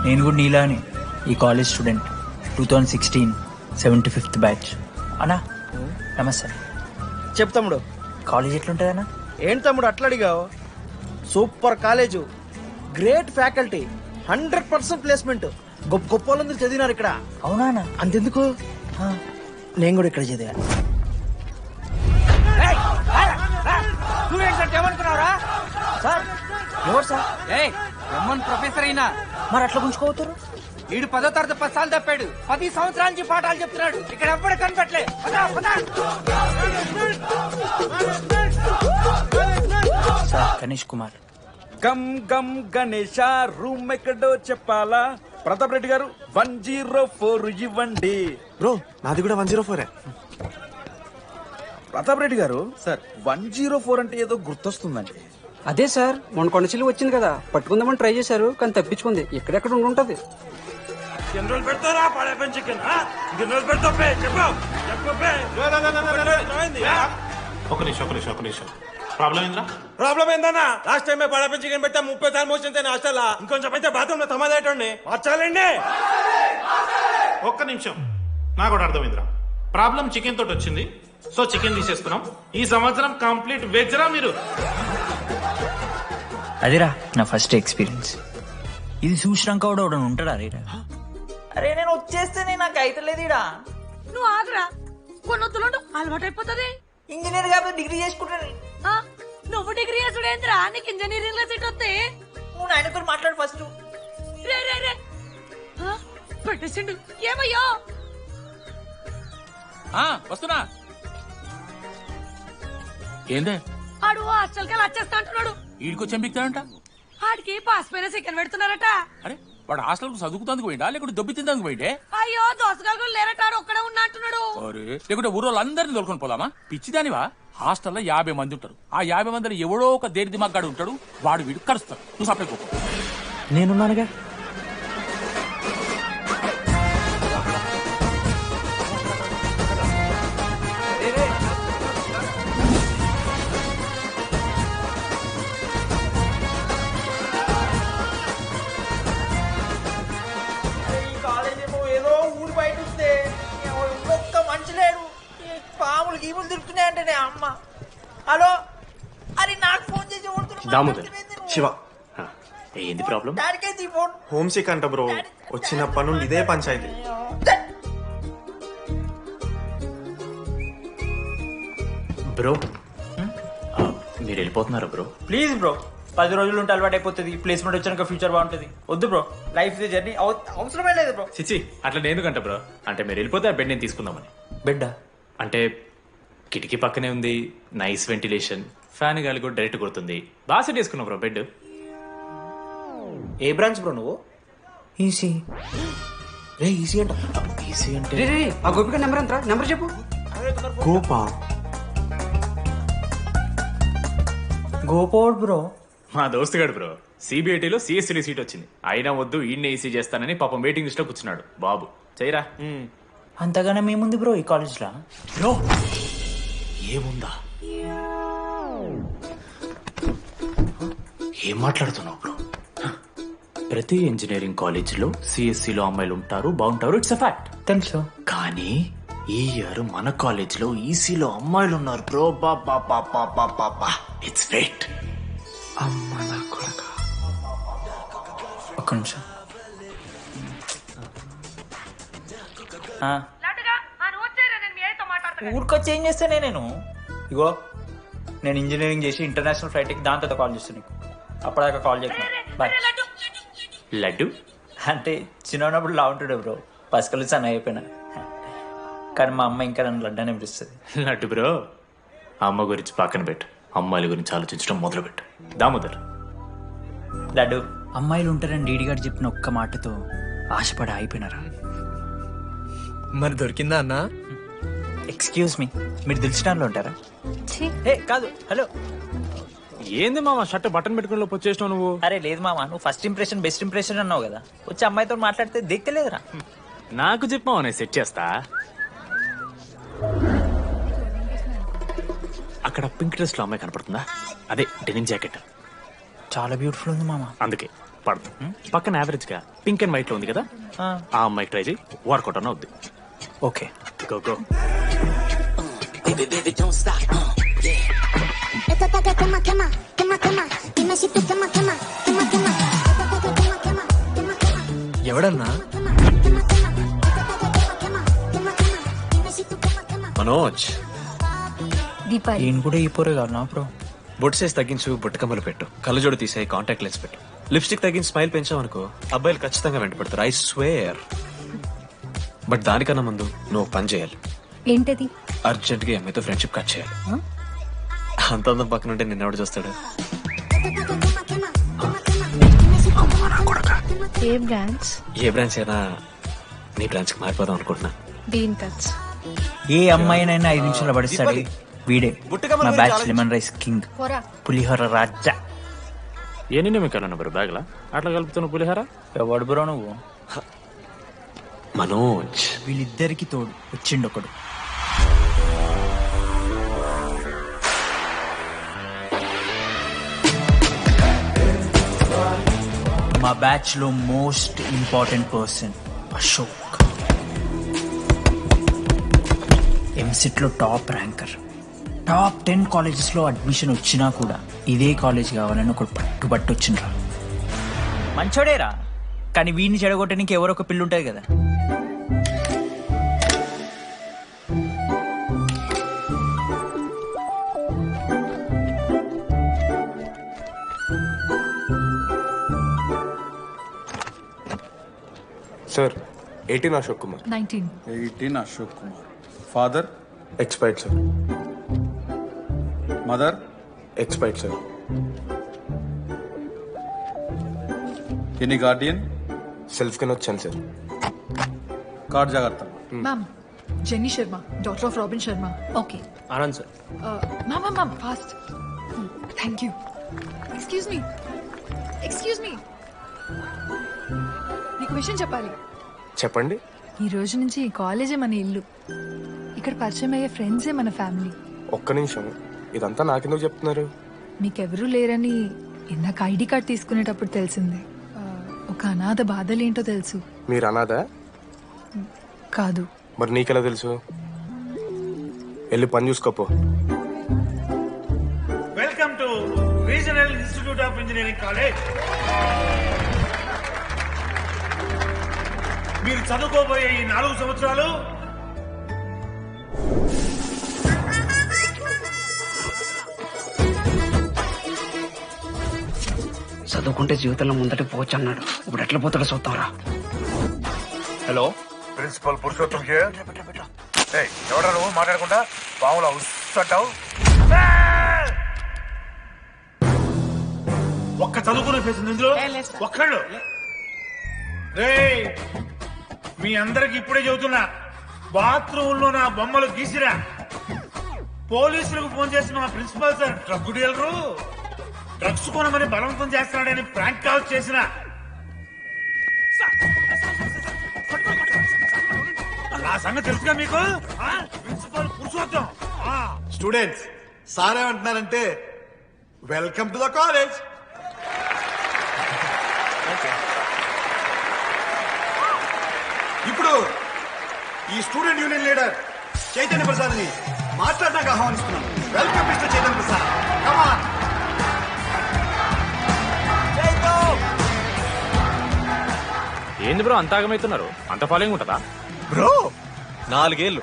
నేను కూడా నీలానే ఈ కాలేజ్ స్టూడెంట్ 2016 75th బ్యాచ్. అన్నా నమస్తే. చెప్పు తమ్ముడు. కాలేజ్ ఎట్లుంటుంది అన్న? ఏంటి తమ్ముడు అట్లా అడిగావు? Super college, great faculty, 100% placement. గొప్ప గొప్ప వాళ్ళందరూ చదివినారు ఇక్కడ. అవునా అన్న? అంతెందుకు, నేను కూడా ఇక్కడ చదివా. ఏమనుకున్నారా సార్? ఎవరు సార్? ప్రొఫెసర్ అయినా మరి అట్లా గుంజుకోవతారు? వీడు 10వ తరగతి 10 సార్లు తప్పాడు. 10 సంవత్సరాల నుంచి పాఠాలు చెప్తున్నాడు. ఇక్కడ ఎప్పుడు కనిపెట్టలే. సార్ గణేష్ కుమార్. గమ్ గమ్ గణేష రూమ్ ఎక్కడో చెప్పాలా? ప్రతాప్ రెడ్డి గారు 104 ఇవ్వండి. బ్రో నాది కూడా 104. ప్రతాప్ రెడ్డి గారు సార్ 104 అంటే ఏదో గుర్తొస్తుందండి. అదే సార్, మొన్న కొండచిల్లి వచ్చింది కదా, పట్టుకుందామని ట్రై చేశారు కానీ తప్పించుకుంది. ఎక్కడెక్కడ ఉంటది. ఒక నిమిషం ప్రాబ్లం ఏంద్రా? ప్రాబ్లం ఏందన్నా? లాస్ట్ టైం పడపై చికెన్ పెట్టా 30 సార్లు మోసింది హాస్టల్. ఇంకొంచెం అయితే బాత్రూమ్ లో తమాదేటండి మార్చాలండి. ఒక్క నిమిషం, నాకు కూడా అర్థమైందిరా. ప్రాబ్లం చికెన్ తోటి వచ్చింది, సో చికెన్ తీసేస్తున్నాం. ఈ సంవత్సరం కంప్లీట్ వెజ్ రా మీరు. అదేరా నా ఫస్ట్ ఎక్స్పీరియన్స్. ఇది చూసినాక కూడా ఒకడు ఉంటాడా రేరా? అరే నేను వచ్చేస్తేనే నాకు అయితలేదు ఇడా. నువ్వు ఆగరా, కొన్నొత్తులు అలవాటు అయిపోతుంది. ఇంజనీర్ కాబట్టి డిగ్రీ చేసుకుంటాను. నువ్వు డిగ్రీ చేసుడేంద్రా, నీకు ఇంజనీరింగ్ లో సీట్ వస్తే. నువ్వు ఆయనతో మాట్లాడు ఫస్ట్. రే రే రే పెట్టేసిండు. ఏమయ్యో వస్తున్నా. ఏందే ఆడు హాస్టల్ కి వచ్చేస్తా అంటున్నాడు. వీడికి చెంపిస్తాడంట. ఆడికి పాస్ పైన చికెన్ పెడుతున్నారట. అరే వాడు హాస్టల్ కు చదువుకుతానికి పోయిండా లేకుంటే దొబ్బి తిందానికి పోయిండే? అయ్యో దోసగాలు కూడా లేరట, ఆడు ఒక్కడే ఉన్నా అంటున్నాడు. అరే లేకుంటే ఊరోళ్ళు అందరిని తోలుకొని పోదామా? పిచ్చిదానివా? హాస్టల్లో 50 మంది ఉంటారు. ఆ 50 మందిలో ఎవడో ఒక దేరి దిమాగ్గాడు ఉంటాడు. వాడు వీడు కరుస్తాడు. నువ్వు సప్లై పోకు. నేనున్నానుగా. ఏదో ఊరు బయట వస్తే ఒక్క మంచి లేడు. పాములు గీములు తిరుగుతున్నాయంటే అమ్మ. హలో, అది నాకు ఫోన్ చేసి దామోదర్ శివ, ఏంది ప్రాబ్లం? డాడీకైతే ఈ ఫోన్. హోమ్ సిక్ అంట బ్రో. వచ్చినప్పటి నుండి ఇదే పంచాయతీ. బ్రో మీరు వెళ్ళిపోతున్నారా బ్రో? ప్లీజ్ బ్రో, 10 రోజులు ఉంటే అలవాటు అయిపోతుంది. ప్లేస్మెంట్ వచ్చాక ఫ్యూచర్ బాగుంటుంది. వద్దు బ్రో, లైఫ్ జర్నీ అవసరమే లేదు బ్రో. చిచ్చి అట్లా ఎందుకంట బ్రో? అంటే మీరు వెళ్ళిపోతే ఆ బెడ్ నేను తీసుకుందామని. బిడ్డ అంటే కిటికీ పక్కనే ఉంది, నైస్ వెంటిలేషన్, ఫ్యాన్ గాలి కూడా డైరెక్ట్ కొడుతుంది. బాగా సెట్ చేసుకున్నావు బ్రో బెడ్. ఏ బ్రాంచ్ బ్రో నువ్వు? ఈసీ. రే ఈసీ అంట. ఈసీ అంటే రే రే, ఆ గోపిక నెంబర్ ఎంతరా? నెంబర్ చెప్పు. గోపా గోపోడ్ బ్రో. మా దోస్తుగాడు బ్రో. సిబిఐటీలో సిఎస్సీ సీట్ వచ్చింది. అయినా వద్దు ఈయన్నే ఈసీ చేస్తానని పాపం వెయిటింగ్ లిస్ట్ లో కూర్చున్నాడు. బాబు చేయరా. అంతగానే మేముంది బ్రో ఈ కాలేజ్లో. బ్రో ఏముందా? ఏం మాట్లాడుతున్నావు బ్రో? ప్రతి ఇంజనీరింగ్ కాలేజీలో సిఎస్సిలో అమ్మాయిలు ఉంటారు, బాగుంటారు. It's a fact. తెలుసు. కానీ ఈ ఇయర్ మన కాలేజీలో ఈసీలో అమ్మాయిలు ఉన్నారు బ్రో. Baba it's fate. అమ్మ నా కొడక. ఒక్క నిమిషం. ఊరికొచ్చి ఏం చేస్తానే నేను? ఇగో నేను ఇంజనీరింగ్ చేసి ఇంటర్నేషనల్ ఫ్లైట్కి దాని తర్వాత కాల్ చేస్తాను నీకు. అప్పటిదాకా కాల్ చేయకుండా బాయ్. లడ్డు అంటే చిన్నప్పుడు లా ఉంటుండే బ్రో, పసుకలు సన్న అయిపోయినా. కానీ మా అమ్మ ఇంకా నన్ను లడ్డు అని పిలుస్తుంది. లడ్డు బ్రో, అమ్మ గురించి పక్కన పెట్టు, అమ్మాయిల గురించి ఆలోచించడం మొదలు పెట్టు. దామోదర్ లడ్డు, అమ్మాయిలు ఉంటారని డీడీ గారు చెప్పిన ఒక్క మాటతో ఆశపడి అయిపోయినారా? మరి దొరికిందా అన్న? ఎక్స్క్యూజ్ మీ, మీరు దిల్చడంలో ఉంటారా? ఏ కాదు, హలో. ఏంది మామ షర్ట్ బటన్ పెట్టుకుని లోపు వచ్చేసినావు నువ్వు? అరే లేదు మామ, నువ్వు ఫస్ట్ ఇంప్రెషన్ బెస్ట్ ఇంప్రెషన్ అన్నావు కదా. వచ్చి అమ్మాయితో మాట్లాడితే దిక్కలేదురా. నాకు చెప్పావు, నేను సెట్ చేస్తా. అక్కడ పింక్ డ్రెస్ లో అమ్మాయి కనపడుతుందా? అదే డెనిమ్ జాకెట్. చాలా బ్యూటిఫుల్ ఉంది మామ. అందుకే పడదు. పక్కన యావరేజ్ గా పింక్ అండ్ వైట్ లో ఉంది కదా, ఆ అమ్మాయి ట్రై చేయి, వర్కౌట్ అన్న అవుద్ది. Okay go go. ఎవడన్నా? మనోజ్. దీపాలి ఈయన కూడా ఈ పోరే కాదు నా బ్రో. బొట్టు సైజ్ తగ్గించు, బుట్టకమ్మలు పెట్టు, కళ్ళజోడు తీసేయి, కాంటాక్ట్ లెన్స్ పెట్టు, లిప్స్టిక్ తగ్గించి స్మైల్ పెంచావనుకో అబ్బాయిలు ఖచ్చితంగా వెంటపడతారు. I swear. బట్ దానికన్నా ముందు నువ్వు ఒక పని చేయాలి. ఏంటది? అర్జెంట్ గా అమ్మాయితో ఫ్రెండ్షిప్ కట్ చేయాలి. అంత అందం పక్కన ఉంటే నిన్నెవడు చూస్తాడు? ఏ బ్రాంచ్? ఏ బ్రాంచ్ అయినా నీ బ్రాంచ్ కి మారిపోదాం అనుకుంటున్నా. Been touch. ఏ అమ్మాయినైనా 5 నిమిషాలు పడిస్తాడు వీడే. మా బ్యాచ్ లెమన్ రైస్ కింగ్, పోరా. పులిహోర రాజా. ఏ నిన్న మీకు బ్రో బ్యాగ్ లా అట్లా కలుపుతున్న పులిహార? ఎవడు బ్రో నువ్వు? మనోజ్. వీళ్ళిద్దరికి తోడు వచ్చిండు ఒకడు. మా బ్యాచ్ లో most important person Ashok. EAMCET లో టాప్ ర్యాంకర్. టాప్ 10 కాలేజెస్ లో అడ్మిషన్ వచ్చినా కూడా ఇదే కాలేజ్ కావాలని ఒకడు పట్టుబట్టు వచ్చిండ్రా. మంచోడేరా, కానీ వీడిని చెడగొట్టడానికి ఎవరో ఒక పిల్లు ఉంటుంది కదా. Sir 18 Ashok Kumar. 19. Ashok Kumar. Father? Expired sir. Mother? Expired sir. Any Guardian? Self కింద వచ్చాను సార్. కార్డ్ జాగ్రత్త. Ma'am, Jenny Sharma, daughter of Robin Sharma. Okay. Anand sir. Ma'am, fast. Thank you. Excuse me. నీకు విషయం చెప్పాలి. చెప్పండి. ఈ రోజు నుంచి ఈ కాలేజే మన ఇల్లు. ఇక్కడ పరిచయం అయ్యే ఫ్రెండ్సే మన ఫ్యామిలీ. ఒక్క నిమిషం, ఇదంతా నాకెందుకు చెప్తున్నారు? మీకెవరూ లేరని ఇందాక ఐడి కార్డ్ తీసుకునేటప్పుడు తెలిసింది. ఒక అనాథ బాధలేంటో తెలుసు. మీరు అనాదా? కాదు. మరి నీకెలా తెలుసు? వెళ్ళి పని చూసుకోపో. Welcome to regional institute of engineering college. మీరు చదువుకోబోయే ఈ 4 సంవత్సరాలు చదువుకుంటే జీవితంలో ముందటికి పోవచ్చు అన్నాడు. ఇప్పుడు ఎట్లా పోతాడో చూద్దాంరా. Hello, principal Purushottam here. ఎవడా నువ్వు మాట్లాడకుండా పాములా అంటావు? ఒక్క చదువుకునే ఫేస్ ఇందులో ఒక్కళ్ళు. రేయ్, మీ అందరికి ఇప్పుడే చెబుతున్నా, బాత్రూమ్ లో నా బొమ్మలు గీసిరా. పోలీసులకు ఫోన్ చేసి మా principal sir drug dealer drugs కొనమని బలవంతం చేస్తున్నాడని ప్రాంక్ కాల్ చేసిన. ఆ సంగతి తెలుసుగా మీకు? ప్రిన్సిపల్ పురుషోత్తం. స్టూడెంట్స్, సార్ ఏమంటున్నారంటే వెల్కమ్ టు ద కాలేజ్. ఇప్పుడు ఈ student union leader Chaitanya Prasad ని మాట్లాడడానికి ఆహ్వానిస్తున్నాం. Welcome mister Chaitanya Prasad. Come on. ఏంది బ్రో అంత ఆగమవుతున్నారు? అంత ఫాలోయింగ్ ఉంటుందా బ్రో? 4 ఏళ్ళు,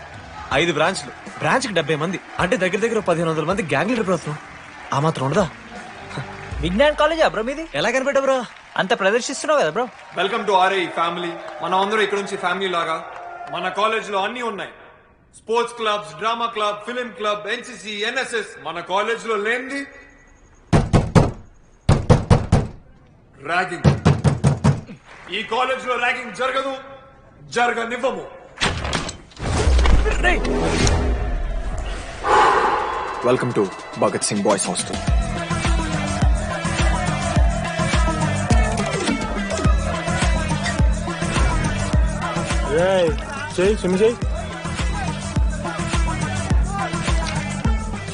5 బ్రాంచ్లు, బ్రాంచ్ కి 70 మంది, అంటే దగ్గర దగ్గర 1500 మంది గ్యాంగ్ లీడర్ బ్రో. ఆ మాత్రం ఉండదా? విజ్ఞాన్ కాలేజా బ్రో మీది? ఎలా కనిపెట్టా బ్రో? అంత ప్రదర్శిస్తున్నావు కదా bro. Welcome to RI family. మనం అందరూ ఇక్కడ నుంచి ఫ్యామిలీ లాగా. మన కాలేజ్ లో అన్ని ఉన్నాయి. Sports clubs, drama club, film club, NCC, NSS. మన కాలేజ్ లో లేనిది ర్యాగింగ్. ఈ కాలేజ్ లో ర్యాగింగ్ జరగదు, జరగనివ్వము. Welcome to Bhagat Singh boys hostel.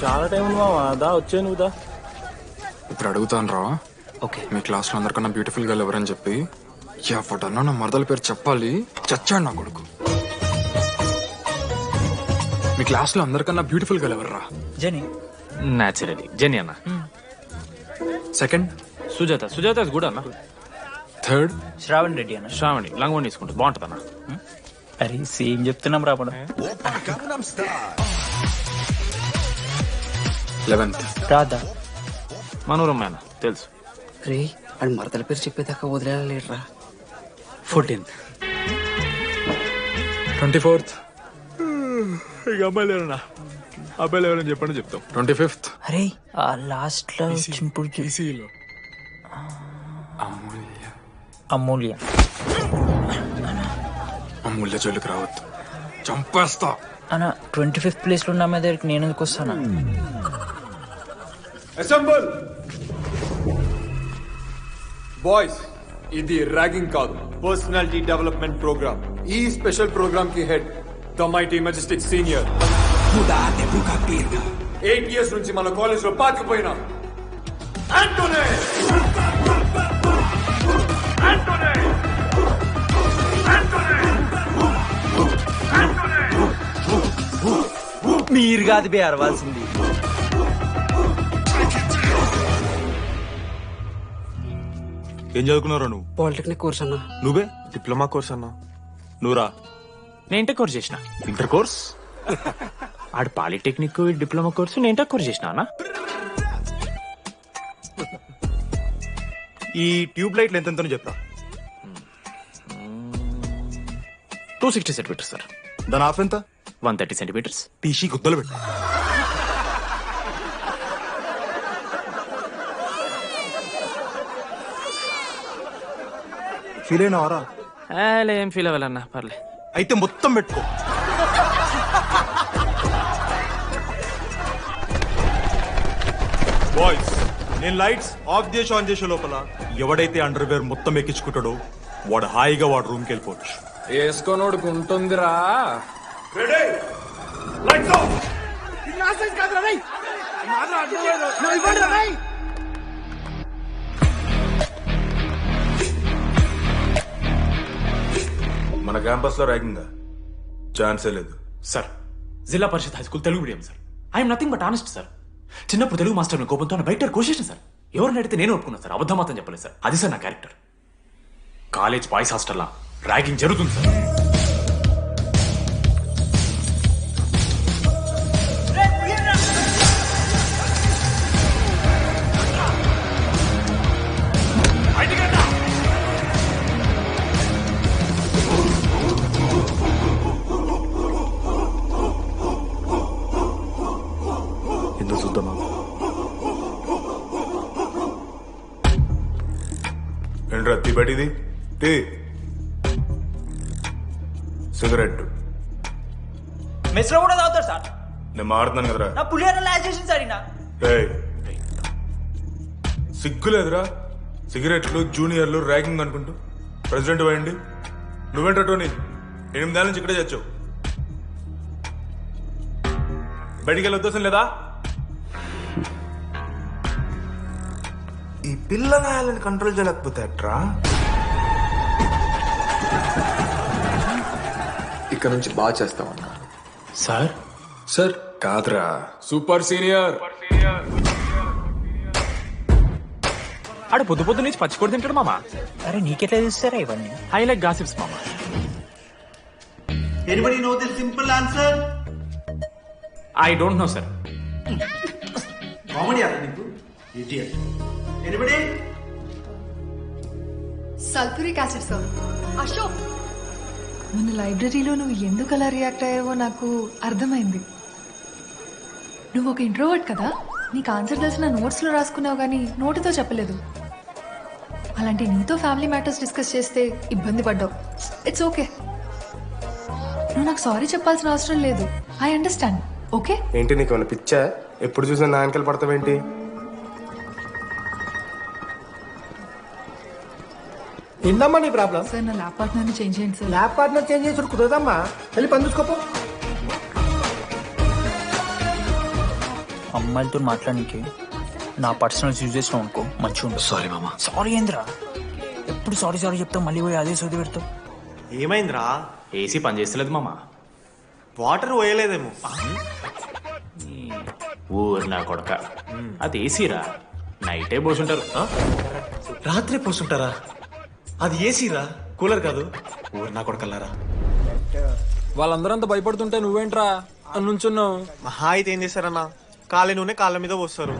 చాలా టైం ఉంది మావా. దా వచ్చే నువ్వు దా. ఇప్పుడు అడుగుతాను రా, ఓకే. మీ క్లాస్లో అందరికన్నా బ్యూటిఫుల్ గర్ల్ ఎవరని చెప్పి ఎవడన్నా నా మరదల పేరు చెప్పాలి, చచ్చాడు నా కొడుకు. మీ క్లాస్లో అందరికన్నా బ్యూటిఫుల్ గర్ల్ ఎవర్రా? జని. న్యాచురలీ జెనీ అన్న. Second Sujatha. Sujatha is good అన్న. థర్డ్ శ్రావణ్ రెడ్డి అన్న. శ్రావణి లంగోని తీసుకుంటుంది, బాగుంటుంది అన్న. అరే సేమ్ చెప్తున్నాం రాపడం. 11th రాధా. మనోరమ్మ అన్న తెలుసు. రే అది మరదల పేరు చెప్పేదాకా వదిలేరా. 14th 24th ఇక అమ్మాయిలు ఎవరన్నా, అబ్బాయిలు ఎవరని చెప్పండి చెప్తాం. 25th అరే ఆ లాస్ట్ లో చింపుడు ఈసీలో అమూల్య. అమూల్య జోలికి రావద్దు, చంపేస్తా. అన్న 25th ప్లేస్ లో ఉన్న అమ్మాయి దగ్గరికి నేను ఎందుకు వస్తాను? అసెంబుల్ బాయ్స్, ఇది ర్యాగింగ్ కాదు, పర్సనాలిటీ డెవలప్మెంట్ ప్రోగ్రామ్. ఈ స్పెషల్ ప్రోగ్రామ్ కి head the mighty Majestic senior. 8 years నుంచి మన కాలేజ్ లో పాతిపోయిన ఆంటోనీ. మీరు కాదు బే అరవాల్సింది. ఏం చదువుకున్నారా నువ్వు? పాలిటెక్నిక్ కోర్స్ అన్నా. నువ్వే డిప్లొమా కోర్స్ అన్నా. నువ్వురా? నేను ఇంటర్ కోర్స్ చేసిన. Inter course? ఆడు పాలిటెక్నిక్ డిప్లొమా కోర్సు, నేను ఇంటర్ కోర్స్ చేసిన అన్న. ఈ ట్యూబ్ లైట్లు ఎంతెంతనో చెప్తా. 260 సెంటీమీటర్స్ సార్. దాని హాఫ్ ఎంత? 130 సెంటీమీటర్స్. టీసీ గుద్దలు పెట్టు. ఫీల్ అయినావారా? ఏం ఫీల్ అవ్వాలన్నా, పర్లే. అయితే మొత్తం పెట్టుకో. బాయ్స్, నేను లైట్స్ ఆఫ్ చేసి ఆన్ చేసే లోపల ఎవడైతే అండర్వేర్ మొత్తం ఎక్కించుకుంటాడో వాడు హాయిగా వాడు రూమ్కి వెళ్ళిపోవచ్చు. వేసుకోనోడుకు ఉంటుందిరా. మన క్యాంపస్ లో ర్యాగింగ్ ఛాన్సే లేదు సార్. Zilla Parishad high school Telugu medium sir. I'm nothing but honest sir. చిన్నప్పుడు తెలుగు మాస్టర్ కోపంతో బయట కోసేసిన సార్. ఎవరిని అడిగితే నేను ఒప్పుకున్నా సార్, అబద్ధం మాత్రం చెప్పలేదు సార్. అది సార్ నా క్యారెక్టర్. కాలేజ్ బాయ్స్ హాస్టల్లా ర్యాగింగ్ జరుగుతుంది సార్. ఏంట్రా తిబడిది? Tea, cigarette. మెస్ లో కూడా తాగుతారు సార్. నేను మారుతున్నాను కదరా. నా పులిహోర లాస్ట్ చేసింది సార్ ఈయన. సిగ్గులేదురా? సిగరెట్లు జూనియర్లు ర్యాగింగ్ అనుకుంటూ ప్రెసిడెంట్ అయ్యండి. నువ్వేంట్రా టోనీ 8 ఏళ్ళ నుంచి ఇక్కడే చచ్చావు. బయటికి వెళ్ళే ఉద్దేశం లేదా? ఈ పిల్లగాళ్ళని కంట్రోల్ చేయలేకపోతే అట్రా. ఇక్కడ నుంచి బాగా చేస్తామన్నా. సార్ సార్ కాదురా, సూపర్ సీనియర్. ఆడు పొద్దు పొద్దు నుంచి పచ్చికొడి తింటాడు మామా. అరే నీకెట్లా చూస్తారా ఇవన్నీ? ఐ లైక్ గాసిప్స్ మామా. Anybody know the simple answer? I don't know sir. Comedy నీకు idiot. Anybody? Sulphuric acid sir. Ashok, మన లైబ్రరీలో నువ్వు ఎందుకు అలా రియాక్ట్ అయ్యావో నాకు అర్థమైంది. నువ్వు ఒక ఇంట్రోవర్ట్ కదా, నీకు ఆన్సర్ తెలిసిన నోట్స్లో రాసుకున్నావు కానీ నోటితో చెప్పలేదు. అలాంటి నీతో ఫ్యామిలీ మ్యాటర్స్ డిస్కస్ చేస్తే ఇబ్బంది పడ్డావు. It's okay. నువ్వు నాకు సారీ చెప్పాల్సిన అవసరం లేదు. I understand. ఓకే? ఏంటి నీకు ఏమైనా పిచ్చా? ఎప్పుడు చూసినా నా వెనకాల పడతావేంటి? ఏందమ్మా నీ ప్రాబ్లం? సార్ నా ల్యాబ్ పార్ట్నర్ని చేంజ్ చేయండి సార్. ల్యాబ్ పార్ట్నర్ చేంజ్ చేసి కుదరదమ్మా. వెళ్ళి పని చూసుకోపో. అమ్మాయిలతో మాట్లాడానికి నా పర్సనల్ యూజ్ చేసిన అనుకో మంచిగా ఉంటుంది. సారీ మామా. సారీ ఏంద్రా, ఎప్పుడు సారీ సారీ చెప్తావు, మళ్ళీ పోయి అదే సోది పెడతావు. ఏమైందిరా? ఏసీ పని చేస్తలేదు మామ. వాటర్ పోయలేదేమో. ఊరు నా కొడక, అది ఏసీరా, నైటే పోసుంటారు. రాత్రి పోసుంటారా? అది ఏసీరా, కూలర్ కాదు. ఊరు నా కొడకల్లారా. వాళ్ళందరూ అంత భయపడుతుంటే నువ్వేంట్రా నుంచున్నావు? మహా అయితే ఏం చేస్తారన్నా, కాళ్ళ నూనె కాళ్ళ మీద పోస్తారు.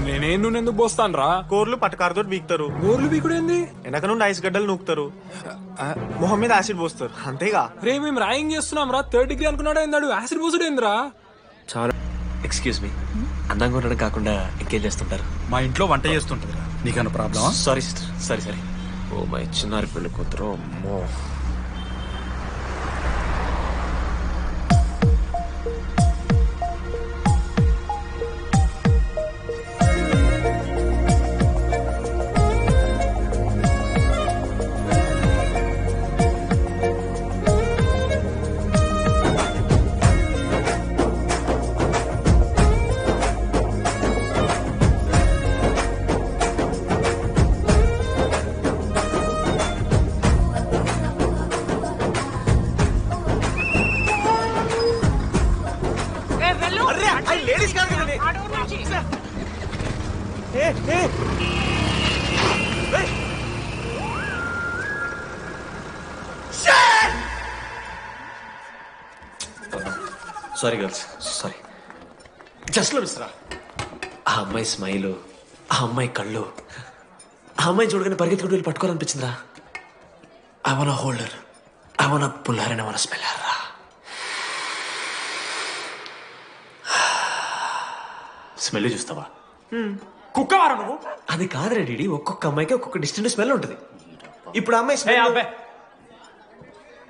నేనేం నూనె ఎందుకు పోస్తాను రా? కోర్లు పట్టకారుతో బీకుతారు. గోర్లు బీకుడేంది? వెనక నుండి ఐస్ గడ్డలు నూకుతారు. మొహం మీద యాసిడ్ పోస్తారు, అంతేగా. రే మేము ర్యాగింగ్ చేస్తున్నాం రా, 3rd డిగ్రీ అనుకున్నాడు ఏందాడు, యాసిడ్ పోసుడేంద్రా? చాలా ఎక్స్క్యూజ్ మీ, అందంగా ఉండడం కాకుండా ఇంకేం చేస్తుంటారు? మా ఇంట్లో వంట చేస్తుంటారు. నీకన్నా ప్రాబ్లమా? Sorry sister, sorry sorry. Oh my చిన్నారి పెళ్లి కూతురు, అమ్మో. Sorry girls, sorry. జస్ట్ లో మిస్రా. ఆ అమ్మాయి స్మైలు, ఆ అమ్మాయి కళ్ళు, ఆ అమ్మాయి చూడగానే పరిగెత్తుకుంటూ వెళ్ళి పట్టుకోవాలనిపించిందిరా. I want hold her, I want pull her and I want smell her రా. స్మెల్ చూస్తావా? కుక్కవారా నువ్వు? అది కాదురా డీడీ, ఒక్కొక్క అమ్మాయికి ఒక్కొక్క డిస్టింట్ స్మెల్ ఉంటుంది. ఇప్పుడు ఆ అమ్మాయి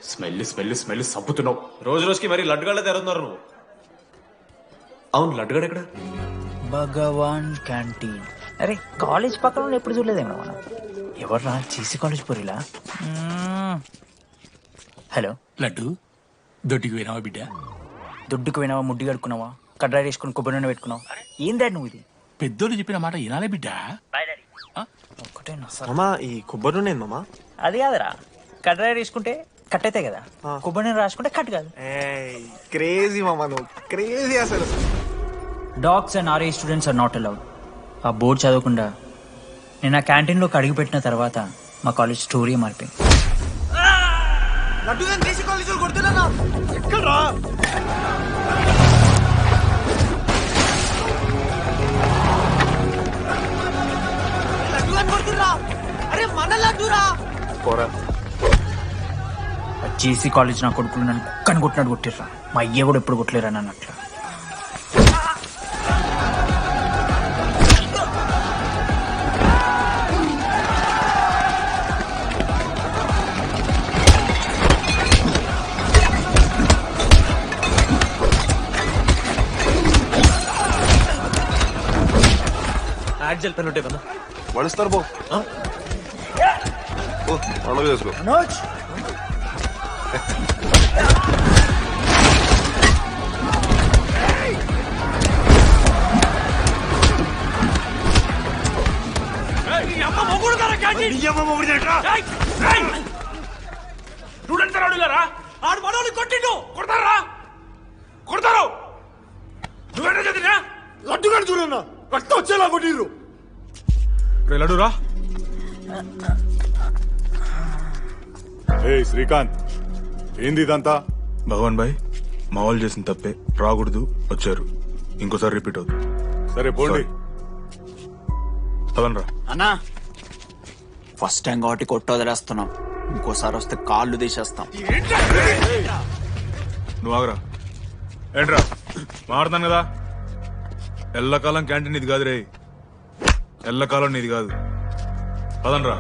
స్మెల్ స్మెల్ స్మెల్ సబ్బుతున్నావు. రోజు రోజుకి మరి లడ్డుగాళ్ళ తెరుతున్నారు నువ్వు. అవును, లడ్డుగాడు ఎక్కడ? భగవాన్ క్యాంటీన్. అరే కాలేజ్ పక్కన ఎప్పుడు చూడలేదేమో మనం. ఎవర్రా చీసీ కాలేజ్ పోరిలా? హలో లడ్డు, దొడ్డికి పోయినావా బిడ్డ? దుడ్డుకు పోయినావా, ముడ్డి కడుక్కున్నావా, కడ్రా వేసుకుని కొబ్బరి నూనె పెట్టుకున్నావు? ఏం డాడ్ నువ్వు ఇది? పెద్దోళ్ళు చెప్పిన మాట వినాలే బిడ్డ. ఒక్కటేనా మామా, ఈ కొబ్బరి నూనె ఏంది మామా? అది కాదురా, కడ్రా వేసుకుంటే కట్ అయితే కదా, కొబ్బరి నూనె రాసుకుంటే కట్ కాదు. క్రేజీ మామా, నువ్వు క్రేజీ అసలు. Dogs and RA students are not allowed. ఆ బోర్డు చదవకుండా నేను ఆ క్యాంటీన్లోకి అడుగు పెట్టిన తర్వాత మా కాలేజ్ స్టోరీ మారిపోయింది. ఎక్కడ్రా? అరే మన లడ్డూరా. జేసీ కాలేజ్ నా కొడుకులు నన్ను కుక్కని కొట్టినట్టు కొట్టిర్రా. మా అయ్య కూడా ఎప్పుడు కొట్టలేరా నన్ను అట్లా. యాడ్జల్ పెన్ ఉంటే కదా వడిస్తారు బో పండుగ చేసుకో. ఆడు మనోళ్ళు కొట్టిండు, కొడతారా? కొడతారు. నువ్వేనా చదివినా? లడ్డు కానీ చూడన్నా రక్తం వచ్చేలా కొట్టిర్రు. లడ్డురా. శ్రీకాంత్, ఏంది ఇదంతా? భగవాన్ భాయ్, మా వాళ్ళు చేసిన తప్పే, రాకూడదు, వచ్చారు, ఇంకోసారి రిపీట్ అవుతుంది. సరే పోండి. పదనరా. అన్నా, ఫస్ట్ టైం కాబట్టి కొట్టు వదిలేస్తున్నాం, ఇంకోసారి వస్తే కాళ్ళు తీసేస్తాం. నువ్వు ఆగరా. ఏంట్రా మారుతాను కదా. ఎల్లకాలం క్యాంటీన్ ఇది కాదు రే, ఎల్లకాలం నీది కాదు. పదనరా.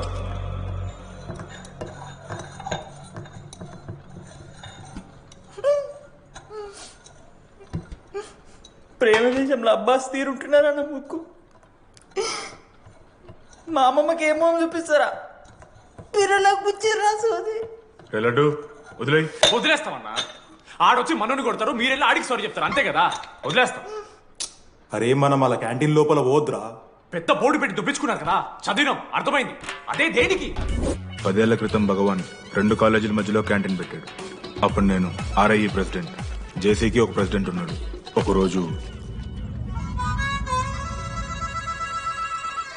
ప్రేమ దేశంలో అబ్బాస్ తీరుంటున్నారన్న ముక్కు. మా అమ్మమ్మకి ఏమో చూపిస్తారా? పిల్లలకు పుచ్చిర్రా సోది. లడ్డు వదిలే. వదిలేస్తామన్నా. ఆడొచ్చి మనోని కొడతారు, మీరెళ్ళి ఆడికి సారీ చెప్తారు, అంతే కదా. వదిలేస్తాం. అరే మనం అలా క్యాంటీన్ లోపల పోద్రా, పెద్ద బోర్డు పెట్టి దుబ్బించుకున్నారు కదా, చదివినాం, అర్థమైంది. అదే దేనికి? 10 ఏళ్ల క్రితం భగవాన్ 2 కాలేజీల మధ్యలో క్యాంటీన్ పెట్టాడు. అప్పుడు నేను ఆర్ఐఈ ప్రెసిడెంట్, జేసీకి ఒక ప్రెసిడెంట్ ఉన్నాడు. ఒకరోజు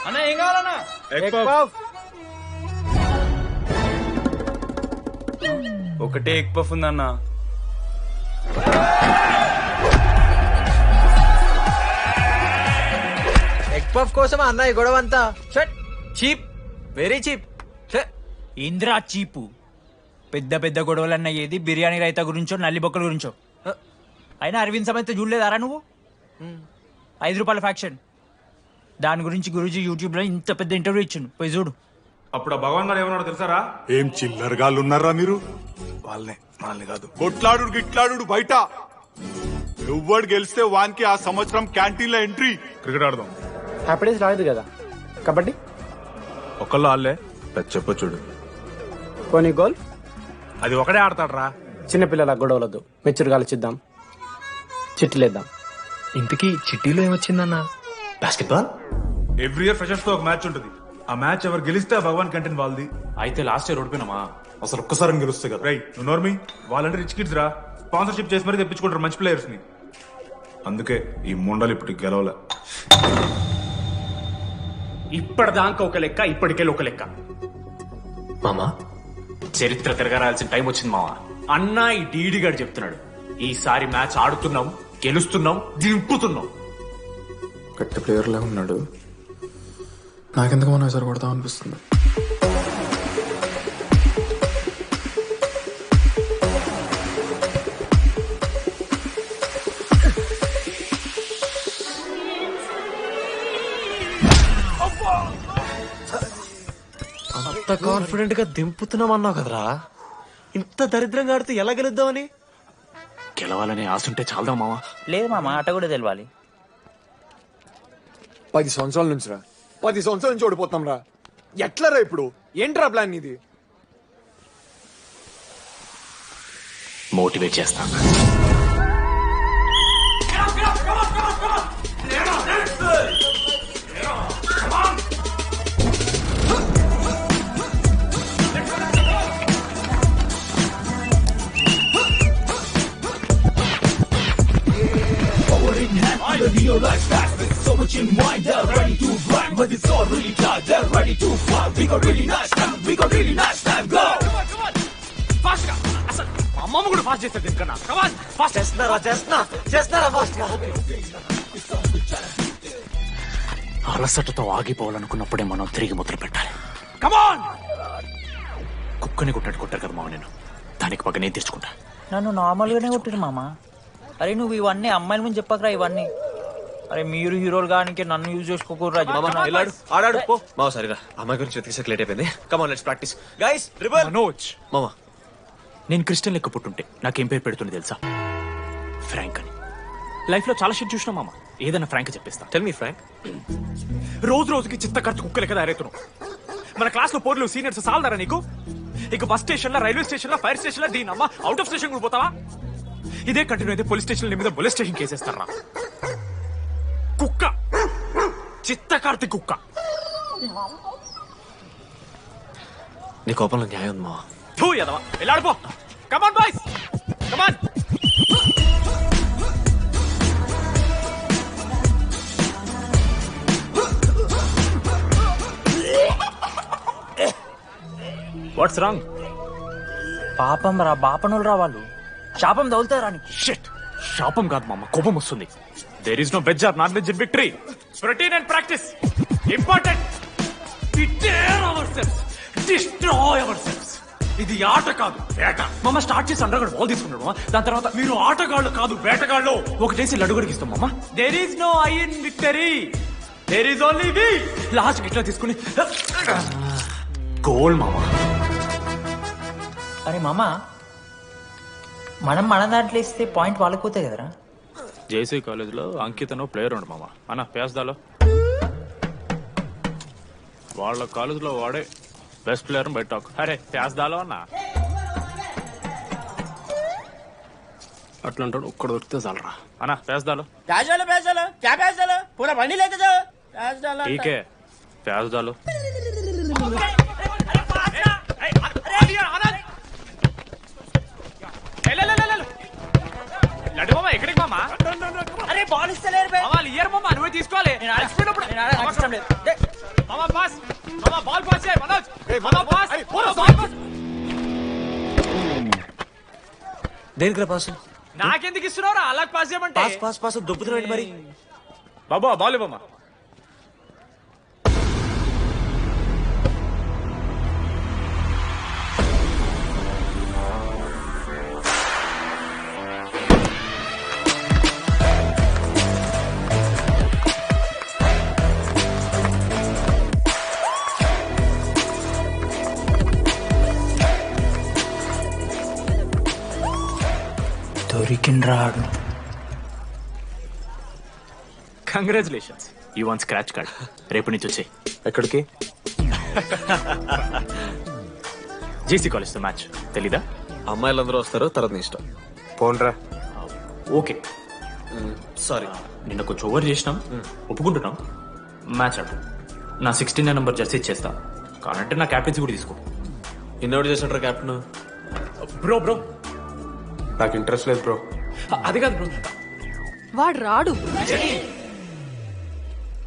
అన్న ఏం కావాలన్నా? ఒకటే ఎగ్ పఫ్ ఉందన్నా. ఎగ్ పఫ్ కోసం అన్న ఈ గొడవ అంతా చీప్, వెరీ చీప్. ఇంద్రా చీపు. పెద్ద పెద్ద గొడవలన్న ఏది బిర్యానీ రైతా గురించో నల్లి బొక్కల గురించో. అయినా అరవింద్ సమేత చూడలేదారా నువ్వు? 5 రూపాయల ఫ్యాక్షన్ దాని గురించి గురూజీ యూట్యూబ్ లో ఇంత పెద్ద ఇంటర్వ్యూ ఇచ్చిండు, పోయి చూడు. అప్పుడు ఆ భగవాన్ గారు ఏమన్నాడు తెలుసారా? ఏం చిల్లరగాళ్ళు ఉన్నారా మీరు? వాళ్ళనే, మనల్ని కాదు. కొట్లాడు గిట్లాడు బయట. ఎవ్వడు గెలిస్తే వానికి ఆ సంవత్సరం క్యాంటీన్ లో ఎంట్రీ. క్రికెట్ ఆడదాం. హ్యాపీడేస్ రాలేదు కదా. కబడ్డీ ఒకళ్ళు ఆడలే, పెద్ద చెప్పొచ్చుడు. పోనీ గోల్. అది ఒకడే ఆడతాడు రా. చిన్నపిల్లల గొడవలొద్దు, మెచ్యూర్గా ఆలోచిద్దాం, చిట్లేద్దాం. ఇంతకీ చిట్టీలో ఏమొచ్చిందన్న? బాస్కెట్బాల్. ఎవ్రీ ఇయర్ ఫ్రెషర్స్ తో ఒక మ్యాచ్ ఉంటుంది. ఆ మ్యాచ్ ఎవరు గెలిస్తే ఆ భగవాన్ క్యాంటీన్ వాళ్ళది. అయితే లాస్ట్ ఇయర్ ఓడిపోయినామా? అసలు ఒక్కసారి గెలుస్తాయి కదా. రైట్, నువ్వు నోర్మి. వాళ్ళంటే రిచ్ కిడ్స్ రా, స్పాన్సర్షిప్ చేసి మరీ తెప్పించుకుంటారు మంచి ప్లేయర్స్ ని. అందుకే ఈ ముండలు ఇప్పుడు గెలవలే. ఇప్పటిదాకా ఒక లెక్క, ఇప్పటికెళ్ళి ఒక లెక్క. మామా చరిత్ర తిరగరాల్సిన టైం వచ్చింది మావా. అన్నా ఈ డీడీ గారు చెప్తున్నాడు, ఈసారి మ్యాచ్ ఆడుతున్నాం, గెలుస్తున్నాం, దింపుతున్నాం. గట్టి ప్లేయర్ లా ఉన్నాడు. నాకెందుకు మనం ఈసారి కొడతాం అనిపిస్తుంది. అంత కాన్ఫిడెంట్ గా దింపుతున్నాం అన్నావు కదరా. ఇంత దరిద్రంగా ఆడితే ఎలా గెలుద్దామని? గెలవాలనే ఆశుంటే చాలదా మావా? లేదు మామ, ఆట కూడా తెలవాలి. 10 సంవత్సరాల నుంచి రా, 10 సంవత్సరాల నుంచి ఓడిపోతాం రా. ఎట్లా రా ఇప్పుడు? ఏంట్రా ప్లాన్ ఇది? మోటివేట్ చేస్తా. అమ్మమ్మ కూడా ఫాస్ట్ చేస్తారు దీనికన్నా. కమాన్ ఫాస్ట్ చేస్తున్నారా ఫాస్ట్ గా. అలసటతో ఆగిపోవాలనుకున్నప్పుడే మనం తిరిగి మొదలు పెట్టాలి. కమాన్. కుక్కని కొట్టాడు కొట్టారు కదా మామ, నేను దానికి పక్క నేను తెచ్చుకుంటా. నన్ను నార్మల్ గానే కొట్టిరు మామ. అరే నువ్వు ఇవన్నీ అమ్మాయిల ముందు చెప్పకరా ఇవన్నీ. అరే మీరు హీరోలు కానీ నన్ను యూజ్ చేసుకోకూడరా. ఆడాడు పో మామ. సరేరా, అమ్మాయి గురించి వెతికేసరికి లేట్ అయిపోయింది. Come on let's practice guys. Manoj మామ, నేను క్రిస్టియన్ లెక్క పుట్టుంటే నాకేం పేరు పెడుతుంది తెలుసా? ఫ్రాంక్ అని. లైఫ్ లో చాలా షిట్ చూసినా మామ, ఏదైనా ఫ్రాంక్ చెప్పేస్తా. Tell me frank. రోజు రోజుకి చిత్త ఖర్చు కుక్క లెక్క తయారవుతున్నావు. మన క్లాస్ లో పోర్లు సీనియర్స్ సాల్దారా నీకు? ఇక బస్ స్టేషన్ లో, రైల్వే స్టేషన్ లో, ఫైర్ స్టేషన్ లో, దీని అమ్మ అవుట్ ఆఫ్ స్టేషన్ కూడా పోతావా? ఇదే కంటిన్యూ అయితే పోలీస్ స్టేషన్ మీద పోలీస్ స్టేషన్ కేసేస్తారా? కుక్క, చిత్త కార్తి కుక్క. నీ కోపంలో న్యాయం ఉంది మావా. థూ యదవా, వెళ్ళాడిపో. Come on boys, come on. What's wrong? పాపం రా, బాపనులు రా వాళ్ళు. శాపం తగులుతారా నీకు? షిట్, శాపం కాదు మామ, కోపం వస్తుంది. There is no veg or non veg in victory. Routine and practice important. We dare ourselves, destroy ourselves. ఇది ఆట కాదు, వేట. మామ స్టార్ట్ చేసి అండర్గాడు బాల్ తీసుకున్నాడు. దాని తర్వాత మీరు ఆటగాళ్ళు కాదు వేటగాళ్ళు. ఒకటేసి లడుగుడికి ఇస్తాం మామ. There is no I in victory, there is only we. Last ఇట్లా తీసుకుని గోల్ మామ. అరే మామ, మనం మన దాంట్లో ఇస్తే పాయింట్ వాళ్ళకి పోతాయి కదరా. జేసీ కాలేజ్ లో అంకితనో ప్లేయర్ ఉండు మామ. అన్న పేస్దాలో వాళ్ళ కాలేజ్ లో వాడే బెస్ట్ ప్లేయర్ బయట. అరే పేస్దాలో అన్న అట్లా అంటాడు. ఒక్కడ దొరికితే చాలరా అన్న. పేస్దాలో पैसा लो क्या पैसा लो पूरा बंडी लेके जाओ. ठीक है प्याज डालो లడ్డు మామ ఎక్కడికి మామ అరే బాల్ ఇస్తలేరు బే మామ ఇయర్ మామ నువ్వే తీసుకోవాలి నేను ఆడిపోయినప్పుడు నాకు ఇష్టం లేదు మామ పాస్ మామ బాల్ పాస్ చేయి మనోజ్ మామ పాస్ బాల్ పాస్ దేనికి పాస్ నాకెందుకు ఇస్తున్నావురా అలా పాస్ చేయమంటే పాస్ పాస్ పాస్ దొబ్బుతున్నాడు మరి బాబా బాల్ మామ దొరికిండ్రాడు. Congratulations you want scratch card రేపు నుంచి వచ్చాయి ఎక్కడికి జేసీ కాలేజ్ తో మ్యాచ్ తెలీదా అమ్మాయిలందరూ వస్తారు తర్వాత నీ ఇష్టం పోన్రా ఓకే సారీ నిన్న కొంచెం ఓవర్ చేసినాం ఒప్పుకుంటున్నాం మ్యాచ్ ఆడు నా 69 నెంబర్ జెర్సీ ఇచ్చేస్తా కానంటే నా క్యాప్టెన్సీ కూడా తీసుకో ఇన్నోటి చేసినట్రా కెప్టెన్ బ్రో బ్రో నాకు ఇంట్రెస్ట్ లేదు బ్రో అది కాదు బ్రో వాడు రాడు.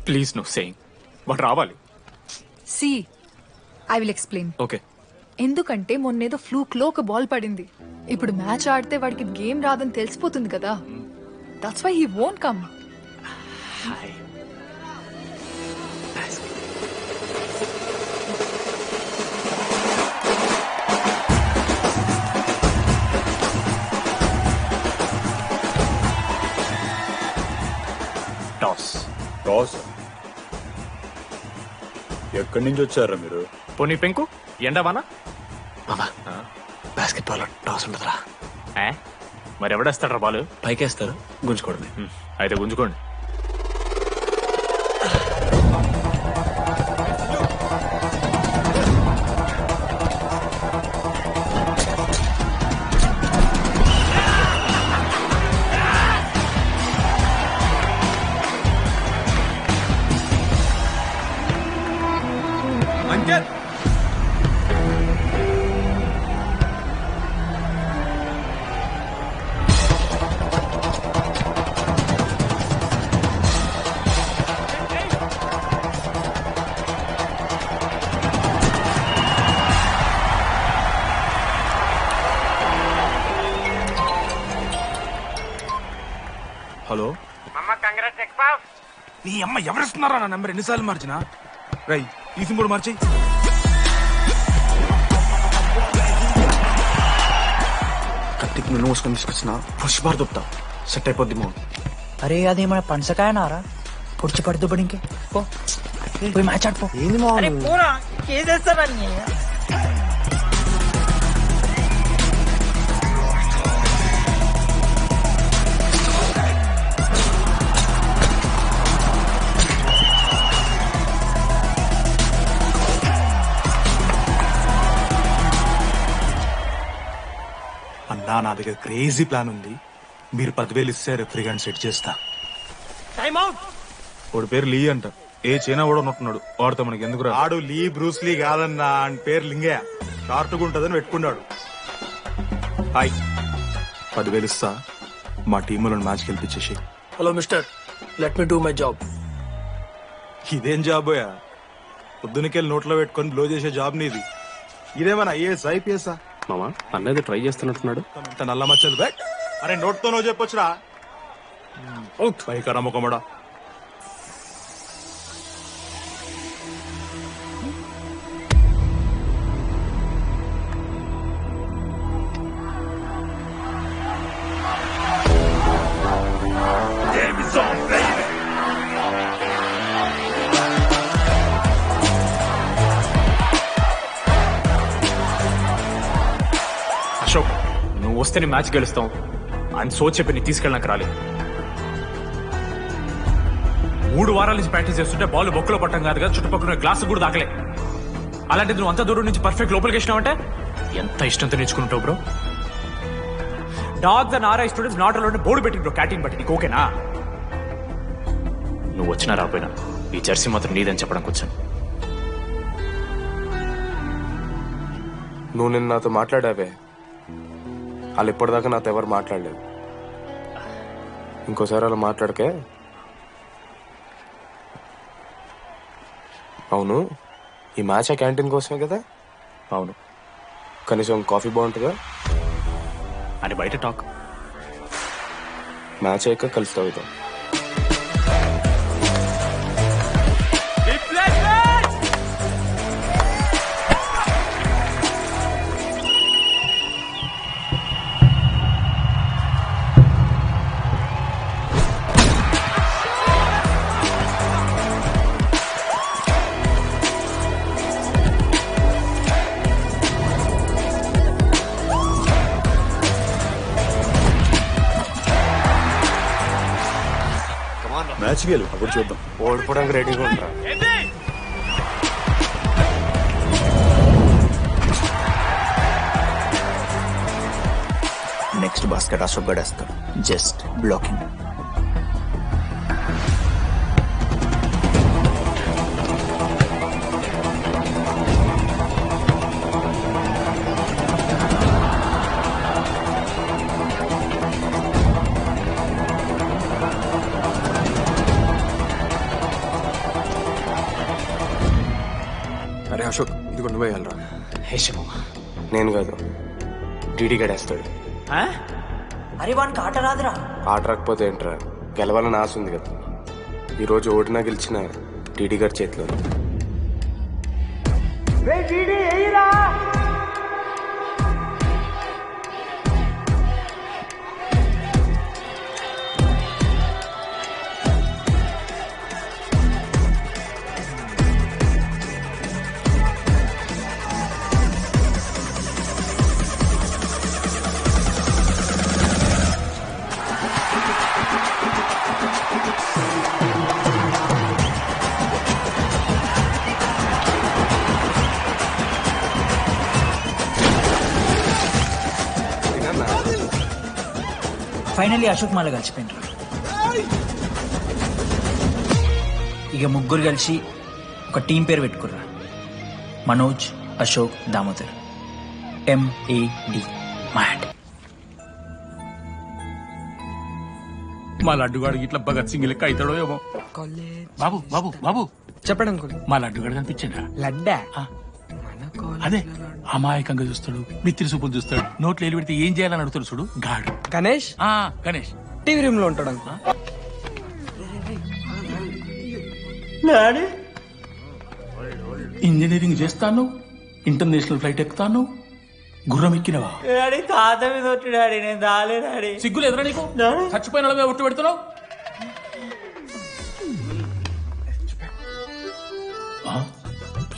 ప్లీజ్ నో సేయింగ్ వాడు రావాలి see I will explain. Okay ఎందుకంటే మొన్నేదో ఫ్లూక్ లో ఒక బాల్ పడింది. ఇప్పుడు మ్యాచ్ ఆడితే వాడికి గేమ్ రాదని తెలిసిపోతుంది కదా. That's why he won't come. Toss toss ఎక్కడి నుంచి వచ్చారా మీరు? పోనీ పెంకు ఎండవానా మామా బాస్కెట్ బాల్ టాస్ ఉండదురా. మరి ఎవడేస్తాడ్రా బాల్? పైకేస్తారు గుంజుకోవడమే. అయితే గుంజుకోండి. అంకిత్ హలో నీ అమ్మ ఎవరిస్తున్నారా నా నెంబర్ ఎన్నిసార్లు మార్చినా? రై ఈ సిమ్ కూడా మార్చి. కత్తికి నువ్వు మోసుకొని తీసుకొచ్చిన ఫస్ట్ బార్ దొప్పుతా సెట్ అయిపోద్ది మో. అరే అదేమన్నా పనసకాయ నారా పొడిచి పడుతూ పడి ఇంకే పో పోయి మ్యాచ్ ఆడిపో. ఏంది మా అరే పోరా కేసేస్తానని అన్నా నా దగ్గర క్రేజీ ప్లాన్ ఉంది. మీరు 10,000 ఇస్తే రెఫ్రీ గాని సెట్ చేస్తా. Time out. వాడి పేరు లీ అంట. ఏ చైనా కూడా ఉన్నట్టున్నాడు. వాడితో మనకి ఎందుకు రా? ఆడు లీ బ్రూస్ లీ కాదన్నా, అని పేరు లింగయ్య. షార్ట్గా ఉంటదని పెట్టుకున్నాడు. హాయ్ 10,000 ఇస్తా, మా టీంలో మ్యాచ్ గెలిపించేసి. Hello mister, let me do my job. ఇదేం జాబోయా? పొద్దునకెళ్ళి నోట్లో పెట్టుకొని బ్లో చేసే జాబ్ నీది. ఇదేమన్నా ఐఏఎస్ ఐపీఎస్? మామా అన్నది ట్రై చేస్తున్నట్టున్నాడు. నల్ల మచ్చలు బెట్. అరే నోట్తో నువ్వు చెప్పొచ్చురా. పైకరా ముఖమడా. అశోక్ నువ్వు వస్తేనే మ్యాచ్ గెలుస్తాం అని సోచ్ చెప్పి నీ తీసుకెళ్ళడానికి రాలేదు. 3 వారాల నుంచి ప్రాక్టీస్ చేస్తుంటే బాల్ బొక్కలో పట్టం కాదు కదా, చుట్టుపక్కల గ్లాసు కూడా దాకలే. అలాంటిది నువ్వు అంత దూరం నుంచి పర్ఫెక్ట్ లోపలికి వేసినావంటే ఎంత ఇష్టంతో నేర్చుకుంటావు bro. Dogs and RI students not allowed board పెట్టి బ్రో క్యాటీన్ బట్టి. నీకు ఓకేనా? నువ్వు వచ్చినా రాపోయినా ఈ జెర్సీ మాత్రం నీదని చెప్పడానికి వచ్చాను. నువ్వు నిన్న నాతో మాట్లాడావే, వాళ్ళు ఇప్పటిదాకా నాతో ఎవరు మాట్లాడలేదు. ఇంకోసారి అలా మాట్లాడకే. అవును, ఈ మ్యాచ్ ఆ క్యాంటీన్ కోసమే కదా? అవును. కనీసం కాఫీ బాగుంటుందా? అని బయట టాక్. మ్యాచ్ అయ్యాక కలిసి తాగుతాం. మ్యాచ్ గెలు, అప్పుడు చూద్దాం. ఓడిపోవడానికి రెడీగా ఉంటా. నెక్స్ట్ బాస్కెట్ అశోక్ గడేస్తాడు. Just blocking. అరే అశోక్, ఇది నువ్వే వెళ్ళరా. హేషము నేను కాదు, డీడీ గడేస్తాడు. అరే వానికి ఆట రాదురా. ఆట రాకపోతే ఏంట్రా, గెలవాలని ఆశ ఉంది కదా. ఈరోజు ఓడినా గెలిచిన డీడీ గారి చేతిలో. ఫైనల్లీ అశోక్ మాల కలిసిపోయినరా. ఇక ముగ్గురు కలిసి ఒక టీం పేరు పెట్టుకుర్రా. మనోజ్, అశోక్, దామోదర్. MAD. మ్యాడ్. మా లడ్డుగాడికి ఇట్లా భగత్ సింగ్ లెక్క అవుతాడో ఏమో. బాబు బాబు బాబు చెప్పండి అంకుల్. మా లడ్డుగాడు కనిపించిండా? లడ్డా అదే అమాయకంగా చూస్తాడు, మిత్రి సూపులు చూస్తాడు, నోట్లు ఎలి పెడితే ఏం చేయాలని అడుగుతాడు చూడు గాడు. గణేష్ గణేష్ టీవీ రూమ్ లో ఉంటాడు అంకుల్. ఇంజనీరింగ్ చేస్తాను, ఇంటర్నేషనల్ ఫ్లైట్ ఎక్కుతాను, గుర్రం ఎక్కినవా? డాడీ తాత మీద ఒట్టు డాడీ, నేను దాలే డాడీ. సిగ్గులు ఎదురా నీకు? చచ్చిపోయిన వాళ్ళ మీద ఒట్టు పెడుతున్నావు.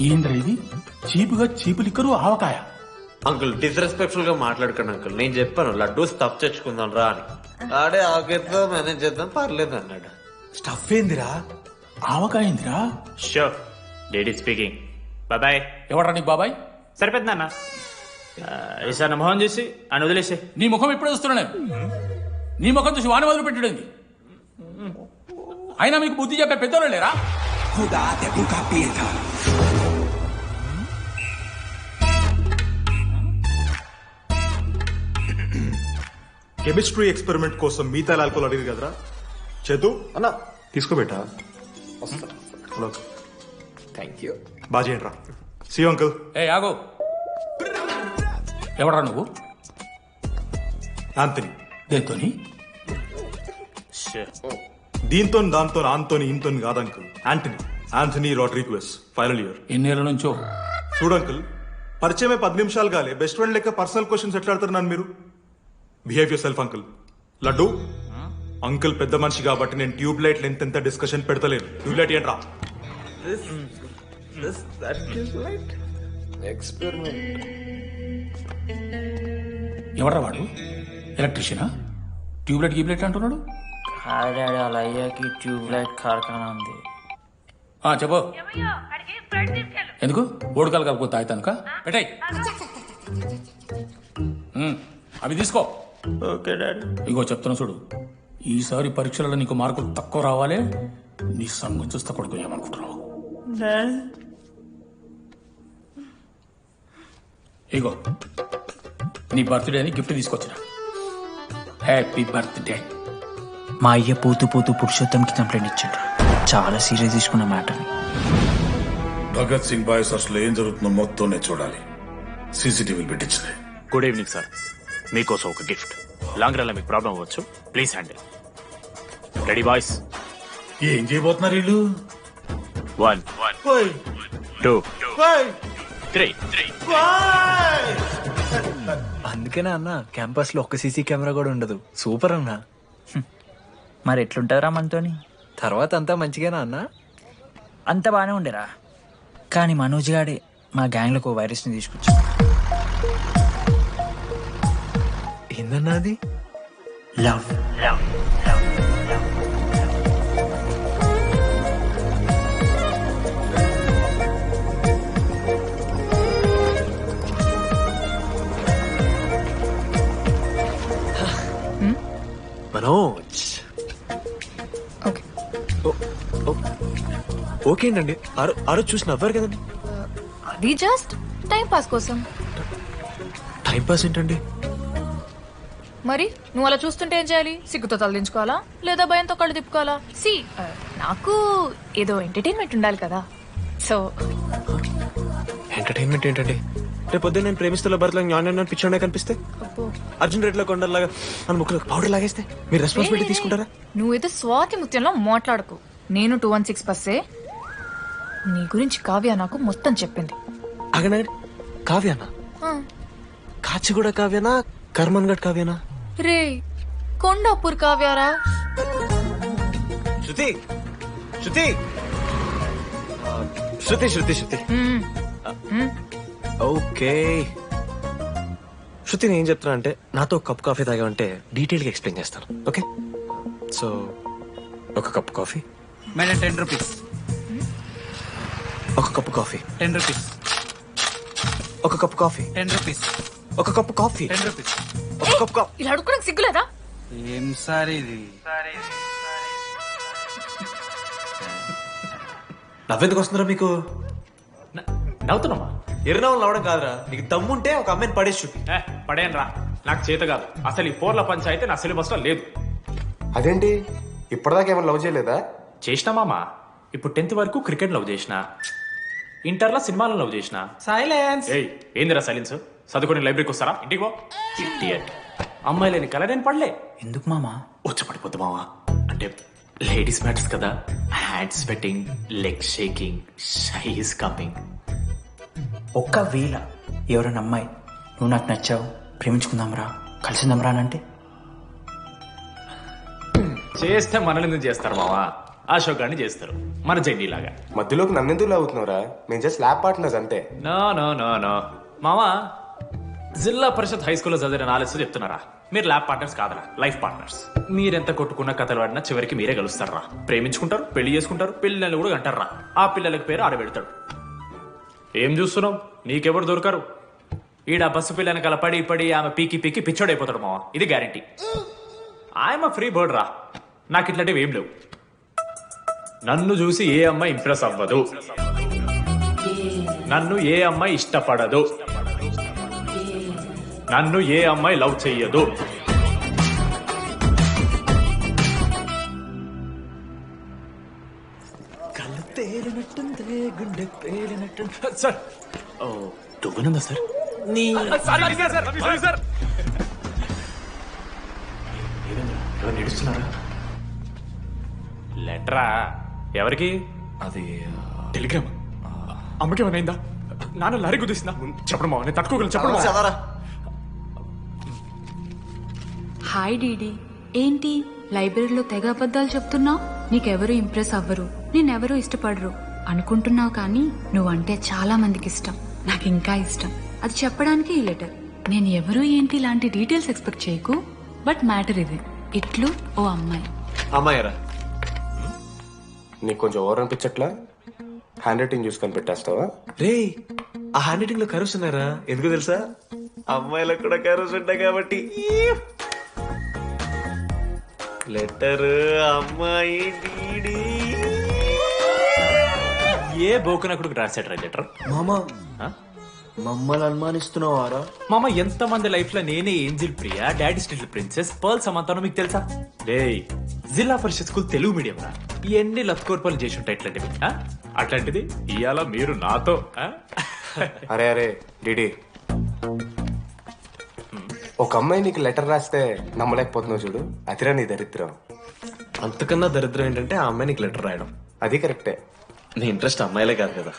ఏంద్రా ఇది? చీపుగా చీపు లిక్కరు ఆవకాయ. అంకుల్ డిస్రెస్పెక్ట్ఫుల్ గా మాట్లాడకండి అంకుల్. నేను చెప్పాను లడ్డూ స్టఫ్ తెచ్చుకుందాం రా అని. ఆడే ఆకేతో మేనేజ్ చేద్దాం పర్లేదు అన్నాడు. స్టఫ్ ఏందిరా? ఆవకాయ ఏందిరా? Show daddy speaking. బాబాయ్. ఎవరా నీకు బాబాయ్? సరిపోతుంది అన్న. ఈసారి నా మొహం చూసి అని వదిలేసే. నీ ముఖం ఎప్పుడు చూస్తున్నా నేను? నీ ముఖం చూసి వాని వదిలి పెట్టడండి. అయినా మీకు బుద్ధి చెప్పే పెద్దోళ్ళు లేరా? కెమిస్ట్రీ ఎక్స్పెరిమెంట్ కోసం మిగతా ఆల్కోల్ అడిగింది కదరా చేతు అన్న, తీసుకోబెట్టా. Hello, thank you. బాగా చేయండి రా. See uncle. ఏ ఆగో, ఎవడరా నువ్వు? ఆంథనీ. దేంతోని? దీంతో దాంతో ఆంతోని ఇంతోని కాదు uncle. Anthony Rodrigues, final year. ఎన్నేళ్ల నుంచో? చూడు అంకుల్, పరిచయమే 10 నిమిషాలు కాలే బెస్ట్ ఫ్రెండ్ లెక్క పర్సనల్ క్వశ్చన్స్ ఎట్లా ఆడతారు నన్ను మీరు? Behave yourself uncle. Laddu uncle పెద్ద మనిషి కాబట్టి నేను ట్యూబ్ లైట్ లెంత్ ఎంత డిస్కషన్ పెడతలేను. ట్యూబ్ లైట్ ఏంట్రా? ఎవడరా వాడు? ఎలక్ట్రీషియనా? ట్యూబ్లైట్ గీబ్లైట్ అంటున్నాడు. డాడీ అలా అయ్యాకి ట్యూబ్ లైట్ కార్ఖానా ఉంది. చెప్పు. ఎందుకు ఓడకాలు కలుపుతా అవుతానుక పెట్టాయి. అవి తీసుకో. Okay daddy. ఇగో చెప్తున్నా చూడు, ఈసారి పరీక్షలలో నీకు మార్కులు తక్కువ రావాలి, నీ సంగతి చూస్తే కొడుకు ఏమనుకుంటున్నావు? ఇగో నీ బర్త్డే అని గిఫ్ట్ తీసుకొచ్చిన. Happy birthday. మా అయ్య పోతూ పోతూ పురుషోత్తంకి కంప్లైంట్ ఇచ్చాడు. చాలా సీరియస్ తీసుకున్న మ్యాటర్ని. భగత్ సింగ్ బాయ్స్ అసలు ఏం జరుగుతుందో మొత్తం నేను చూడాలి. సీసీటీవీలు పెట్టించినాయి. Good evening sir. మీకోసం ఒక గిఫ్ట్. లాంగ్ రన్ లో మీకు ప్రాబ్లం అవ్వచ్చు, ప్లీజ్ హ్యాండిల్. Ready boys? ఏం చేయబోతున్నారు వీళ్ళు? 1 2 3. అందుకేనా అన్న క్యాంపస్ లో ఒక్క సీసీ కెమెరా కూడా ఉండదు. సూపర్ అన్న. మరి ఎట్లుంటారా మనతోని? తర్వాత అంతా మంచిగానా అన్న? అంత బాగానే ఉండేరా, కానీ మనోజ్ గాడే మా గ్యాంగ్లకు వైరస్ని తీసుకొచ్చా. ఏందన్నా అది? లవ్. మనోజ్ ఓకే అండి. ఆ రోజు చూసి నవ్వారు కదండి. అది జస్ట్ టైం పాస్ కోసం. టైం పాస్ ఏంటండి? మరి నువ్వు అలా చూస్తుంటే ఏం చేయాలి? సిగ్గుతో తలదించుకోవాలా లేదా భయంతో కళ్ళు తిప్పుకోవాలా? నాకు ఏదో ఎంటర్టైన్మెంట్ ఉండాలి కదా. సో ఎంటర్టైన్మెంట్ ఏంటండి? రేపు పొద్దున్న నేను ప్రేమిస్తున్న భర్తలో జ్ఞానం పిచ్చోడే కనిపిస్తే, అర్జున్ రెడ్డిలో కొండలాగా మన ముక్కలు పౌడర్ లాగేస్తే మీరు రెస్పాన్సిబిలిటీ తీసుకుంటారా? నువ్వేదో స్వాతి ముత్యంలో మాట్లాడకు. నేను 216 బస్సే. నీ గురించి కావ్య నాకు మొత్తం చెప్పింది. అగనగండి. కావ్యానా? కాచిగూడ కావ్యానా? కర్మన్ గడ్ కావ్యానా? రే కొండాపూర్ కావ్యారా? శృతి శృతి శృతి శృతి శృతి ఓకే. శృతి నేను ఏం చెప్తున్నా అంటే, నాతో కప్ కాఫీ తాగామంటే డీటెయిల్గా ఎక్స్ప్లెయిన్ చేస్తాను. ఓకే? సో ఒక కప్ కాఫీ. Madam 10 rupees. ఒక కప్పు కాఫీ. 10 రూపీస్. ఒక కప్పు కాఫీ. 10 రూపీస్. ఒక కప్పు కాఫీ. 10 రూపీస్. ఒక కప్పు కాఫీ. ఇలా అడుక్కోడానికి సిగ్గులేదా? ఏం సార్ ఇది? నవ్వెందుకు వస్తున్నారా మీకు? నవ్వుతున్నామా? ఎర్రనవ్వులు నవ్వడం కాదురా, నీకు దమ్ముంటే ఒక అమ్మాయిని పడేసి చూపి. పడేయను రా, నాకు చేత కాదు. అసలు ఈ పోర్ల పంచాయితీ నా సిలబస్ లో లేదు. అదేంటి ఇప్పటిదాకా ఏమైనా లవ్ చేయలేదా? చేసినా మామా. ఇప్పుడు 10th వరకు క్రికెట్ లవ్ చేసిన, ఇంటర్లో సినిమాలను లవ్ చేసిన. సైలెన్స్. ఏయ్ ఏందిరా సైలెన్స్? చదువుకొని లైబ్రరీకి వస్తారా? ఇంటికి పో. ఇడియట్. అమ్మాయి లేని కల నేను పడలే. ఎందుకు మామా? వచ్చపడిపోద్దు మావా. అంటే లేడీస్ మ్యాటర్స్ కదా. Hand sweating, leg shaking, shy is coming. ఒక్కవేళ ఎవరైనా అమ్మాయి నువ్వు నాకు నచ్చావు, ప్రేమించుకుందాంరా, కలిసిందాంరా అని అంటే చేస్తే మనల్ని ఎందుకు చేస్తారు మావా? అశోక్ గారిని చేస్తారు, మన జైనీ లాగా. మధ్యలోకి నన్నెందుకు లాగుతున్నావురా? మేము జస్ట్ ల్యాబ్ పార్ట్నర్స్ అంతే. నో నో నో నో మావా, జిల్లా పరిషత్ హై స్కూల్లో చదివిన నాలెడ్జ్ చెప్తున్నారా? మీరు ల్యాబ్ పార్ట్నర్స్ కాదరా, లైఫ్ పార్ట్నర్స్. మీరెంత కొట్టుకున్న కథలు పడినా చివరికి మీరే కలుస్తారా. ప్రేమించుకుంటారు, పెళ్లి చేసుకుంటారు, పిల్లలు కూడా అంటారా. ఆ పిల్లలకి పేరు ఆడబెడతాడు. ఏం చూస్తున్నావు? నీకెవరు దొరకరు. ఈడ బస్సు పిల్లని కల పడి పడి ఆమె పీకి పీకి పిచ్చోడైపోతాడు మావా. ఇది గ్యారంటీ. ఆయమ ఫ్రీ బర్డ్ రా. నాకు ఇట్లాంటివి ఏం లేవు. నన్ను చూసి ఏ అమ్మాయి ఇంప్రెస్ అవ్వదు, నన్ను ఏ అమ్మాయి ఇష్టపడదు, నన్ను ఏ అమ్మాయి లవ్ చెయ్యదు. కళ్ళు తేలినట్టుందే, గుండె పేలినట్టు. Sir దువ్వనుందా sir? ఎవరు నడుస్తున్నారా? లెటరా? ఎవరికి? అది టెలిగ్రామ్. అమ్మకి ఏమైందా? నాన్న లారీ గుద్దేసిందా? చెప్పడం మావా, నేను తట్టుకోగలను. చెప్పడం మావా. Hi DD. ఏంటి లైబ్రరీలో తెగ అబద్ధాలు చెప్తున్నావు? నీకెవరూ ఇంప్రెస్ అవ్వరు, నేనెవరూ ఇష్టపడరు అనుకుంటున్నావు, కానీ నువ్వంటే చాలా మందికి ఇష్టం. నాకు ఇంకా ఇష్టం. అది చెప్పడానికి ఈ లెటర్. నేను ఎవరు ఏంటి ఇలాంటి డీటెయిల్స్ ఎక్స్పెక్ట్ చేయకు, బట్ మ్యాటర్ ఇది. ఇట్లు ఓ అమ్మాయి. అమ్మాయిరా? నీకు కొంచెం ఓవర్ అనిపించట్లా? హ్యాండ్ రైటింగ్ చూసుకొని పెట్టేస్తావా? రే ఆ హ్యాండ్ రైటింగ్ లో కర్వ్స్ ఉన్నారా? ఎందుకు తెలుసా? అమ్మాయిలకు కూడా కర్వ్స్ ఉంటాయి కాబట్టి. లెటర్ అమ్మాయి డీడీ. ఏ బోకనకుడికి రాశాడు రా లెటర్? మామా మమ్మల్ని అనుమానిస్తున్నావారా? మామ ఎంత మంది లైఫ్ లో నేనే angel Priya, daddy still princess, పర్ల్ సమంతానో మీకు తెలుసా? డే జిల్లా పరిషత్ స్కూల్ తెలుగు మీడియం రా. ఎన్ని లత్కోర్పాలు చేసి ఉంటాయి ఇట్లాంటివి. అట్లాంటిది ఇవాళ మీరు నాతో. అరే అరే డిడి, ఒక అమ్మాయి నీకు లెటర్ రాస్తే నమ్మలేకపోతున్నావు చూడు, అతిరా నీ దరిద్రం. అంతకన్నా దరిద్రం ఏంటంటే ఆ అమ్మాయి నీకు లెటర్ రాయడం. అది కరెక్టే. నీ ఇంట్రెస్ట్ అమ్మాయిలే కాదు కదా.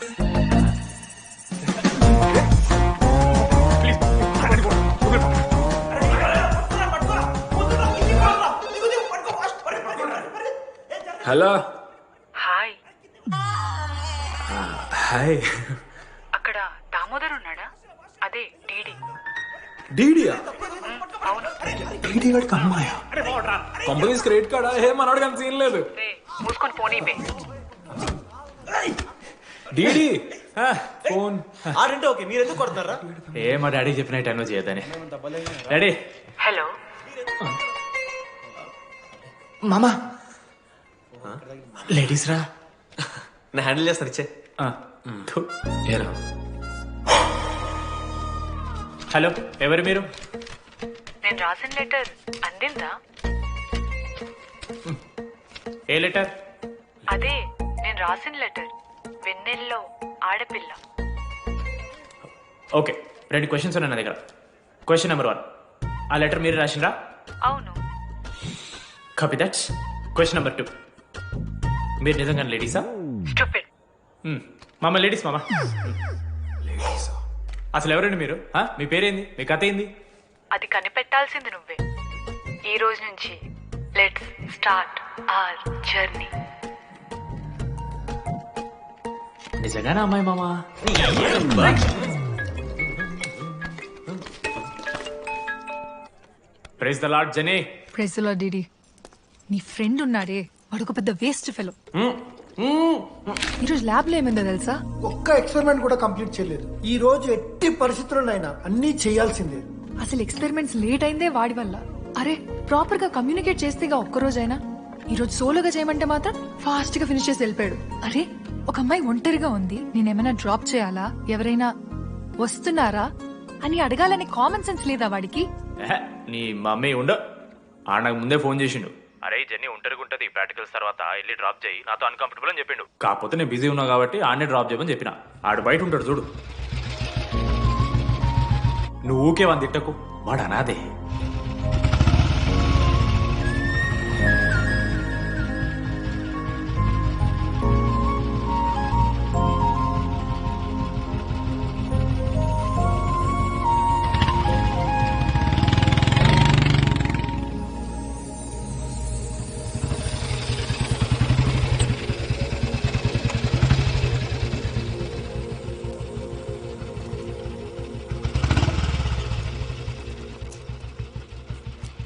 హలో. హాయ్. హాయ్. అక్కడ దామోదర్ ఉన్నాడా? అదే డీడీ. డీడీయా? అవును. డీడీ వాడికి అమ్మాయా? Companies credit కార్డా? ఏ మనోడు కానీ సీన్ లేదు. మూసుకొని పోనీ బే. డీడీ ఫోన్ ఆడంటే ఓకే, మీరు ఎందుకు కొడతారా? ఏ మా డాడీ చెప్పిన టైంలో చేయదని. డాడీ. హలో. మామా లేడీస్ రా. నా హ్యాండిల్ చేస్తారు, ఇచ్చే. ఏరా. హలో, ఎవరు మీరు? నేను రాసిన లెటర్ అందిందా? ఏ లెటర్? అదే నేను రాసిన లెటర్, వెన్నెల్లో ఆడపిల్ల. ఓకే, 2 క్వశ్చన్స్ ఉన్నాయి నా దగ్గర. క్వశ్చన్ నెంబర్ 1, ఆ లెటర్ మీరు రాసిండ్రా? అవును. Copy that. క్వశ్చన్ నెంబర్ 2, మీరు నిజంగా లేడీసా? స్టూపిడ్. మామ లేడీస్ మామ. అసలు ఎవరండి మీరు? మీ పేరేంది? మీ కథ ఏంది? అది కనిపెట్టాల్సింది నువ్వే. ఈ రోజు నుంచి లెట్స్ స్టార్ట్ అవర్ జర్నీ. నిజంగానే అమ్మాయి మామా? Praise the lord Jenny. Praise the lord DD. నీ ఫ్రెండ్ ఉన్నాడే, వాడు ఒక పెద్ద వేస్ట్ ఫెలో. ఈరోజు ల్యాబ్ లో ఏమైందో తెలుసా? ఒక్క ఎక్స్పెరిమెంట్ కూడా కంప్లీట్ చేయలేదు. ఈ రోజు ఎట్టి పరిస్థితుల్లోనైనా అన్ని చేయాల్సిందే. అసలు ఎక్స్పెరిమెంట్స్ లేట్ అయిందే వాడి వల్ల. అరే ప్రాపర్ గా కమ్యూనికేట్ చేస్తేగా ఒక్కరోజైనా. ఈ రోజు సోలోగా చేయమంటే మాత్రం ఫాస్ట్ గా ఫినిష్ చేసి వెళ్ళిపోయాడు. అరే ఒక అమ్మాయి ఒంటరిగా ఉంది, నేనేమైనా డ్రాప్ చేయాలా, ఎవరైనా వస్తున్నారా అని అడగాలని కామన్ సెన్స్ లేదా వాడికి? నీ మమ్మీ ఉండ నాకు ముందే ఫోన్ చేసిండు. అరే జెన్నీ ఒంటరిగా ఉంటది, ప్రాక్టికల్స్ తర్వాత వెళ్ళి డ్రాప్ చేయి, నాతో అన్కంఫర్టబుల్ అని చెప్పిండు. కాకపోతే నేను బిజీ ఉన్నా కాబట్టి ఆడనే డ్రాప్ చేయమని చెప్పిన. ఆడు బయట ఉంటాడు చూడు. నువ్వు ఊకే వాని తిట్టకు, వాడు అనాదే.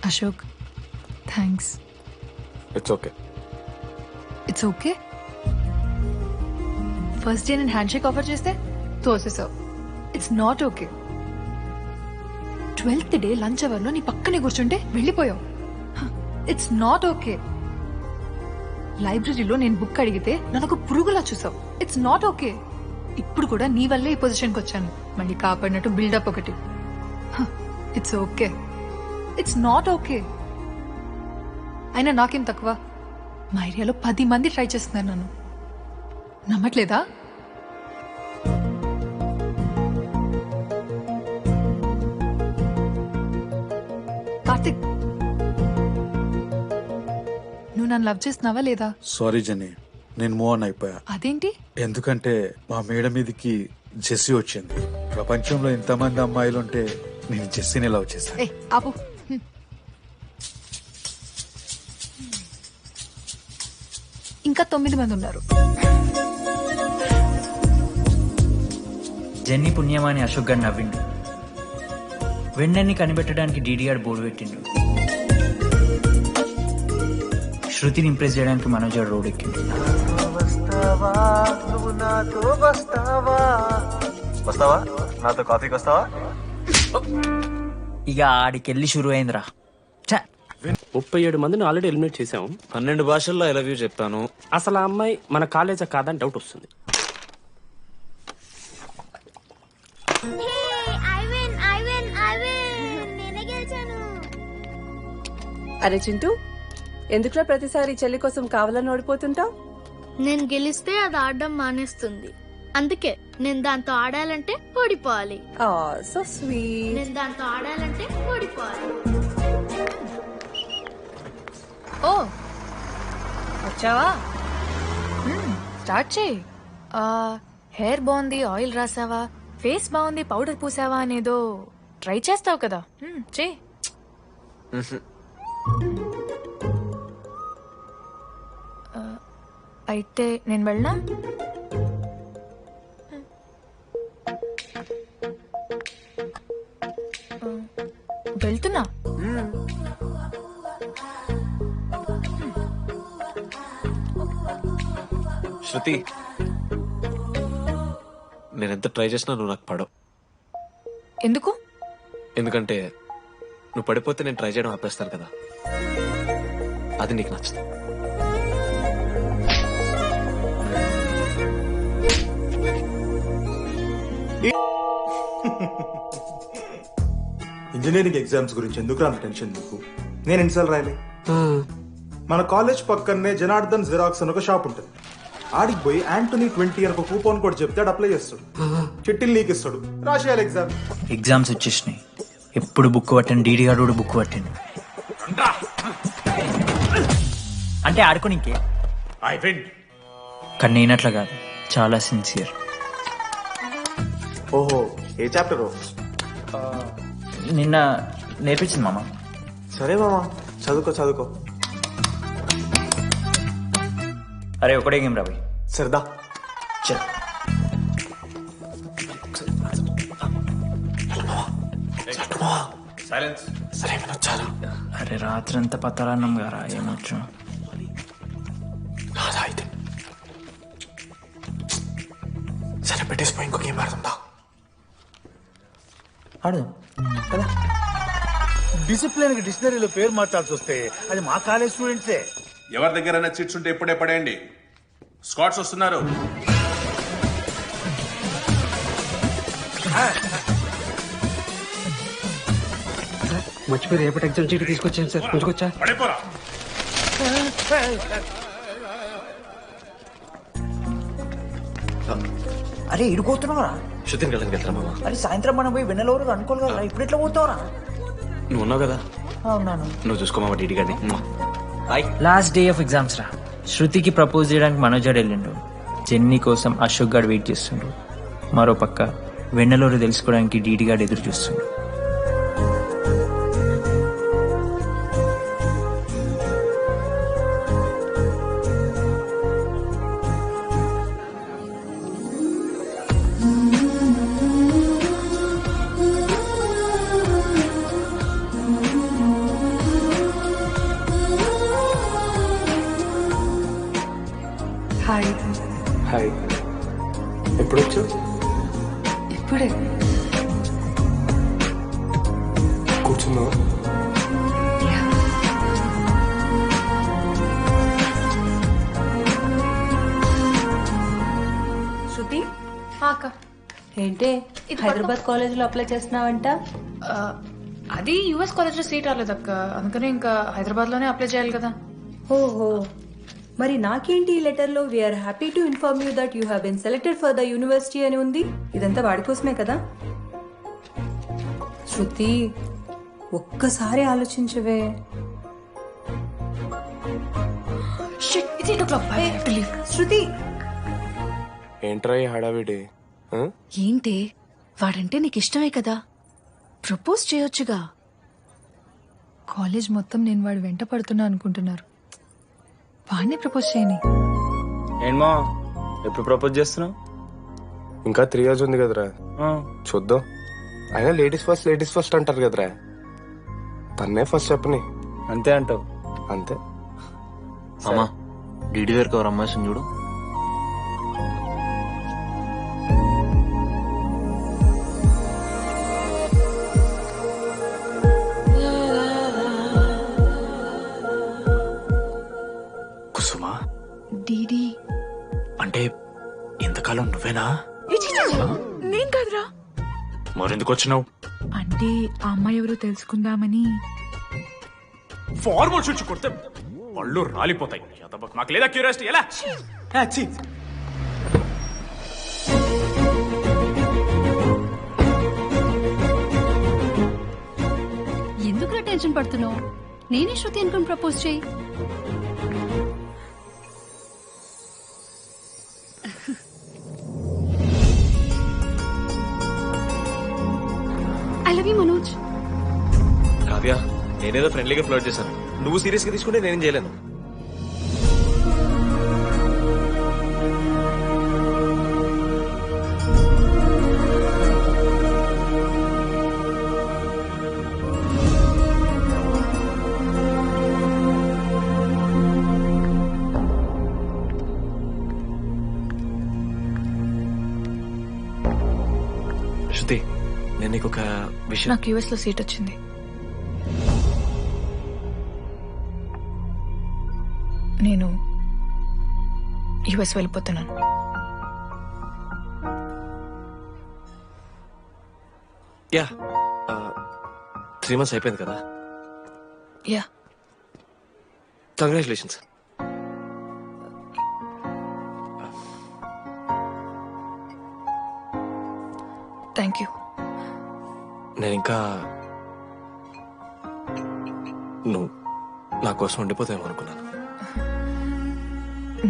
Ashok thanks. It's okay. It's okay. First day నేను హ్యాండ్ షేక్ ఆఫర్ చేస్తే తోసేసావు. It's not okay. 12th day lunch hour లో నీ పక్కనే కూర్చుంటే వెళ్ళిపోయావు. It's not okay. లైబ్రరీలో నేను బుక్ అడిగితే నన్ను పురుగులా చూసావు. It's not okay. ఇప్పుడు కూడా నీ వల్లే ఈ పొజిషన్కి వచ్చాను. మళ్ళీ కాపాడినట్టు బిల్డప్ ఒకటి. It's okay. It's not okay. అయినా నాకేం తక్కువ? మా ఏరియాలో 10 మంది ట్రై చేస్తున్నారు నన్ను. నమ్మట్లేదా? కార్తిక్, నువ్వు నన్ను లవ్ చేస్తున్నావా లేదా? సారీ జెన్నీ, నేను మూవ్ ఆన్ అయిపోయా. అదేంటి? ఎందుకంటే మా మేడ మీదకి జెస్సీ వచ్చింది. ప్రపంచంలో ఇంతమంది అమ్మాయిలు ఉంటే నేను జెస్సీని లవ్ చేశాను. ఏ ఆపు. ఇంకా 9 మంది ఉన్నారు. జెన్నీ పుణ్యమాని అశోక్ గారు నవ్విండు. వెన్నెన్ని కనిపెట్టడానికి డీడీఆర్ బోర్డు పెట్టిండు. శృతిని ఇంప్రెస్ చేయడానికి మనోజ్ గారు రోడ్ ఎక్కిండు. వస్తావా నాతో కాఫీకి వస్తావా? ఇక ఆడికెళ్ళి షురు అయిందిరా. 37 మందిని ఆల్రెడీ ఎలిమినేట్ చేసాం. 12 భాషల్లో ఐ లవ్ యూ చెప్పాను. అసలు ఆ అమ్మాయి మన కాలేజా కాదని డౌట్ వస్తుంది. అరే చింటూ, ఎందుకురా ప్రతిసారి చెల్లి కోసం కావాలని ఓడిపోతుంటావు? నేను గెలిస్తే అది ఆడడం మానేస్తుంది, అందుకే నేను దాంతో ఆడాలంటే ఓడిపోవాలి. So sweet. నేను దాంతో ఆడాలంటే ఓడిపోవాలి. ఓ వచ్చావా? స్టార్ట్ చేయి. హెయిర్ బాగుంది, ఆయిల్ రాసావా, ఫేస్ బాగుంది, పౌడర్ పూసావా అనేదో ట్రై చేస్తావు కదా, చేయి. అయితే నేను వెళ్ళనా? వెళ్తున్నా. శృతి, నేనెంత ట్రై చేసినా నువ్వు నాకు పడవు. ఎందుకు? ఎందుకంటే నువ్వు పడిపోతే నేను ట్రై చేయడం ఆపేస్తాను కదా, అది నీకు నచ్చదు. ఇంజనీరింగ్ ఎగ్జామ్స్ గురించి ఎందుకు అంత టెన్షన్ నీకు? నేను ఎన్నిసార్లు రాయలే. మన కాలేజ్ పక్కనే జనార్దన్ జిరాక్స్ అని ఒక షాప్ ఉంటుంది. ఆడికి పోయి యాంటనీ 20 అని ఒక కూపన్ కోడ్ చెప్తే అప్లై చేస్తాడు, చిట్టిల్ నీకు ఇస్తాడు, రాసేయాలి ఎగ్జామ్. ఎగ్జామ్స్ వచ్చేసినాయి, ఎప్పుడు బుక్ పట్టాను, డీడీ గారు కూడా బుక్ పట్టాను. అంటే ఆడుకోనికే. కానీ నేనట్లా కాదు, చాలా సిన్సియర్. ఓహో, ఏ చాప్టర్? నిన్న నేర్పించింది మామ. సరే మామ, చదువుకో చదువుకో. అరే ఒకటే గేమ్ రాబోయ్. సరదా చల్. అరే రాత్రంతా పతరాన్నం గారా, ఏమొచ్చు. సరే పెట్టేసిపోయి ఇంకో గేమ్ ఆడుతుందా? ఆడు. డిసిప్లిన్ కి డిక్షనరీలో పేరు మార్చాల్సి వస్తే అది మా కాలేజ్ స్టూడెంట్సే. ఎవరి దగ్గర చిట్స్ ఉంటే ఇప్పుడే పడేయండి. స్కాట్స్ వస్తున్నారు. మర్చిపోయి రేపటి ఎగ్జామ్ చీటి తీసుకొచ్చాను సార్, కొంచెం పడిపోరా. అరే ఇడిపోతున్నావురా? శృతిని కళ్ళకి వెళ్తారా మామ? అరే సాయంత్రం మనం పోయి వెన్నెలవరు అనుకోవాలి కదా, ఇప్పుడు ఎట్లా పోతావురా? నువ్వు ఉన్నావు కదా, ఉన్నాను. నువ్వు చూసుకో మామ. డీడీ గారిని. లాస్ట్ డే ఆఫ్ ఎగ్జామ్స్ రా. శృతికి ప్రపోజ్ చేయడానికి మనోజాడు వెళ్ళిండు, జెన్నీ కోసం అశోక్ గారు వెయిట్ చేస్తుండు, మరో పక్క వెన్నెలూరు తెలుసుకోవడానికి డీడీ గారు ఎదురు చూస్తుండు. హాయ్. హాయ్. ఎప్పుడు వచ్చావు? ఇప్పుడే. కూర్చున్నావా? శృతి, అక్క ఏంటే హైదరాబాద్ కాలేజ్ లో అప్లై చేస్తున్నావంట? అది యుఎస్ కాలేజ్ లో సీట్ రాలేదు అక్క, అందుకనే ఇంకా హైదరాబాద్ లోనే అప్లై చేయాలి కదా. ఓహో, మరి నాకేంటి ఈ లెటర్ లో we are happy to inform you that you have been selected for the university అని ఉంది. ఇదంతా వాడి కోసమే కదా? శృతి, ఒక్కసారి ఆలోచించవే. శృతి, ఏంట్రా ఈ హడావిడి? ఏంటి, వాడంటే నీకు ఇష్టమే కదా, ప్రపోజ్ చేయొచ్చుగా. కాలేజ్ మొత్తం నేను వాడు వెంట పడుతున్నా అనుకుంటున్నారు, వాడిని ప్రపోజ్ చేయని. ఏంటమ్మా ఎప్పుడు ప్రపోజ్ చేస్తున్నావు? ఇంకా 3 years ఉంది కదరా, చూద్దాం. అయినా లేడీస్ ఫస్ట్ అంటారు కదరా, తన్నే ఫస్ట్ చెప్పని. అంతే అంటావు? అంతే. అమ్మా, డీడీ గారికి ఎవరు అమ్మాయి చూడు. కుసుమా? డీడీ అంటే ఇంతకాలం నువ్వేనా? నేను కాదురా, మరెందుకు వచ్చినావు? అంటే ఆ అమ్మాయి ఎవరో తెలుసుకుందామని. ఫార్మల్ షూట్ కొడితే పళ్ళు రాలిపోతాయి. మాకు లేదా క్యూరియాసిటీ? ఎలా ఎందుకు టెన్షన్ పడుతున్నావు? నేనే శృతి అనుకుని ప్రపోజ్ చేయి. I love you Manoj. Kavya, నేనేదో ఫ్రెండ్లీగా ఫ్లర్ట్ చేశాను. నువ్వు సీరియస్ గా తీసుకుంటే నేనేం చేయలేను. శృతి, నేను నీకు ఒక విషయం. నాకు యూఎస్ లో సీట్ వచ్చింది. నేను యుఎస్ వెళ్ళిపోతున్నాను. యా, 3 months అయిపోయింది కదా. Yeah, congratulations. Thank you. నేను ఇంకా నువ్వు నా కోసం ఉండిపోతావేమో అనుకున్నాను.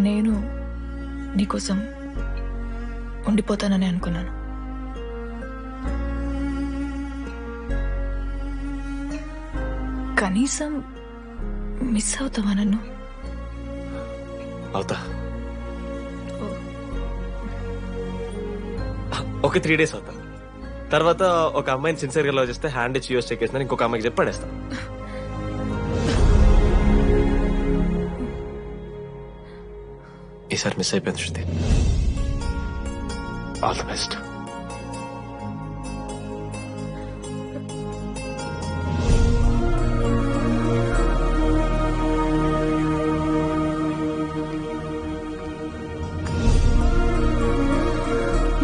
నేను నీకోసం ఉండిపోతానని అనుకున్నాను. కనీసం మిస్ అవుతావా నన్ను? అవుతా. ఒక 3 days అవుతా. తర్వాత ఒక అమ్మాయిని సిన్సియర్ గా లవ్ చేస్తే హ్యాండ్ ఇచ్చి యూఎస్ చెక్ చేసిన ఇంకొక అమ్మాయికి చెప్పి పడేస్తా. ఈసారి మిస్ అయిపోయింది Shruti. All the best.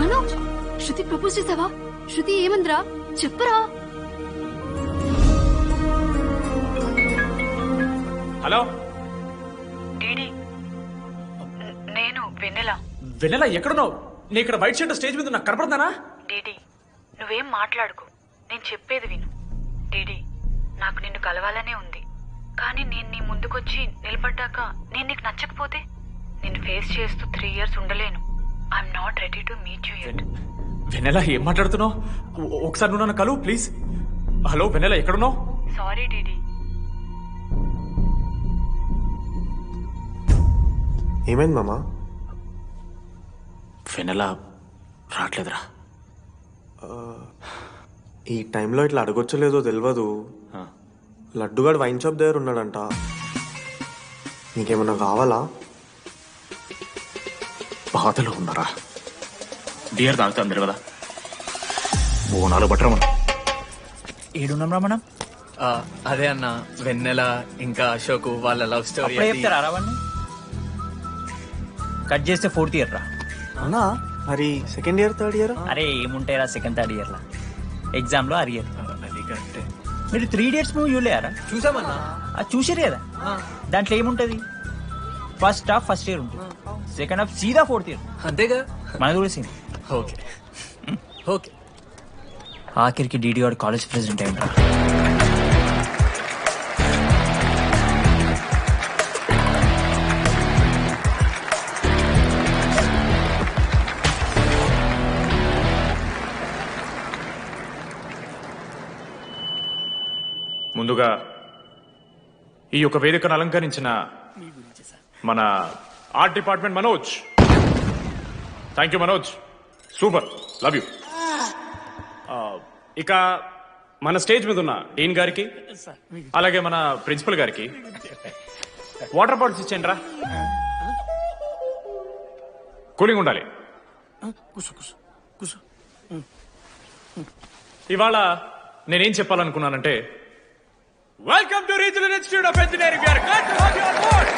Manoj, Shruti propose చేసావా? శృతి ఏమందిరా చెప్పరా? హలో నేను వెన్నెల. వెన్నెల ఎక్కడున్నావు? నీ ఇక్కడ వైట్ షర్ట్ స్టేజ్ మీద నాకు కనపడతానా? డీడీ, నువ్వేం మాట్లాడుకో, నేను చెప్పేది విను. డీడీ, నాకు నిన్ను కలవాలనే ఉంది. కానీ నేను నీ ముందుకొచ్చి నిలబడ్డాక నేను నీకు నచ్చకపోతే నిన్ను ఫేస్ చేస్తూ 3 years ఉండలేను. I'm not ready to meet you yet. Vennela ఏం మాట్లాడుతున్నావు? ఒకసారి నువ్వు నన్ను కలువు ప్లీజ్. హలో వెన్నెల ఎక్కడున్నావు? Sorry DD. ఏమైంది మామా? వెన్నెల రావట్లేదురా. ఈ టైంలో ఇట్లా అడగొచ్చలేదో తెలియదు. లడ్డుగాడు వైన్ షాప్ దగ్గర ఉన్నాడంట. నీకేమన్నా కావాలా? బాధలో ఉన్నారా? బియర్ తాగుతా అందరు కదా. బోనాలు బట్టరా మనం. ఏడున్నాం రా మనం? అదే అన్న, వెన్నెల ఇంకా అశోక్ వాళ్ళ లవ్ స్టోరీ చెప్తారా రావణ్ణి? కట్ చేస్తే 4th year రా. అవునా? మరి 2nd year 3rd year? అరే ఏముంటాయి రా 2nd 3rd year లా. ఎగ్జామ్ లో అరియర్. మీరు 3 Idiots మూవీ చూడలేరా? చూసామన్నా. అది చూసారు కదా. దాంట్లో ఏముంటది? ఫస్ట్ హాఫ్ ఫస్ట్ ఇయర్ ఉంటుంది, సెకండ్ హాఫ్ సీదా 4th year. అంతేగా మనది కూడా సీన్. Okay okay. ఆఖరికి డీడీ వాడు కాలేజ్ ప్రెసిడెంట్ అయిందా? ముందుగా ఈ యొక్క వేదికను అలంకరించిన మన art department Manoj. Thank you Manoj, super, love you. ఇక మన స్టేజ్ మీద ఉన్న డీన్ గారికి అలాగే మన ప్రిన్సిపల్ గారికి వాటర్ బాటిల్స్ ఇచ్చేయండి రా. కూలింగ్ ఉండాలి. ఇవాళ నేనేం చెప్పాలనుకున్నానంటే, welcome to regional institute of engineering. We are glad to have you on board.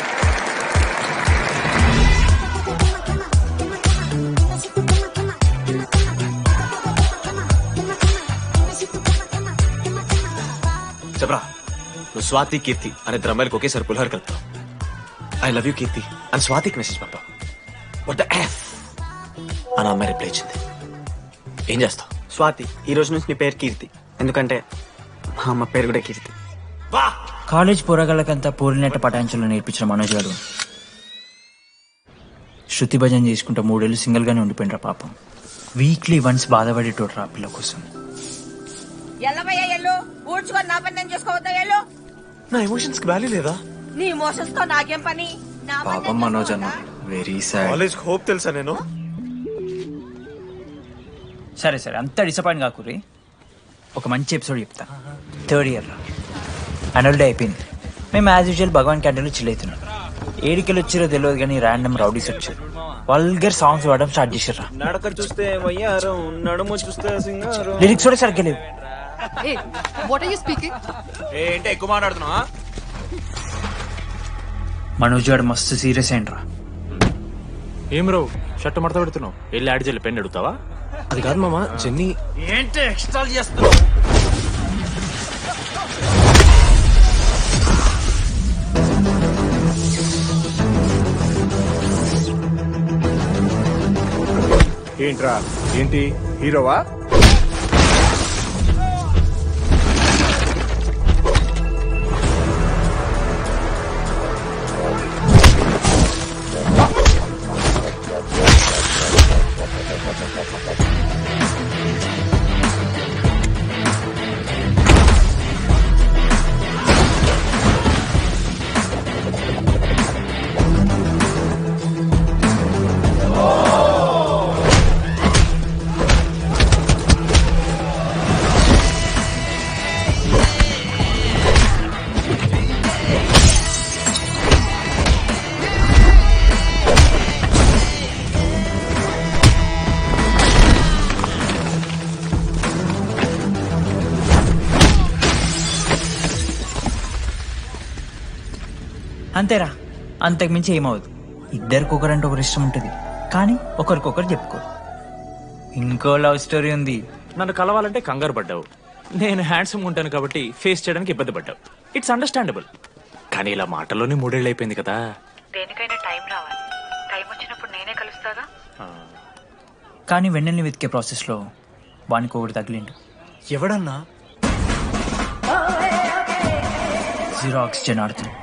చెప్పరా నువ్వు స్వాతి కీర్తి అనే ద్రమ్మాయిలకు ఒకేసారి పులిహోర కలుపుతావు. ఐ లవ్ యూ కీర్తి అని స్వాతికి మెసేజ్ పంపావు. వాట్ ద ఎఫ్ అని అమ్మాయి రిప్లై ఇచ్చింది. ఏం చేస్తావు? స్వాతి, ఈ రోజు నుంచి నీ పేరు కీర్తి, ఎందుకంటే మా అమ్మ పేరు కూడా కీర్తి. కాలేజ్ పోరగాళ్ళకంతా పూరినట్ట పటాంచలు నేర్పించిన మనోజ్ గారు శృతి భజన చేసుకుంటా 3 ఏళ్ళు సింగిల్ గానే ఉండిపోయినరా పాపం. వీక్లీ వన్స్ బాధపడేటోడ్రా పిల్ల కోసం. ఎల్లవయ్యా ఎల్లు ఊడ్చుకొని నా పని నేను చేసుకోవద్దా ఎల్లు. నా ఎమోషన్స్ కి వాల్యూ లేదా? నీ ఎమోషన్స్ తో నాకేం పని? నా పని పాపం మనోజ్ అన్న, వెరీ సాడ్. కాలేజ్ హోప్ తెలుసా నేను? సరే సరే అంత డిసప్పాయింట్ కాకురి. ఒక మంచి ఎపిసోడ్ చెప్తా. 3rd ఇయర్ యాన్యువల్ డే అయిపోయింది. మేము యాజ్ యూజువల్ భగవాన్ క్యాంటీన్లో చిల్ అవుతున్నాం. ఏడికెళ్ళి వచ్చారో తెలియదు కానీ ర్యాండమ్ రౌడీస్ వచ్చారు. వల్గర్ సాంగ్స్ పాడడం స్టార్ట్ చేసారా. నడక చూస్తే వయ్యారం, నడుము చూస్తే సింగారం. లిరిక్స్ కూడా సరిగ్గా లేవు. What are you speaking? ఏంటి ఎక్కువ మాట్లాడుతున్నావా? మనోజ్ గారు మస్తు సీరియస్ అయిండ్రా. ఏం రావు షర్ట్ మడత పెడుతున్నావు? వెళ్ళి యాడ్ చేయాలి, పెన్ అడుగుతావా? అది కాదు మామ, జెన్నీ. ఏంటి ఎక్స్ట్రా చేస్తున్నావు? ఏంట్రా ఏంటి హీరోవా? అంతేరా, అంతకుమించి ఏమవదు. ఇద్దరికొకరంటే ఒకరు ఇష్టం ఉంటుంది, కానీ ఒకరికొకరు చెప్పుకోరు. ఇంకో లవ్ స్టోరీ ఉంది. నన్ను కలవాలంటే కంగారు పడ్డావు. నేను హ్యాండ్సమ్ ఉంటాను కాబట్టి ఫేస్ చేయడానికి ఇబ్బంది పడ్డావు. It's understandable. కానీ ఇలా మాటల్లోనే 3 ఏళ్ళు అయిపోయింది కదా. దేనికైనా టైం రావాలి. టైం వచ్చినప్పుడు నేనే కలుస్తాగా. కానీ వెన్నెల్ని వెతికే ప్రాసెస్లో వానికి ఒకటి తగిలిండు. ఎవడన్నా? జిరాక్స్ జనార్దన్.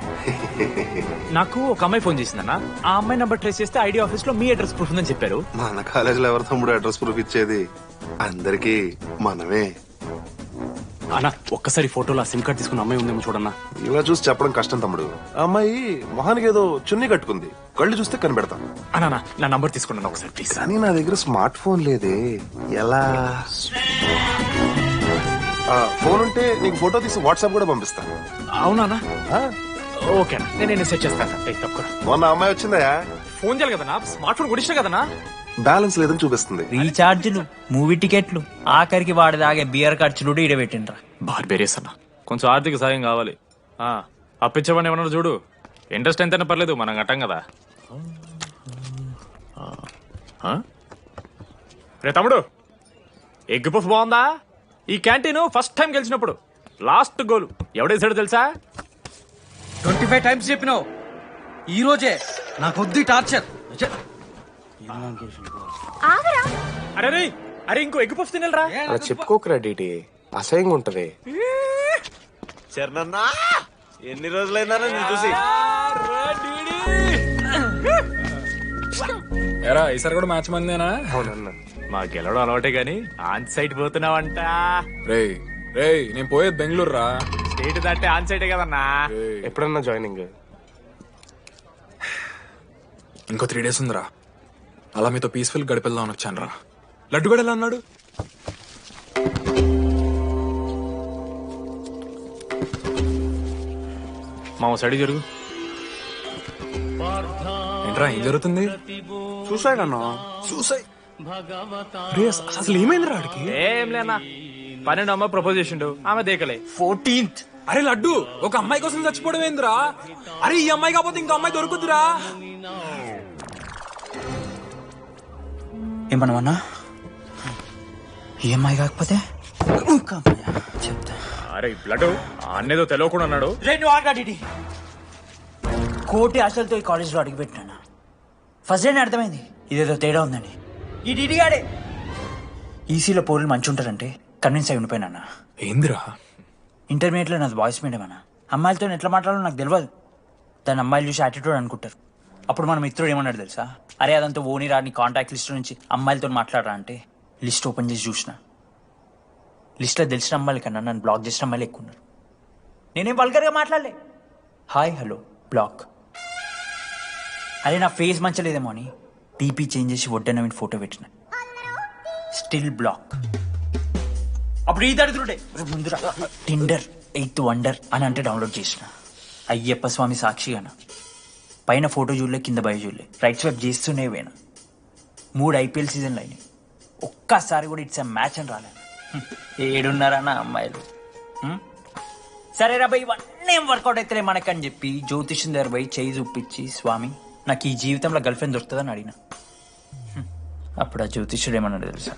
నాకు ఒక అమ్మాయి ఫోన్ చేసిందన్న. ఆ అమ్మాయి నంబర్ ట్రేస్ చేస్తే ఐడి ఆఫీస్ లో మీ అడ్రస్ ప్రూఫ్ ఉందని చెప్పారు. మన కాలేజీలో ఎవరు తమ్ముడు అడ్రస్ ప్రూఫ్ ఇచ్చేది? అందరికి మనమే. అన్న ఒక్కసారి ఫోటోలో సిమ్ కార్డ్ తీసుకున్న అమ్మాయి ఉందేమో చూడన్నా. ఇలా చూసి చెప్పడం కష్టం తమ్ముడు. ఆ అమ్మాయి మొహానికి ఏదో చున్నీ కట్టుకుంది, కళ్ళు చూస్తే కనిపెడతాం. అన్నా నా నంబర్ తీసుకున్నాను ఒకసారి ప్లీజ్. కానీ నా దగ్గర స్మార్ట్ ఫోన్ లేదే, ఎలా? ఫోన్ ఉంటే నీకు ఫోటో తీసి వాట్సాప్ కూడా పంపిస్తాను. అవునా? ఓకే అన్న, నేను సెట్ చేస్తాను. తప్పకుండా. మొన్న అమ్మాయి వచ్చిందా? ఫోన్ చేయాలి కదన్నా, స్మార్ట్ ఫోన్ కొడిసిన కదన్నా. బ్యాలెన్స్ లేదని చూపిస్తుంది. రీఛార్జ్లు, మూవీ టికెట్లు, ఆఖరికి వాడి దాగే బియర్ ఖర్చులు కూడా ఇడబెట్టిండ్రా. బార్బేరియస్ అన్న, కొంచెం ఆర్థిక సాయం కావాలి. అప్పించమని ఏమన్నా చూడు. ఇంట్రెస్ట్ ఎంతైనా పర్లేదు, మనం కట్టం కదా. రే తమ్ముడు, ఎగ్ పఫ్ బాగుందా? ఈ క్యాంటీన్ ఫస్ట్ టైం గెలిచినప్పుడు లాస్ట్ గోల్ ఎవడేసాడో తెలుసా? 25 times చెప్పినావు. ఈ రోజే నాకు వద్దు టార్చర్. అరే రే, అరే ఇంకో ఎగ్ పఫ్ తినరా. అలా చెప్పుకోకరా డీటీ, అసహ్యంగా ఉంటది. చరణన్నా ఎన్ని రోజులైనా నేను చూసి. ఎరా ఈసారి కూడా మ్యాచ్ మందేనా? అవునన్నా, మా గెలవడం అలవాటే గానీ ఆన్ సైడ్ పోతున్నావంట. రే రే, నేను పోయేది బెంగళూరు రా. స్టేట్ దాటే ఆన్ సైడే కదన్నా. ఎప్పుడన్నా జాయినింగ్? ఇంకో 3 days ఉందిరా. అలా మీతో పీస్ఫుల్ గడిపెళ్దామని వచ్చాను రా. లడ్డు కూడా ఎలా అన్నాడు? మా సైడ్ జరుగు. ఏంట్రా ఏం జరుగుతుంది? సూసైడ్ అన్నా. సూసైడ్? అసలు ఏమైంది రాడికి? ఏం లేనా, 12 అమ్మ ప్రపోజ్ చేసిండు, ఆమె దేకలే. 14th. అరే లడ్డు, ఒక అమ్మాయి కోసం చచ్చిపోవడం ఏందిరా? అరే ఈ అమ్మాయి కాకపోతే ఇంకో అమ్మాయి దొరుకుతురా. ఏమన్నా ఈ అమ్మాయి కాకపోతే చెప్తా. అరే బ్లడ్ అన్నేదో తెలియకుండా అన్నాడు. రెండు ఆగాడి కోటి ఆశలతో ఈ కాలేజ్లో అడుగుపెట్టినా ఫస్ట్ డే అర్థమైంది ఇదేదో తేడా ఉందని. ఈ డిడిగాడే ఈసీలో పోరులు మంచి ఉంటారంటే కన్విన్స్ అయి ఉండిపోయినా. ఏందిరా ఇంటర్మీడియట్లో నాది బాయ్స్ మీడియం అన్న. అమ్మాయిలతో ఎట్లా మాట్లాడాలో నాకు తెలియదు. దాని అమ్మాయిలు చూసి యాటిట్యూడ్ అనుకుంటారు. అప్పుడు మన మిత్రుడు ఏమన్నాడు తెలుసా, అరే అదంతా ఓని రా నీ కాంటాక్ట్ లిస్ట్ నుంచి అమ్మాయిలతో మాట్లాడరా అంటే లిస్ట్ ఓపెన్ చేసి చూసిన. లిస్ట్లో తెలిసిన అమ్మాయిల కన్నా నన్ను బ్లాక్ చేసిన అమ్మాయిలు ఎక్కువ ఉన్నారు. నేనేం వల్గర్గా మాట్లాడలే. Hi hello block. అరే నా ఫేస్ మంచలేదేమో అని టీపీ చేంజ్ చేసి వడ్డన ఫోటో పెట్టిన. Still block. అప్పుడు ఈ దరిద్రుడే ముందురా టిండర్ 8th వండర్ అని అంటే డౌన్లోడ్ చేసిన. అయ్యప్ప స్వామి సాక్షిగాన పైన ఫోటో చూడలే, కింద బయ చూడలే, రైట్ స్వైప్ చేస్తూనే పోయినా. 3 IPL సీజన్లు అయినాయి. ఒక్కసారి కూడా ఇట్స్ మ్యాచ్ అని రాలేదు. ఏడున్నారన్న అమ్మాయిలు. సరే రా భయ్ ఇవన్నీ ఏం వర్కౌట్ అవుతాయి మనకని చెప్పి జ్యోతిష్యం దగ్గర పోయి చేయి చూపించి, స్వామి నాకు ఈ జీవితంలో గర్ల్ ఫ్రెండ్ దొరుకుతుందని అడిగిన. అప్పుడు ఆ జ్యోతిష్యుడు ఏమన్నాడు తెలుసా,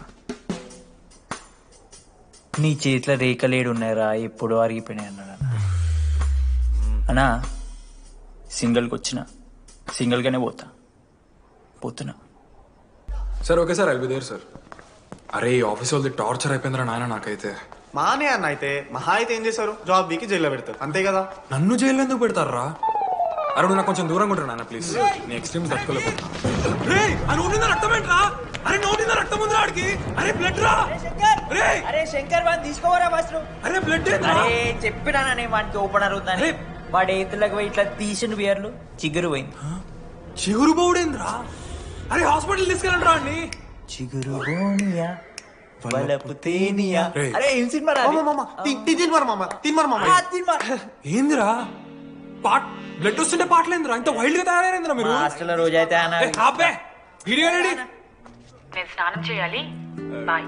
నీ చేతిలో రేఖలేడు ఉన్నాయరా ఎప్పుడో అరిగిపోయినాయి అన్నాడు. అన్నా సింగిల్కి వచ్చిన సింగిల్గానే పోతున్నా. Sir okay sir, I'll be there sir. అరే ఈ ఆఫీస్ వాళ్ళది టార్చర్ అయిపోయిందిరా నాయన నాకైతే. మానే అన్న అయితే మహా అయితే ఏం చేశారు, జాబ్ వీకి జైల్లో పెడతారు అంతే కదా. నన్ను జైల్లో ఎందుకు పెడతారా? అరే నువ్వు నాకు కొంచెం దూరంగా ఉంటారు నాన్న ప్లీజ్. నీ ఎక్స్ట్రీమ్స్ తట్టుకోలేకపోతున్నా. అరే శంకర్ వాడిని తీసుకోవరా ఫస్ట్. అరే బ్లడ్ చెప్పినా వాడికి ఓపెనర్ ఉందని. వాడి ఎత్తులకు పోయి ఇట్లా తీసిన బియర్లు చిగురు పోయింది. చిగురు పోవుడేంద్రా? అరే హాస్పిటల్ తీసుకెళ్ళండి అండి. చిగురు బోనియా వలపు తేనియా. అరే ఏం సినిమా ఏందిరా బ్లడ్ వస్తుంటే పాటలేందిరా? ఇంత వైల్డ్ గా తయారైందిరా మీరు. హాస్టల్ రోజైతే నేను స్నానం చేయాలి. బాయ్.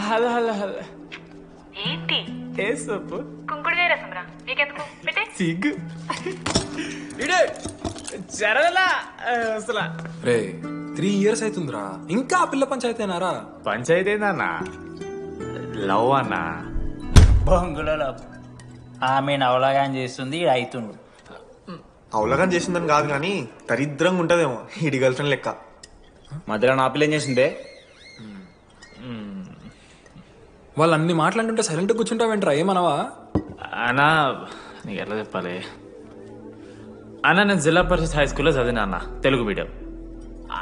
హలో హలో హలో ఏంటి ఏ సొప్పు కుంకుడుగాయ రసం రా, నీకెందుకు పెట్టే. సిగ్గు జరగలా అసలు. రే 3 years అవుతుందిరా, ఇంకా ఆ పిల్ల పంచాయతీనారా? పంచాయతీ ఏందన్నా? లవ్ అన్నా. బొంగులో లవ్. ఆమె నవలాగాని చేస్తుంది ఇది అవుతుండు. అవలగా చేసిందని కాదు కానీ దరిద్రంగా ఉంటదేమో ఇడి గర్ల్ ఫ్రెండ్ లెక్క. మధ్యలో నా పిల్ల ఏం చేసిందే? వాళ్ళు అన్ని మాట్లాడుతుంటే సైలెంట్ కూర్చుంటావేంట్రా, ఏమనవా? అన్నా నీకు ఎట్లా చెప్పాలి అన్న, నేను జిల్లా పరిషత్ హై స్కూల్లో చదివినా అన్న, తెలుగు మీడియం.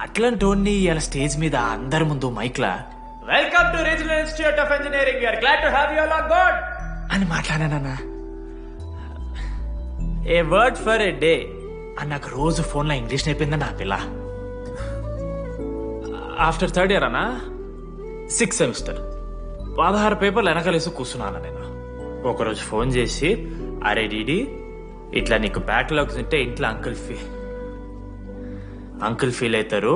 అట్లాంటి ఇలా స్టేజ్ మీద అందరి ముందు మైక్లా welcome to regional institute of engineering, we are glad to have you all on board అని మాట్లాడానన్నా. A word for a day అని నాకు రోజు ఫోన్లో ఇంగ్లీష్ నేర్పిందని నా పిల్ల. ఆఫ్టర్ 3rd year అన్నా 6th semester 16 పేపర్లు వెనకాలేసి కూర్చున్నాను నేను. ఒకరోజు ఫోన్ చేసి, అరే డీడీ ఇట్లా నీకు బ్యాక్లాగ్స్ ఉంటే ఇంట్లో అంకుల్ ఫీల్ అవుతారు.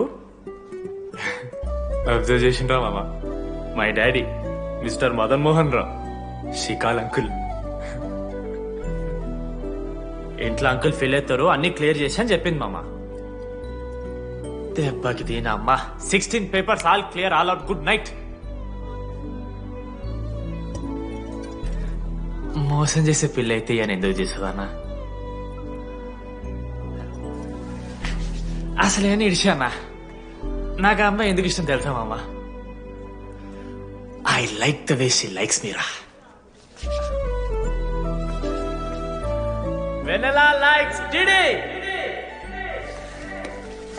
అబ్జర్వ్ చేసిండ్రా మామ, my daddy mister Madan Mohan Rao షికాల్ అంకుల్. ఇంట్లో అంకుల్ ఫీల్ అవుతారు, అన్ని క్లియర్ చేసి అని చెప్పింది మామ. దెబ్బకి దీని అమ్మ 16 papers all clear, all out, good night. మోసం చేసే పిల్ల అయితే అని ఎందుకు చేసేదానా? అసలేని ఇడిచానా? నాకు ఆ అమ్మాయి ఎందుకు ఇష్టం తెలుసా మామ? I like the way she likes మీరా. Vanilla likes DD.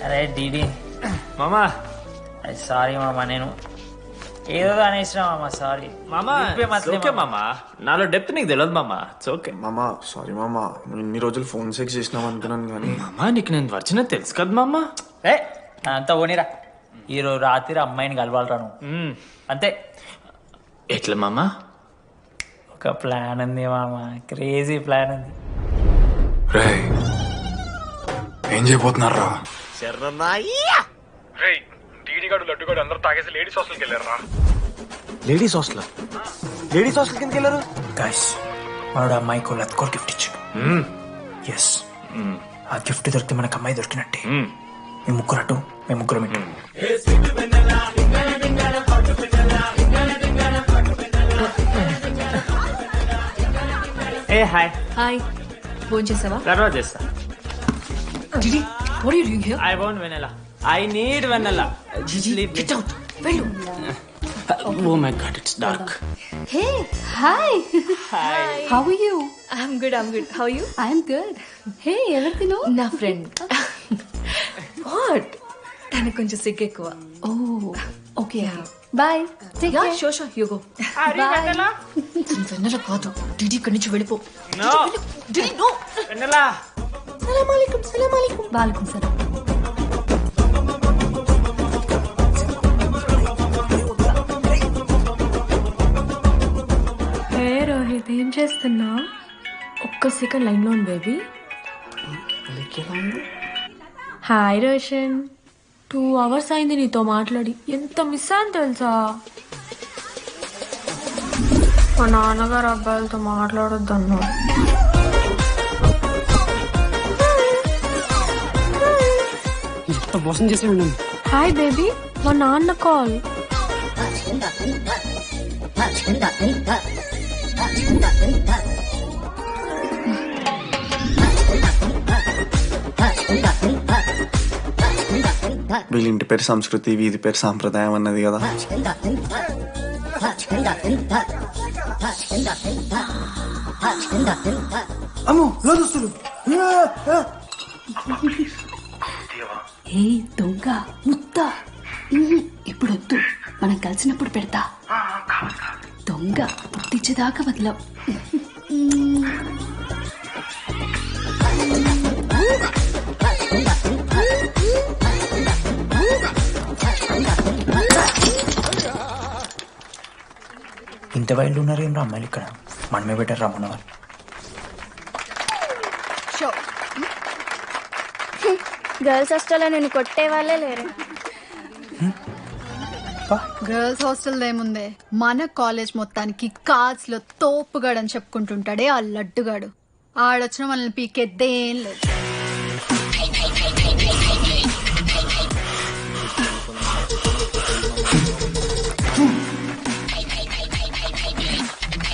అరే డిడి మామా సారీ మామా, నేను ఏదో అనేసిన మామా, సారీ మామా. ఓకే మామా, నాలో డెప్త్ నీకు తెలియదు మామా. ఓకే మామా, సారీ మామా, నువ్వు ఇన్ని రోజులు ఫోన్ సెక్స్ చేసినావు అనుకున్నాను కానీ. మామా నీకు నేను వచ్చిన తెలుసు కదా మామా. ఏ అంతా ఓనిరా, ఈరోజు రాత్రి అమ్మాయిని కలవాలరా నువ్వు అంతే. ఎట్లా మామా? ఒక ప్లాన్ ఉంది మామా, క్రేజీ ప్లాన్ ఉంది. ఏం చేయబోతున్నారా? డీడీగాడు లడ్డుగాడు అందరూ తాగేసి లేడీస్ హాస్టల్కి వెళ్ళారా? Ladies hostel? లేడీస్ హాస్టల్ కిందకి వెళ్ళారు? గైస్ వాడు అమ్మాయికి లత్కోర్ గిఫ్ట్ ఇచ్చాడు. ఎస్, ఆ గిఫ్ట్ దొరికితే మనకు అమ్మాయి దొరికినట్టే. మేము ముగ్గురు అటు, మేము ముగ్గురం ఇటు. ఏ హాయ్ హాయ్ ఫోన్ చేసావా? తర్వాత చేస్తా. Didi, what are you doing here? I want vanilla. I need vanilla. Gigi, get out. వెళ్ళు. Oh my god, it's dark. Hey, hi. Hi. How are you? I'm good. How are you? I'm good. Hey, ఎవరిదిను? నా friend. What? తనకు కొంచెం సిగ్గు ఎక్కువ. Oh, okay. Bye. Take care. Sure, you go. Vanilla? వెన్నెల కాదు. DD ఇక్కడి నుంచి వెళ్ళిపో. No. DD no. Vanilla. సలాం అలైకుం. వాలేకుం సలాం. హే రోహిత్, ఏం చేస్తున్నా? ఒక్క సెకండ్ లైన్లో ఉంది బేబీ. హాయ్ రోషన్, 2 hours అయింది నీతో మాట్లాడి. ఎంత మిస్ అని తెలుసా? మా నాన్నగారు అబ్బాయిలతో మాట్లాడొద్దు అన్నారు. ఎంత మోసం చేసాడు. హాయ్ బేబీ, మా నాన్న కాల్. వీళ్ళ ఇంటి పేరు సంస్కృతి, వీధి పేరు సాంప్రదాయం అన్నది కదా. అమ్మో లోదుస్తులు. ఏ దొంగ ముత్త, ఇప్పుడు వద్దు, మనం కలిసినప్పుడు పెడతా. దొంగ పుట్టించేదాకా వదలవు. ఇంత వైల్డ్ ఉన్నారేం రా అమ్మాయిలు ఇక్కడ. మనమే బెటర్ రా మన వాళ్ళు. గర్ల్స్ హాస్టల్లో నేను కొట్టే వాళ్ళే లేరు. గర్ల్స్ హాస్టల్ ఏముందే, మన కాలేజ్ మొత్తానికి కార్డ్స్ లో తోపుగాడని చెప్పుకుంటుంటాడే ఆ లడ్డుగాడు. ఆడొచ్చిన మనల్ని పీకెద్దేం లేదు.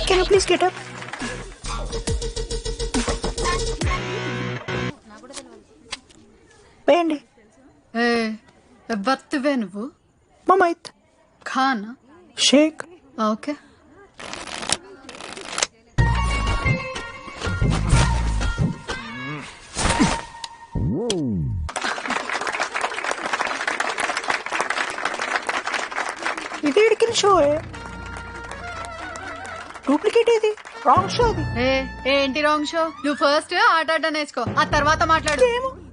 Can you please get up? వేయండి. ఏ ఎవరివే నువ్వు? మమైత్ ఖానా షేక్. ఓకే. ఇది ఎడికిన షో, డూప్లికేట్ ఇది, రాంగ్ షో అది. ఏంటి రాంగ్ షో? నువ్వు ఫస్ట్ ఆట ఆట నేర్చుకో, ఆ తర్వాత మాట్లాడు.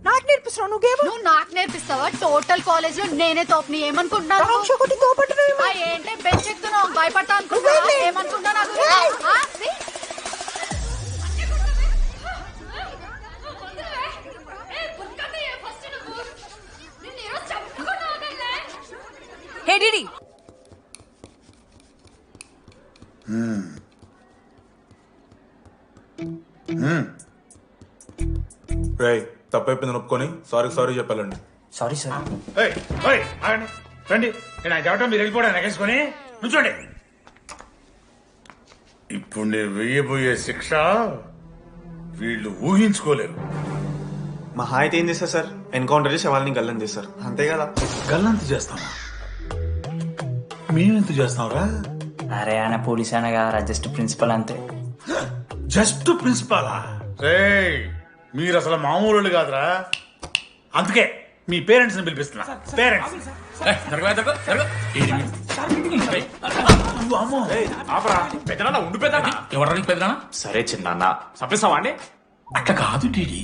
నాకు నేర్పిస్తున్నావు నువ్వు గేమ్? నువ్వు నాకు నేర్పిస్తావా? టోటల్ కాలేజ్ లో నేనే తోపుని ఏమనుకుంటున్నాను? రాంగ్ షో కొట్టి తోపట్టున్నావు. ఏంటి బెంచ్ ఎక్కుతున్నావు? భయపడతా అనుకుంటున్నా? ఏమనుకుంటా నాకు? హే డిడి, రేయ్ తప్పైపోయిందని ఒప్పుకొని సారీ చెప్పాలండి. Sorry sir. రండి, నేను చెప్పడం మీరు వెళ్ళిపోవడానికి ఎగేసుకొని నుంచోండి. ఇప్పుడు నేను వెయ్యబోయే శిక్ష వీళ్ళు ఊహించుకోలేరు. మా హాయితే ఏం చేస్తారు సార్? ఎన్కౌంటర్ చేసి వాళ్ళని గల్లం చేస్తారు, అంతే కదా. గల్లంత చేస్తామా? మేమెంత చేస్తాంరా? అరే ఆయన పోలీస్ అయినా కదా, జస్ట్ ప్రిన్సిపల్ అంతే. జస్ట్ ప్రిన్సిపాలా? రేయ్ మీరు అసలు మామూలు కాదురా. అందుకే మీ పేరెంట్స్ ని పిలిపిస్తున్నా. పేరెంట్స్ సరే చిన్న చంపేస్తావా అండి? అట్లా కాదు టీడీ,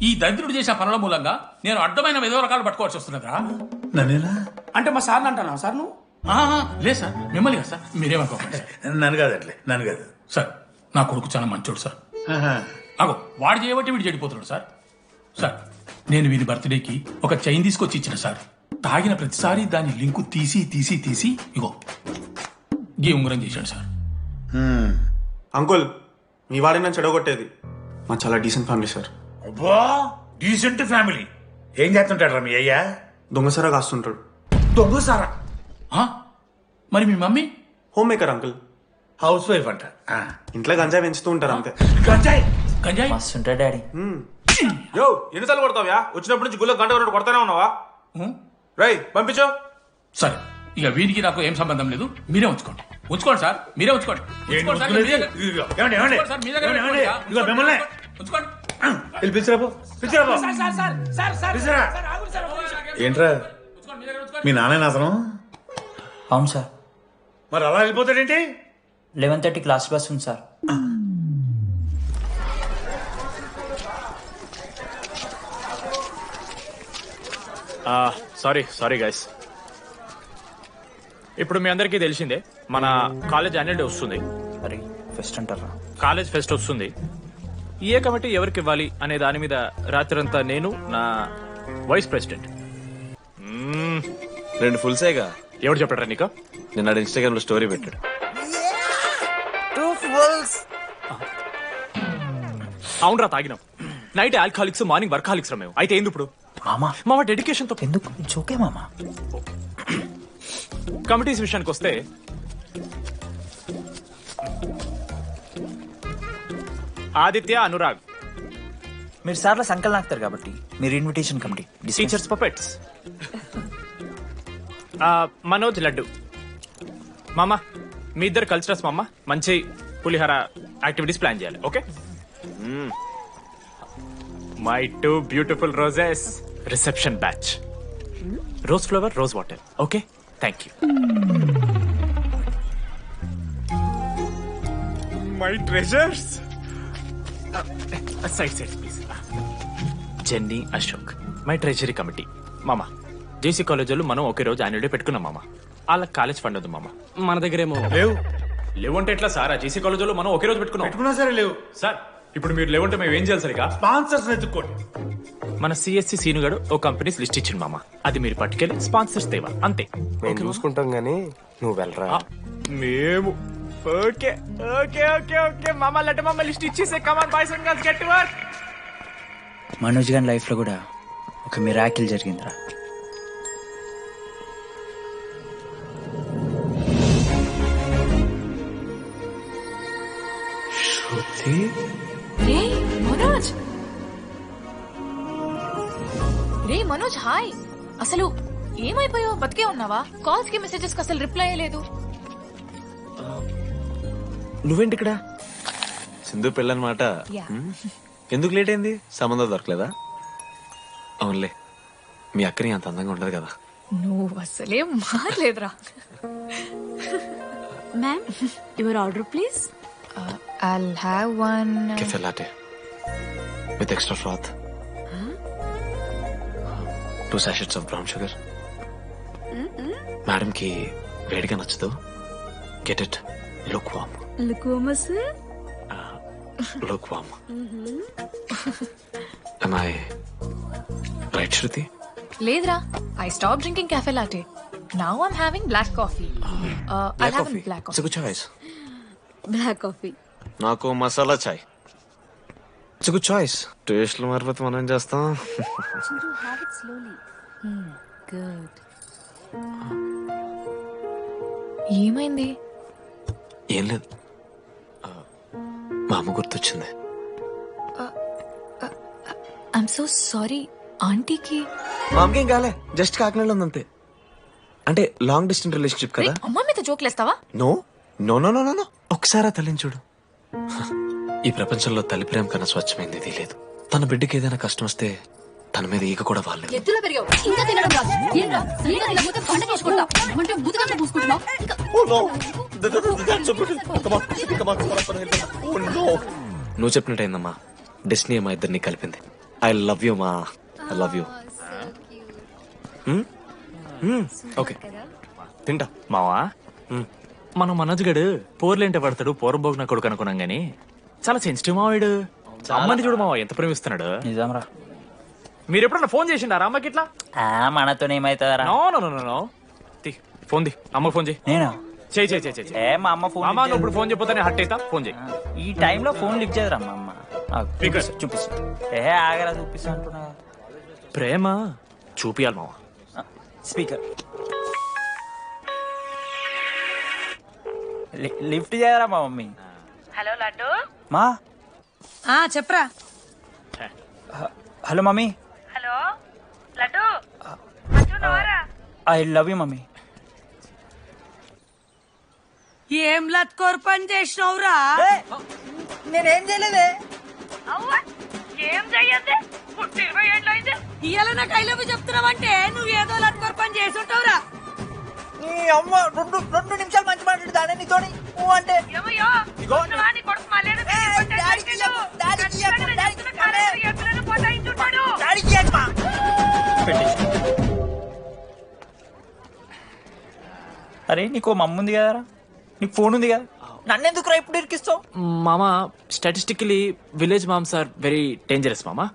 ఈ దరిద్రుడు చేసిన పనుల మూలంగా నేను అడ్డమైన ఏదో రకాలు పట్టుకోవాల్సి వస్తున్నదా? నన్నేనా అంటే మా సార్ని అంటానా సార్ నువ్వు? లేదు సార్, మిమ్మల్ని కదా సార్, మీరేమనుకోకండి సార్. నన్ను కాదు అట్లే, నన్ను కాదు సార్. నా కొడుకు చాలా మంచోడు సార్. అగో వాడు చేయబట్టి వీడు చెడిపోతున్నాడు సార్. సార్ నేను వీడి బర్త్డేకి ఒక చైన్ తీసుకొచ్చి ఇచ్చిన సార్. తాగిన ప్రతిసారి దాని లింకు తీసి ఇగో గీ ఉంగరం చేశాడు సార్. అంకుల్ మీ వాడిని చెడగొట్టేది. మా చాలా డీసెంట్ ఫ్యామిలీ సార్. అబ్బా డీసెంట్ ఫ్యామిలీ. ఏం చేస్తుంటాడు రా మీ అయ్యా? దొంగసారా కాస్తుంటాడు. దొంగసారా? మరి మీ mummy? Home maker uncle. House wife అంట. ఇంట్లో గంజాయి పెంచుతూ ఉంటారు అంతే. గంజాయి గంజాయి మస్తు ఉంటాడు డాడీ. యో ఎన్నిసార్లు కొడతావ్యా? వచ్చినప్పటి నుంచి గుళ్ళ గంట కొట్టు కొడతానే ఉన్నావా? రై పంపించో. సరే ఇక వీరికి నాకు ఏం సంబంధం లేదు, మీరే ఉంచుకోండి. ఉంచుకోండి సార్, మీరే ఉంచుకోండి. ఉంచుకోండి సార్, మీరే- ఉంచుకోండి సార్, మీ దగ్గర పెట్టుకోండి. ఉంచుకోండి. ఏంట్రా మీ నాన్న అసలు? అవును సార్. మరి అలా వెళ్ళిపోతాడేంటి? 11:30 క్లాస్ బస్ ఉంది సార్. Sorry guys. ఇప్పుడు మీ అందరికీ తెలిసిందే మన కాలేజ్ యాన్యువల్ డే వస్తుంది. మరి ఫెస్ట్ అంటారా? కాలేజ్ ఫెస్ట్ వస్తుంది. ఏ కమిటీ ఎవరికి ఇవ్వాలి అనే దాని మీద రాత్రంతా నేను నా వైస్ ప్రెసిడెంట్. 2 ఫుల్సేగా. ఎవరు చెప్పారా నీకు? నిన్న ఇన్స్టాగ్రామ్ లో స్టోరీ పెట్టాడు. 2 ఫుల్స్. అవునరా తాగినాం. నైట్ ఆల్కహాలిక్స్, మార్నింగ్ వర్కాలిక్స్ రా మేము. అయితే ఏంది ఇప్పుడు? మామ డెడికేషన్ తో ఎందుకు? ఇట్స్ ఓకే మామా. కమిటీస్ విషయానికి వస్తే ఆదిత్య, అనురాగ్. మీరు సార్ల సంకల్ నాకుతారు కాబట్టి మీరు invitation committee. Teachers puppets. Manoj, laddu. మామ మీ ఇద్దరు కల్చరల్స్ మామ. మంచి పులిహార యాక్టివిటీస్ ప్లాన్ చేయాలి. Okay? My 2 beautiful roses. Reception batch. Rose flower, rose water. Okay, thank you. My treasures. Side please. Jenny, Ashok, my treasury committee. మామ జేసీ కాలేజ్ వాళ్ళు మనం ఒకే రోజు యాన్యువల్ డే పెట్టుకున్నాం మామ. వాళ్ళకి కాలేజ్ ఫండ్ ఉంది మామ. మన దగ్గర ఏమో లేవంటే ఎట్లా సార్? జేసీ కాలేజ్ వాళ్ళు మనం ఒకే రోజు పెట్టుకున్నా సరే లేవు సార్. ఇప్పుడు మీరు లేవంటే మేము ఏం చేయాలి సరిగా? స్పాన్సర్స్ ఎత్తుక్కోండి. మన సిఎస్సి సీనుగాడు ఓ కంపెనీస్ లిస్ట్ ఇచ్చింది మామ. అది మీరు పట్టుకెళ్ళి స్పాన్సర్స్ తేవా అంతే. మేము చూసుకుంటాం గానీ నువ్వు వెళ్ళరా. మేము ఓకే ఓకే ఓకే ఓకే మామ. లెట్ మామ లిస్ట్ ఇచ్చేసే. Come on boys and girls, get to work. Manoj గారి లైఫ్ లో కూడా ఒక మిరాకిల్ జరిగిందిరా. రే మనోజ్, హాయ్. అసలు ఏమైపోయావు? బతికే ఉన్నావా? కాల్స్ కి మెసేజెస్ కి అసలు రిప్లై అయ్యలేదు. నువ్వేంటి ఇక్కడ? సింధు పెళ్ళనమాట. ఎందుకు లేట్ అయింది? సంబంధం దొరకలేదా? అవునులే, మీ అక్కని అంత అందంగా ఉండదు కదా. నువ్వు అసలే మారలేదురా. Ma'am, your order please. I'll have one Cafe latte with extra froth. 2 sachets of brown sugar. Madam కి వేడిగా నచ్చదు. Get it look warm. Look warm. Am I right, Shruti? లేదురా. I stopped drinking cafe latte. Now I'm having black coffee. I'll have a black It's a coffee. good choice. Black coffee. నాకు masala chai. It's good choice. టేస్ట్లు మారిపోతే మనం ఏం చేస్తాం? Good. ఏమైంది? ఏం లేదు, మా అమ్మ గుర్తొచ్చింది. I'm so sorry. ఆంటీకి మా అమ్మకేం కాలే, జస్ట్ కాకినాడలో ఉందంతే. అంటే లాంగ్ డిస్టెన్స్ రిలేషన్షిప్ కదా. అమ్మ మీద జోక్లేస్తావా? No no no no no. ఒకసారి ఆ తల్లిని చూడు. ఈ ప్రపంచంలో తల్లి ప్రేమ కన్నా స్వచ్ఛమైంది ఇది లేదు. తన బిడ్డకి ఏదైనా కష్టం వస్తే తన మీద ఈగ కూడా వాళ్ళలేదు. ఎత్తులో పెరిగావు, ఇంకా తినడం రాదు. ఏంట్రా, సరిగా తినకపోతే పంట చేసుకుంటా. అంటే బుద్ధగా పూసుకుంటున్నావు. నువ్వు చెప్పినట్టయిందమ్మా. డెస్టినీ మా ఇద్దరిని కలిపింది. ఐ లవ్ యూ మా. I love you. ఓకే, తింటా. మావా, మనం మనోజ్ గడు పోర్లేంటే పడతాడు, పోరబోగు నా కొడుకు అనుకున్నాం గానీ చాలా సెన్సిటివ్ మావాడు. అమ్మని చూడు మావా ఎంత ప్రేమిస్తున్నాడు. నిజంరా. మీరు ఎప్పుడన్నా ఫోన్ చేసిండారా అమ్మకి ఇట్లా? మనతో ఏమైతుందరా? No no no no. Phone ది, అమ్మకి ఫోన్ చేయి. నేనా? చేయి. మా అమ్మ ఫోన్. అమ్మ ఇప్పుడు ఫోన్ చెప్పితే హట్ అవుతా. ఫోన్ చేయి. ఈ టైంలో ఫోన్ లిఫ్ట్ చేయదురా మా అమ్మ. చూపిస్తా. ఆగరా చూపిస్తా అంటున్నా. ప్రేమ చూపియాలి మావా. స్పీకర్. లిఫ్ట్ చేయరా మా మమ్మీ. హలో లడ్డు మా చెప్పరా. Hello mummy. Hello laddu I love you mummy. ఏం లత్కోర్ పని చేసినవురా? నేనేం చేయలేదే. ఏం చెయ్యద్దే పుట్టి 20 ఏళ్ళు అయితే ఇవాళ నాకు ఐ లవ్ యూ చెప్తున్నావంటే నువ్వు ఏదో లత్కోర్ పని చేసి ఉంటావురా. నీ అమ్మ 2 నిమిషాలు మంచి మాట్లాడుతానే నీతోని. నువ్వు అంటే అరే నీకు మమ్మ ఉంది కదరా, నీకు ఫోన్ ఉంది కదా, నన్నెందుకురా ఇప్పుడు ఇరికిస్తావు? మామా statistically village moms are very dangerous మామా.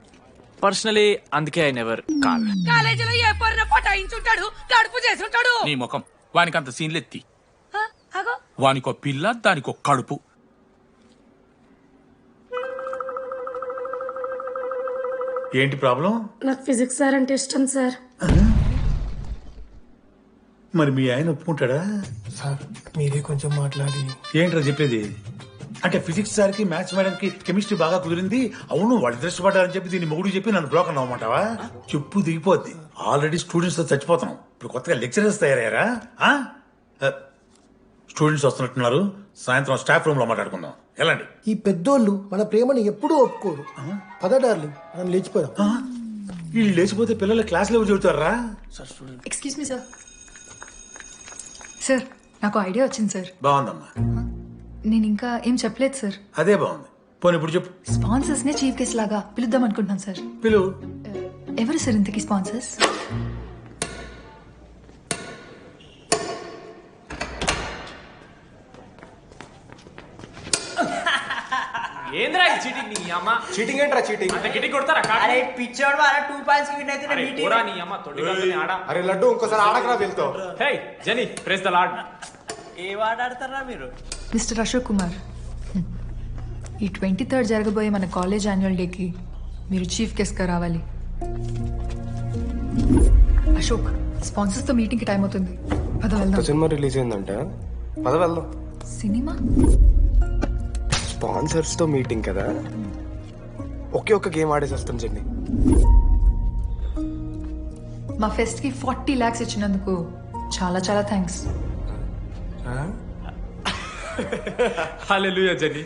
పర్సనలీ అందుకే ఐ నెవర్ కాల్. కాలేజీలో ఏ పొరిన పటాయించుంటాడు, కడుపు చేసి ఉంటాడు. నీ ముఖం వానికి అంత సీన్లెత్తి. వానికో పిల్ల దానికో కడుపు. ఏంటి ప్రాబ్లం? నాకు ఫిజిక్స్ సార్ అంటే ఇష్టం సార్. మరి మీ ఆయన ఒప్పుకుంటాడా? సార్ మీరే కొంచెం మాట్లాడి. ఏంట్రా చెప్పేది? అంటే ఫిజిక్స్ సార్కి మ్యాథ్స్ మేడంకి కెమిస్ట్రీ బాగా కుదిరింది, అవును వాళ్ళు ఇష్టపడ్డారని చెప్పి దీన్ని మొగుడు చెప్పి నన్ను బ్రోకర్ అవ్వమంటావా? చెప్పు దిగిపోద్ది. ఆల్రెడీ స్టూడెంట్స్ తో చచ్చిపోతున్నాం, ఇప్పుడు కొత్తగా లెక్చరర్స్ తయారయ్యారా? స్టూడెంట్స్ వస్తున్నట్టున్నారు, సాయంత్రం స్టాఫ్ రూమ్ లో మాట్లాడుకుందాం. వెళ్ళండి. ఈ పెద్దోళ్ళు మన ప్రేమను ఎప్పుడూ ఒప్పుకోరు. పద డార్లింగ్, మనం లేచిపోదాం. వీళ్ళు లేచిపోతే పిల్లలు క్లాస్లో ఎవరు చెబుతారా? Excuse me sir. సార్ నాకు ఐడియా వచ్చింది సార్. బాగుందమ్మా. నేను ఇంకా ఏం చెప్పలేదు సార్. అదే బాగుంది. పోనీ ఇప్పుడు చెప్పు. స్పాన్సర్స్ నే చీఫ్ గెస్ట్ లాగా పిలుద్దాం అనుకుంటున్నాను సార్. పిలువు. ఎవరు సార్ ఇంతకీ స్పాన్సర్స్? ఏంద్రా చీటింగ్ నీ అమ్మ? చీటింగ్ ఏంట్రా చీటింగ్? అంత గిటి కొడతారా? అరే పిచ్చోడు అలా 2 పాయింట్స్ కి విన్ అయితే అరే పోరా నీ అమ్మ తొడిగొని ఆడ. అరే లడ్డు ఇంకోసారి ఆడకరా వెళ్తావు. హే జెనీ ప్రెస్ ద లార్డ్. ఏ వాడాడతారా మీరు? మిస్టర్ అశోక్ కుమార్, ఈ 23rd జరగబోయే మన కాలేజ్ యాన్యువల్ డేకి మీరు చీఫ్ గెస్ట్గా రావాలి. అశోక్, స్పాన్సర్స్తో మీటింగ్కి టైం అవుతుంది, పద వెళ్దాం. సినిమా రిలీజ్ అయిందంట, పద వెళ్దాం. సినిమా? స్పాన్సర్స్ తో మీటింగ్ కదా, ఒక్క గేమ్ ఆడేసి వస్తాం చెన్ని. మా ఫెస్ట్ కి 40 lakhs ఇచ్చినందుకు చాలా చాలా థ్యాంక్స్. హల్లెలూయా జెన్నీ,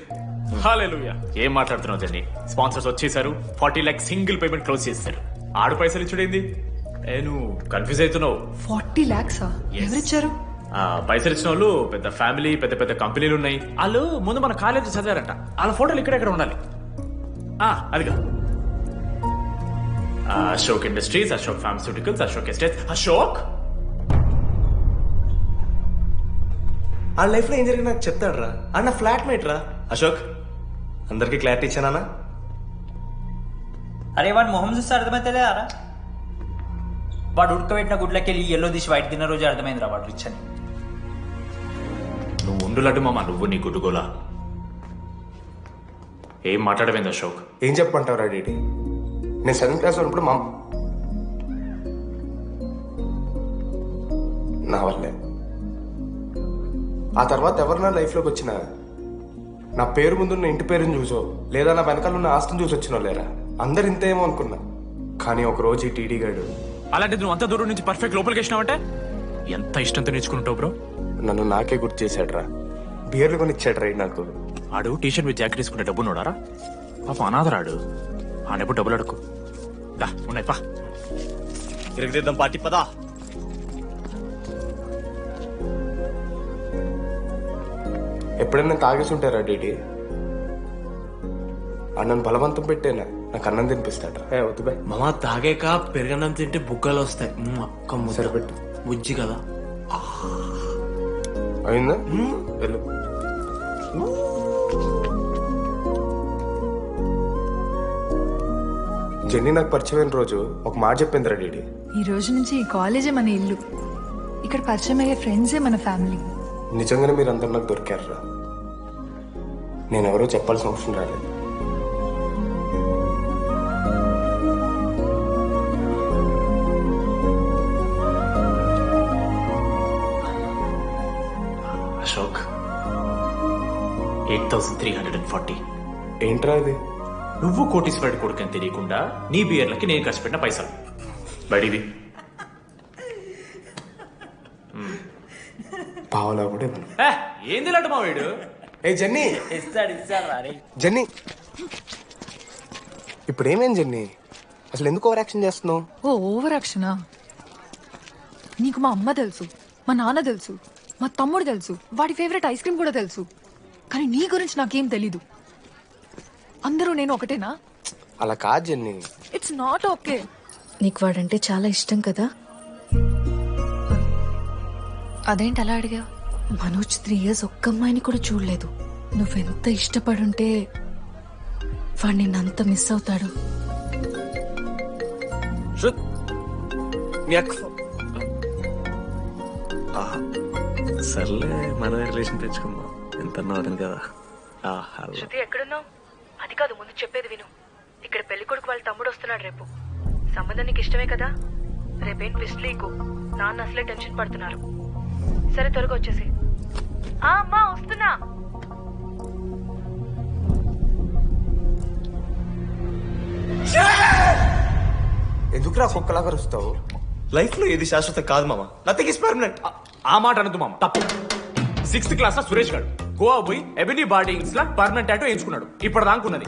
హల్లెలూయా. ఏం మాట్లాడుతున్నావు జెన్నీ? స్పాన్సర్స్ వచ్చేసారు, 40 lakhs సింగిల్ పేమెంట్ క్లోజ్ చేస్తారు. ఆడు పైసలు ఇచ్చుడేంది? నువ్వు కన్ఫ్యూజ్ అవుతున్నావు. 40 lakhs ఎవరిచ్చారు? పైసలు ఇచ్చిన వాళ్ళు పెద్ద ఫ్యామిలీ, పెద్ద పెద్ద కంపెనీలు ఉన్నాయి. వాళ్ళు ముందు మన కాలేజ్ చదివారంట, వాళ్ళ ఫోటోలు ఇక్కడెక్కడ ఉండాలి. అదిగా Ashok industries, Ashok pharmaceuticals, Ashok estates. Ashok ఆ లైఫ్ లో ఏం జరిగింది నాకు చెప్తాడు రా. అన్న ఫ్లాట్ మేట్ రా అశోక్. అందరికి క్లారిటీ ఇచ్చానా? అరే వాడు మొహం చూస్తే అర్థమైతే లేదారా? వాడు ఉడకబెట్టిన గుడ్లకెళ్ళి ఎల్లో తీసి వైట్ తిన్న రోజు అర్థమైందిరా వాడు రిచ్ అని. నువ్వు ఉండు లడ్డు మామ, నువ్వు నీ గుడ్డుగోలా. ఏం మాట్లాడవేంది అశోక్? ఏం చెప్పమంటావు డీడీ? నేను 7th క్లాస్ ఉన్నప్పుడు నా వల్లే. ఆ తర్వాత ఎవరు నా లైఫ్లోకి వచ్చినా నా పేరు ముందున్న ఇంటి పేరుని చూసో లేదా నా వెనకాల ఉన్న ఆస్తిని చూసి వచ్చినో లేరా, అందరు ఇంతేమో అనుకున్నా. కానీ ఒక రోజు ఈ టీడీ గాడు, అలాంటిది నువ్వు అంత దూరం నుంచి పర్ఫెక్ట్ లోపలికి వేసినావంటే ఎంత ఇష్టంతో నేర్చుకుంటావు బ్రో. నన్ను నాకే గుర్తు చేశాడు రా, బియర్లు కొని ఇచ్చాడు రా నాకు. ఆడు టీషర్ట్ మీద జాకెట్ తీసుకుంటే డబ్బు నోడారా? పాప అనాథరాడు, ఆడెప్పుడు డబ్బులు అడుకు. దా ఉన్నాయి పా, తిరిగిద్దాం పార్టీ పదా. ఎప్పుడైనా తాగేసి ఉంటారా డీడీ? అన్నను బలవంతం పెట్టేనా నాకు అన్నం తినిపిస్తాడు. వద్దు బై మామ, తాగాక పెరగన్నం తింటే బుగ్గలు వస్తాయి. సరిపెట్టు, బుజ్జి కదా. అయిందా? వెళ్ళు. జెన్నీ నాకు పరిచయమైన రోజు ఒక మాట చెప్పిందిరా డీడీ. ఈ రోజు నుంచి ఈ కాలేజే మన ఇల్లు, ఇక్కడ పరిచయం అయ్యే ఫ్రెండ్సే మన ఫ్యామిలీ. నిజంగానే మీరు అందరు నాకు దొరికారురా. నేనెవరో చెప్పాల్సిన అవసరం రాలేదు. అశోక్ 8,340. ఏంట్రా అది? నువ్వు కోటీశ్వరుడి కొడుకు అని తెలియకుండా నీ బియర్లకి నేను ఖర్చు పెట్టిన పైసలు. బడివి పావులా కూడా ఇవ్వను. ఏంది లాంటి మా వీడు? ఏ జెన్నీ, జెన్నీ, ఇప్పుడు ఏమేం జెన్నీ? అసలు ఎందుకు ఓవర్ యాక్షన్ చేస్తున్నావు? ఓ ఓవర్ యాక్షనా? నీకు మా అమ్మ తెలుసు, మా నాన్న తెలుసు, మా తమ్ముడు తెలుసు, వాడి ఫేవరెట్ ఐస్ క్రీమ్ కూడా తెలుసు. కానీ నీ గురించి నాకేం తెలీదు. అందరూ నేను ఒకటేనా? అలా కాదు జెన్నీ. It's not okay. నీకు వాడంటే చాలా ఇష్టం కదా? అదేంటి అలా అడిగా? మనోజ్ 3 years ఒక్క అమ్మాయిని కూడా చూడలేదు. నువ్వెంత ఇష్టపడుంటే వాడు నిన్నంత మిస్ అవుతాడు. సర్లే మన రిలేషన్ తెచ్చుకుందాం. ఎంత అతను కదా. శృతి ఎక్కడున్నావు? అది కాదు, ముందు చెప్పేది విను. ఇక్కడ పెళ్లి కొడుకు వాళ్ళ తమ్ముడు వస్తున్నాడు రేపు. సంబంధం నీకు ఇష్టమే కదా? రేపేం ట్విస్ట్ లీకు. నాన్న అసలే టెన్షన్ పడుతున్నారు. సరే త్వరగా వచ్చేసి. అమ్మా వస్తున్నా. ఎందుకురా కుక్కలాగా వస్తావు? లైఫ్ లో ఏది శాశ్వతం కాదు మామ. Nothing is permanent. ఆ మాట అనదు మామ, తప్పు. 6th క్లాస్ లో సురేష్ గారు గోవా పోయి ఎబినీ బార్డింగ్స్ లా పర్మనెంట్ టాటూ ఎంచుకున్నాడు. ఇప్పుడు దాకున్నది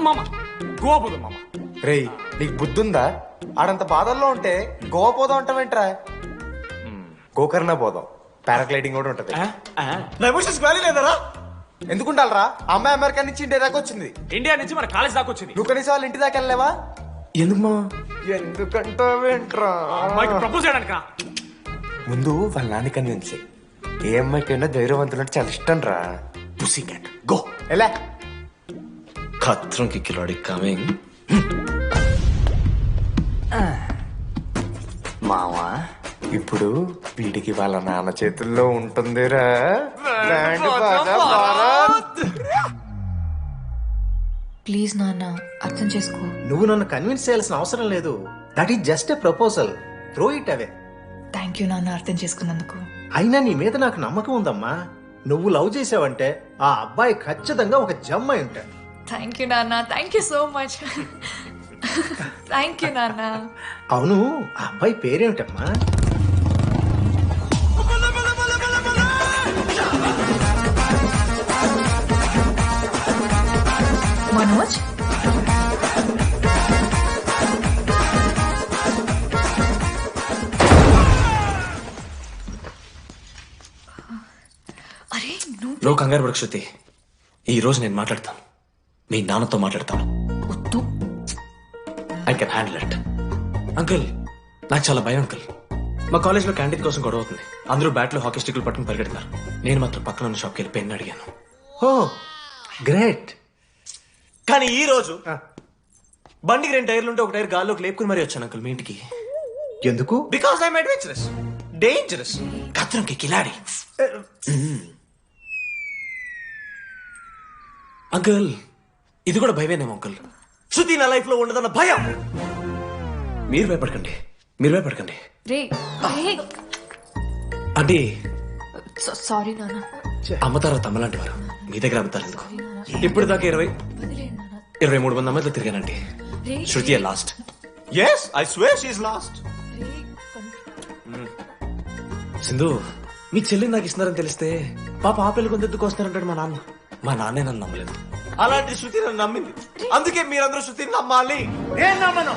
మామ. గోవా పోదాం మామ. రేయ్, నీకు బుద్ధుందా? ఆడంత బాధల్లో ఉంటే గోవా పోదాం అంటావేంట్రా? గోకర్ణ పోదాం, పారాగ్లైడింగ్ కూడా ఉంటది. ఎమోషన్స్ వ్యాలీ లేదరా? ఎందుకుంటారా? అమ్మాయి అమెరికా నుంచి ఇండియా దాకా వచ్చింది. ఇండియా నుంచి మన కాలేజ్ దాకా వచ్చింది. నువ్వు కనీసం వాళ్ళ ఇంటి దాకా వెళ్ళలేవా? ఎందుకు మా? ఎందుకంటావేంట్రా? అమ్మాయికి ప్రపోజ్ చేయడానికి. ముందు వాళ్ళ నాన్న కన్విన్స్. ఏ అమ్మాయికైనా ధైర్యవంతులు అంటే చాలా ఇష్టం రా. పుసీ క్యాట్ గో. ఎలా? ఖత్రం కి కిలాడి కమింగ్. మావా, ఇప్పుడు వీడికి వాళ్ళ నాన్న చేతుల్లో ఉంటుందిరా. ప్లీజ్ నాన్న, అర్థం చేసుకో. నువ్వు నన్ను కన్విన్స్ చేయాల్సిన అవసరం లేదు. That is just a proposal. Throw it away. Thank you నాన్న, అర్థం చేసుకున్నందుకు. అయినా నీ మీద నాకు నమ్మకం ఉందమ్మా. నువ్వు లవ్ చేసావంటే ఆ అబ్బాయి ఖచ్చితంగా ఒక జమ్మాయి ఉంటాడు. థ్యాంక్ యూ నాన్న, thank you so much. Thank you నాన్న. అవును, ఆ అబ్బాయి పేరేమిటమ్మా? మనోజ్. అరే నువ్వు కంగారు పడకు శృతి. ఈ రోజు నేను మాట్లాడతాను, మీ నాన్నతో మాట్లాడతాను. I can handle it. Uncle, నాకు చాలా భయం అంకుల్. మా కాలేజ్లో క్యాంటీన్ కోసం గొడవ అవుతుంది. అందరూ బ్యాట్లు హాకీ స్టిక్లు పట్టుకుని పరిగెడతారు. నేను మాత్రం పక్కన ఉన్న షాప్కి వెళ్ళి పెన్ అడిగాను. ఓ గ్రేట్. కానీ ఈ రోజు బండికి 2 టైర్లు ఉంటే ఒక టైర్ గాల్లోకి లేపుకుని మరీ వచ్చాను అంకుల్ మీ ఇంటికి. ఎందుకు? బికాస్ ఐఎమ్ అడ్వెంచరస్, డేంజరస్, ఖత్రంకి కిలాడి. అంకుల్, ఇది కూడా భయమేనేమో అంకుల్. శృతి నా లైఫ్ లో ఉండదన్న భయం. మీరు భయపడకండి, మీరు భయపడకండి. రే అంటే సారీ నాన్న. అమ్మతారా తమ్మలాంటి వారు మీ దగ్గర అబద్ధాలు ఎందుకు? ఇప్పుడు దాకా 23 మంది అమ్మాయితో తిరిగానండి. Shruti last. Yes, I swear she is last. Sindhu, మీ చెల్లిని నాకు ఇస్తున్నారని తెలిస్తే పాప ఆ పెళ్లి కొంతెత్తుకు వస్తారంటాడు మా నాన్న. మా నాన్నే నన్ను నమ్మలేదు. అలాంటి శృతి నన్ను నమ్మింది. అందుకే మీరందరూ శృతిని నమ్మాలి. నేను నమ్మను.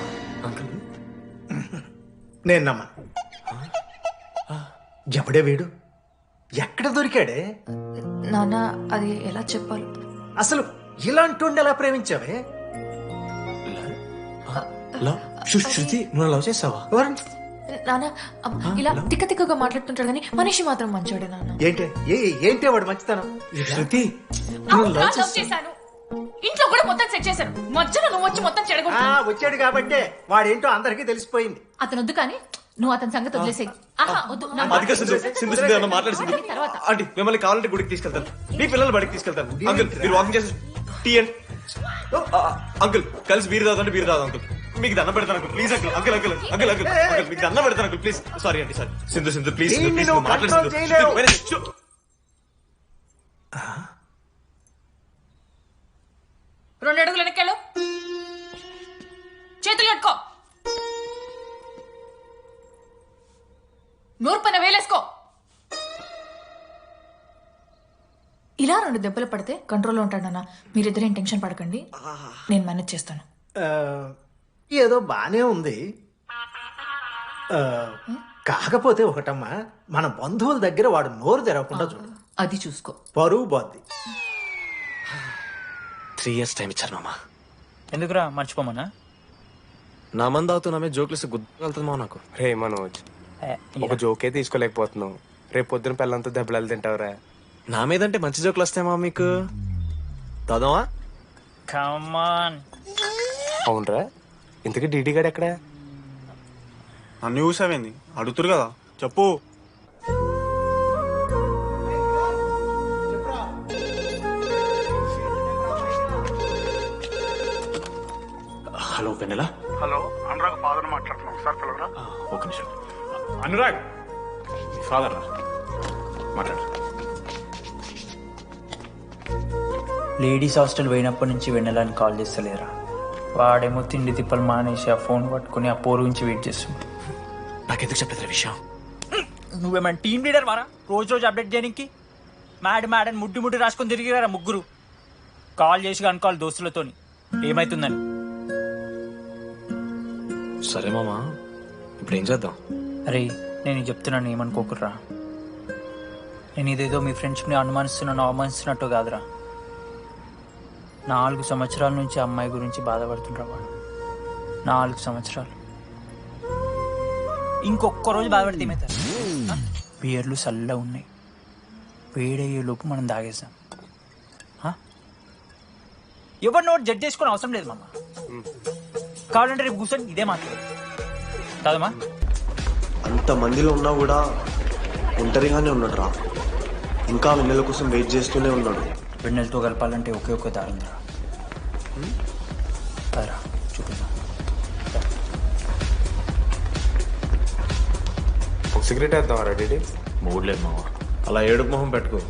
నేను నమ్మను. ఎప్పుడే వీడు ఎక్కడ దొరికాడే? నాన్న, అది ఎలా చెప్పాలి? అసలు ఇలాంటి ఎలా ప్రేమించావే? శృతి, నువ్వు లవ్ చేసావా? నాన్న, ఇలా తిక్క తిక్కగా మాట్లాడుతుంటాడు కానీ మనిషి మాత్రం మంచోడే నాన్న. ఏంటి వాడు మంచితనం? శృతి, లవ్ చేశాను. ఇంట్లో కూడా మొత్తం సెట్ చేశాను. మధ్యలో నువ్వు వచ్చి మొత్తం చెడగొట్టావు. వచ్చాడు కాబట్టి వాడేంటో అందరికీ తెలిసిపోయింది. అతను వద్దు కానీ నువ్వు అతని సంగతి వదిలేసేయి. ఆంటీ, మిమ్మల్ని కావాలంటే గుడికి తీసుకెళ్తాను, మీ పిల్లలు బడికి తీసుకెళ్తాను. అంకుల్, మీరు వాకింగ్ చేసి టీ అండ్ అంకుల్ కలిసి బీరు తాగుతుంటే బీరు తాగు అంకుల్. మీకు దండం పెడతాను uncle, please uncle. Uncle uncle uncle uncle uncle మీకు దండం పెడతాను అంకుల్, ప్లీజ్. సారీ అండి, సారీ. సింధు ప్లీజ్ ప్లీజ్ మాట్లాడు. 2 అడుగులు వెనక్కెళ్ళు. చేతులు కట్టుకో. నూరు పైన వేలేసుకో. ఇలా 2 దెబ్బలు పడితే కంట్రోల్లో ఉంటాడన్నా. మీరిద్దరేం టెన్షన్ పడకండి, నేను మేనేజ్ చేస్తాను. ఏదో బానే ఉంది. కాకపోతే ఒకటమ్మా, మన బంధువుల దగ్గర వాడు నోరు తెరవకుండా చూడు. అది చూసుకో. పరువు బాద్ది. 3 years టైం ఇచ్చారు మామ. ఎందుకురా మర్చిపోమన్నా? నా మంది అవుతూ నామే జోక్లు గుర్తుకెళ్తుంది మామ నాకు. రే మనోజ్, ఒక జోకే తీసుకోలేకపోతున్నావు. రేపు పొద్దున పిల్లలతో దెబ్బలు తింటావురా. నా మీదంటే మంచి జోకులు వస్తాయి మామ మీకు. దాదావా? కమాన్. అవునరా, ఇంతకీ డీడీ గాడు ఎక్కడా? అన్ని చూసావేంది? అడుగుతురు కదా, చెప్పు. హలో వెన్నెల. హలో, అనురాగ్ ఫాదర్ మాట్లాడుతున్నాం. ఒకసారి పిలవరా? ఒక నిమిషం. అనురాగ్ మీ ఫాదర్ రా, మాట్లాడు. లేడీస్ హాస్టల్ పోయినప్పటి నుంచి వెన్నెలని కాల్ చేస్తలేరా. వాడేమో తిండి తిప్పలు మానేసి ఆ ఫోన్ పట్టుకుని ఆ పోరు గురించి వెయిట్ చేస్తుంది. నాకెందుకు చెప్పలేదు విషయం? నువ్వేమైనా టీం లీడర్ వారా రోజు అప్డేట్ చేయడానికి? మ్యాడ్ ముడ్డి రాసుకొని తిరిగిరారా ముగ్గురు. కాల్ చేసి అనుకోవాలి దోస్తులతోని ఏమైతుందని. సరే మామా, ఇప్పుడు ఏం చేద్దాం? అరే నేను చెప్తున్నాను, ఏమనుకోకుర్రా. నేను ఇదేదో మీ ఫ్రెండ్షిప్ని అవమానిస్తున్నట్టు కాదురా. 4 సంవత్సరాల నుంచి అమ్మాయి గురించి బాధపడుతుండ్రా వాడు. 4 సంవత్సరాలు. ఇంకొక్క రోజు బాధపడితే ఏమవుతారు? బియర్లు చల్లగా ఉన్నాయి, వేడయ్యే లోపు మనం తాగేసాం. ఎవరు నోట్ జడ్జ్ చేసుకుని అవసరం లేదు మామ. కావాలంటే రేపు కూర్చొని ఇదే మాట్లాడు కాదమ్మా. అంత మందిలో ఉన్నా కూడా ఒంటరిగానే ఉన్నాడు రా. ఇంకా వెన్నెల కోసం వెయిట్ చేస్తూనే ఉన్నాడు. వెన్నెలతో కలపాలంటే ఒకే ఒక్క దారి ఉందిరా. అదరా చూపిద్దాం. ఒక సిగరెట్ వేద్దాం డీడీ. మూడ్ లేదు మామ. అలా ఏడుపు మొహం పెట్టుకో,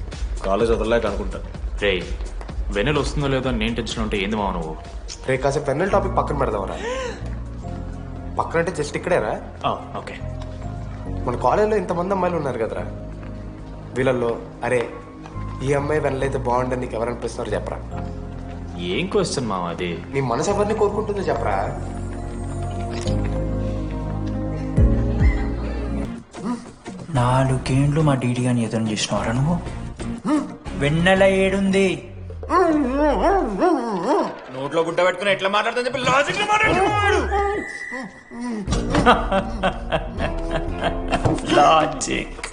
కాలేజ్ వదలలేక అనుకుంటా. రే వెన్నెల వస్తుందో లేదో అని నేను టెన్షన్ ఉంటే ఏంది మావ నువ్వు? రే కాసేపు పెన్నెల్ టాపిక్ పక్కన పెడదాంరా. పక్కన అంటే జస్ట్ ఇక్కడేరా. ఓకే. మన కాలేజ్లో ఇంతమంది అమ్మాయిలు ఉన్నారు కదరా, వీళ్ళల్లో అరే ఈ అమ్మాయి వెనలైతే బాగుండని నీకు ఎవరు అనిపిస్తున్నారు చెప్పరా? ఏం క్వశ్చన్ మామ అది? నీ మనసు ఎవరిని కోరుకుంటుందో చెప్పరా? నాలుగేండ్లు మా డీడీ గాని ఎదురు చేసినవారా నువ్వు? వెన్నెల ఏడుంది? నోట్లో గుడ్డ పెట్టుకుని ఎట్లా మాట్లాడుతా చెప్పి లాజిక్ లాజిక్.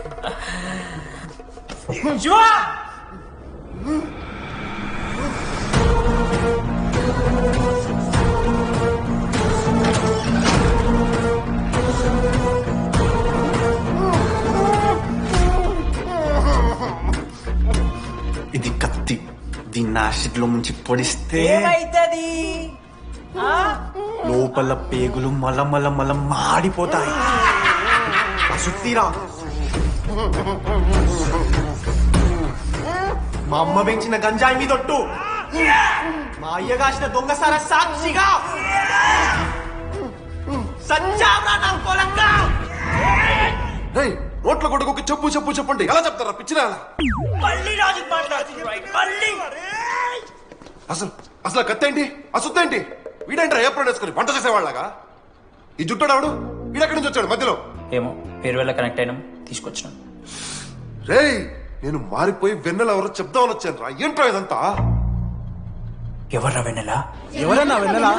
ఇది కత్తి, దీన్ని యాసిడ్ లో ముంచి పొడిస్తే ఏమైతది? లోపల పేగులు మల మాడిపోతాయి. సుత్తిరా, మా అమ్మ పెంచిన గంజాయి మీదొట్టు, మా అయ్య కాసిన దొంగసార సాక్షిగా సచ్చావరా నా కొలంగా. నోట్ల కొడుకు చెప్పు చెప్పు చెప్పండి ఎలా చెప్తారా పిచ్చిరా? అసలు కత్తేంటి అసుత్తేంటి? వీడేంట్రా ఏప్రిల్ వేసుకుని వంట చేసేవాళ్ళగా? ఈ జుట్టాడు వీడెక్కడి నుంచి వచ్చాడు మధ్యలో? ఏమో పేరు వల్ల కనెక్ట్ అయినాం, తీసుకొచ్చినాం. రేయ్ నేను మారిపోయి వెన్నెల ఎవరో చెప్దామని వచ్చాను రా. ఏంట్రా ఇదంతా? ఎవర్రా వెన్నెల? ఎవరన్నా వెన్నెల?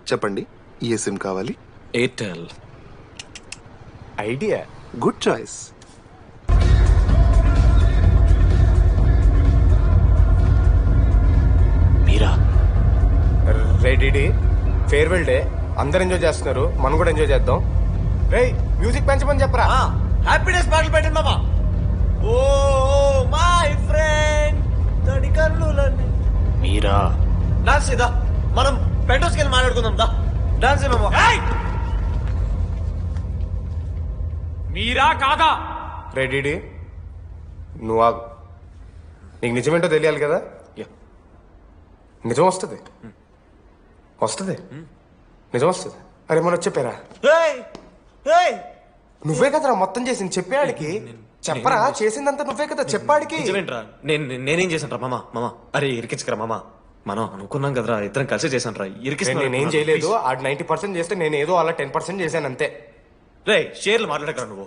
చెప్పండి, ఏ సిమ్ కావాలి? ఎయిర్టెల్. Idea, good choice. మీరా? రే డిడి, ఫేర్వెల్ డే, అందరు ఎంజాయ్ చేస్తున్నారు, మనం కూడా ఎంజాయ్ చేద్దాం. రే మ్యూజిక్ పెంచమని చెప్పరా. హ్యాపీనెస్ పాటలు పెట్టండి మామా. ఓ మై ఫ్రెండ్ తడి కన్నులన్నీ. మీరా? డాన్స్ చేద్దాం, మనం పెంటోస్కి వెళ్ళి మాట్లాడుకుందాం. దా డాన్స్ మామా. మీరా కాదా? రే డిడి, నువ్వు ఆగు. నీకు నిజమేంటో తెలియాలి కదా. నిజం వస్తుంది, వస్తుంది, నిజం వస్తుంది. అరే మొన్న చెప్పారా? నువ్వే కదరా మొత్తం చేసింది, చెప్పాడికి చెప్పరా. చేసిందంతా నువ్వే కదా, చెప్పాడికి. నిజమేంట్రా? నేనేం చేశాను రా మామా? మామా అరే ఇరికించకరా మామా. మనం అనుకున్నాం కదరా, ఇద్దరం కలిసి చేశాను రా. నేనేం చేయలేదు, ఆడు 90% చేస్తే నేను ఏదో అలా 10% చేశాను అంతే. రే షేర్లు మాట్లాడకరా నువ్వు.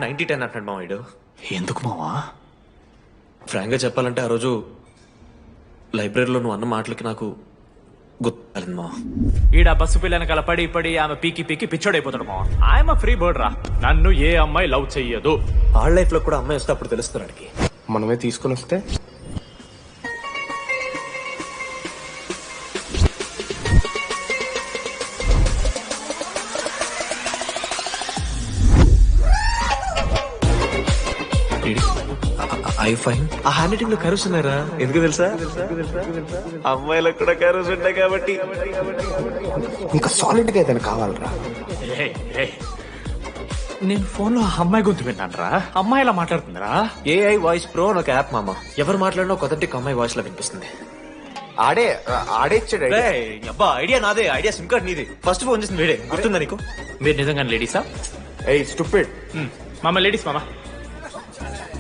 90-10 అంటాడు మామ వీడు. ఎందుకు మావా? ఫ్రాంక్ గా చెప్పాలంటే ఆ రోజు లైబ్రరీలో నువ్వు అన్న మాటలకి నాకు గుర్తులేదు మావా. ఈడ బస్సు పిల్లని కలపడి పడి ఆమె పీకి పీకి పిచ్చోడైపోతాడు మావా. ఆయమ ఫ్రీ బర్డ్ రా, నన్ను ఏ అమ్మాయి లవ్ చెయ్యదు. వాళ్ళ లైఫ్ లో కూడా అమ్మాయి వస్తే అప్పుడు తెలుస్తున్నాడికి. మనమే తీసుకుని వస్తే ఐ ఫైన్. ఆ హ్యాండ్ రైటింగ్ లో కరోస్ ఉన్నారా? ఎందుకు తెలుసా? అమ్మాయిలకు కూడా కరోస్ ఉంటాయి కాబట్టి. ఇంకా సాలిడ్ గా ఏదైనా కావాలరా. నేను ఫోన్ లో అమ్మాయి గొంతు విన్నాను రా. అమ్మాయి ఇలా మాట్లాడుతుందిరా. ఏఐ వాయిస్ ప్రో అని ఒక యాప్ మామ. ఎవరు మాట్లాడినా ఒక అథెంటిక్ అమ్మాయి వాయిస్ లో వినిపిస్తుంది. ఆడే ఇచ్చాడు అబ్బా. ఐడియా నాదే, ఐడియా సిమ్ కార్డ్ నీది. ఫస్ట్ ఫోన్ చేసింది వీడే, గుర్తుందా నీకు? మీరు నిజంగా లేడీసా? ఏయ్ స్టూపిడ్. మామ లేడీస్ మామ.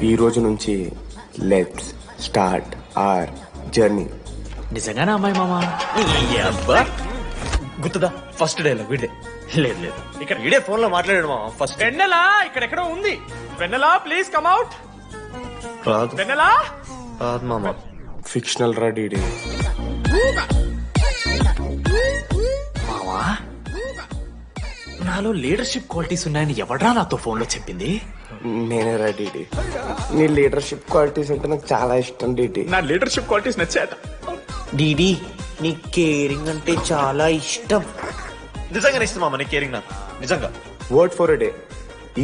ఈ రోజు నుంచి లెట్స్ స్టార్ట్ అవర్ జర్నీ. నిజంగానే అమ్మాయి మామ? గుర్తుదా ఫస్ట్ డే వీడే? లేదు లేదు, ఇక్కడ వీడే ఫోన్ లో మాట్లాడాడు మామ ఫస్ట్. వెన్నెలా ఇక్కడెక్కడో ఉంది. వెన్నెలా ప్లీజ్ కమ్ అవుట్. రాదు. వెన్నెలా రాదు మామ. ఫిక్షనల్ రా డీడీ. మావా నాలో లీడర్షిప్ క్వాలిటీస్ ఉన్నాయని ఎవడ్రా నాతో ఫోన్ లో చెప్పింది? నేనే రా డీడీ. నీ లీడర్షిప్ క్వాలిటీస్ అంటే నాకు చాలా ఇష్టం డీడీ. నా లీడర్షిప్ క్వాలిటీస్ నచ్చాట. డీడీ నీ కేరింగ్ అంటే చాలా ఇష్టం. నిజంగానే ఇష్టం మామ నీ కేరింగ్ నాకు, నిజంగా. Word for a day.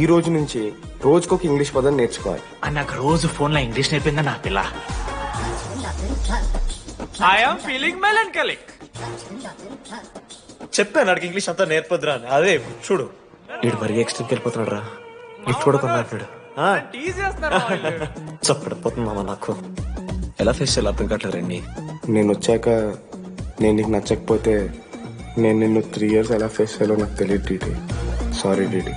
ఈ రోజు నుంచి రోజుకొక ఇంగ్లీష్ పదం నేర్చుకోవాలి. నాకు రోజు ఫోన్ లో ఇంగ్లీష్ నేర్పిందా నా పిల్ల. I'm feeling melancholic. చెప్పాను నాకు ఇంగ్లీష్ అంతా నేర్పొద్దురా అని. అదే చూడు వీడు మరీ ఎక్స్ట్రీమ్కి వెళ్ళిపోతున్నాడు రా. ఇటు కూడా కొన్నాడు. చప్పడిపోతుంది మామ నాకు. ఎలా ఫేస్ చేయాలి అర్థం కావట్లేదు రండి. నేను వచ్చాక నేను నీకు నచ్చకపోతే నేను నిన్ను 3 years ఎలా ఫేస్ చేయాలో నాకు తెలియదు డీడీ. Sorry DD.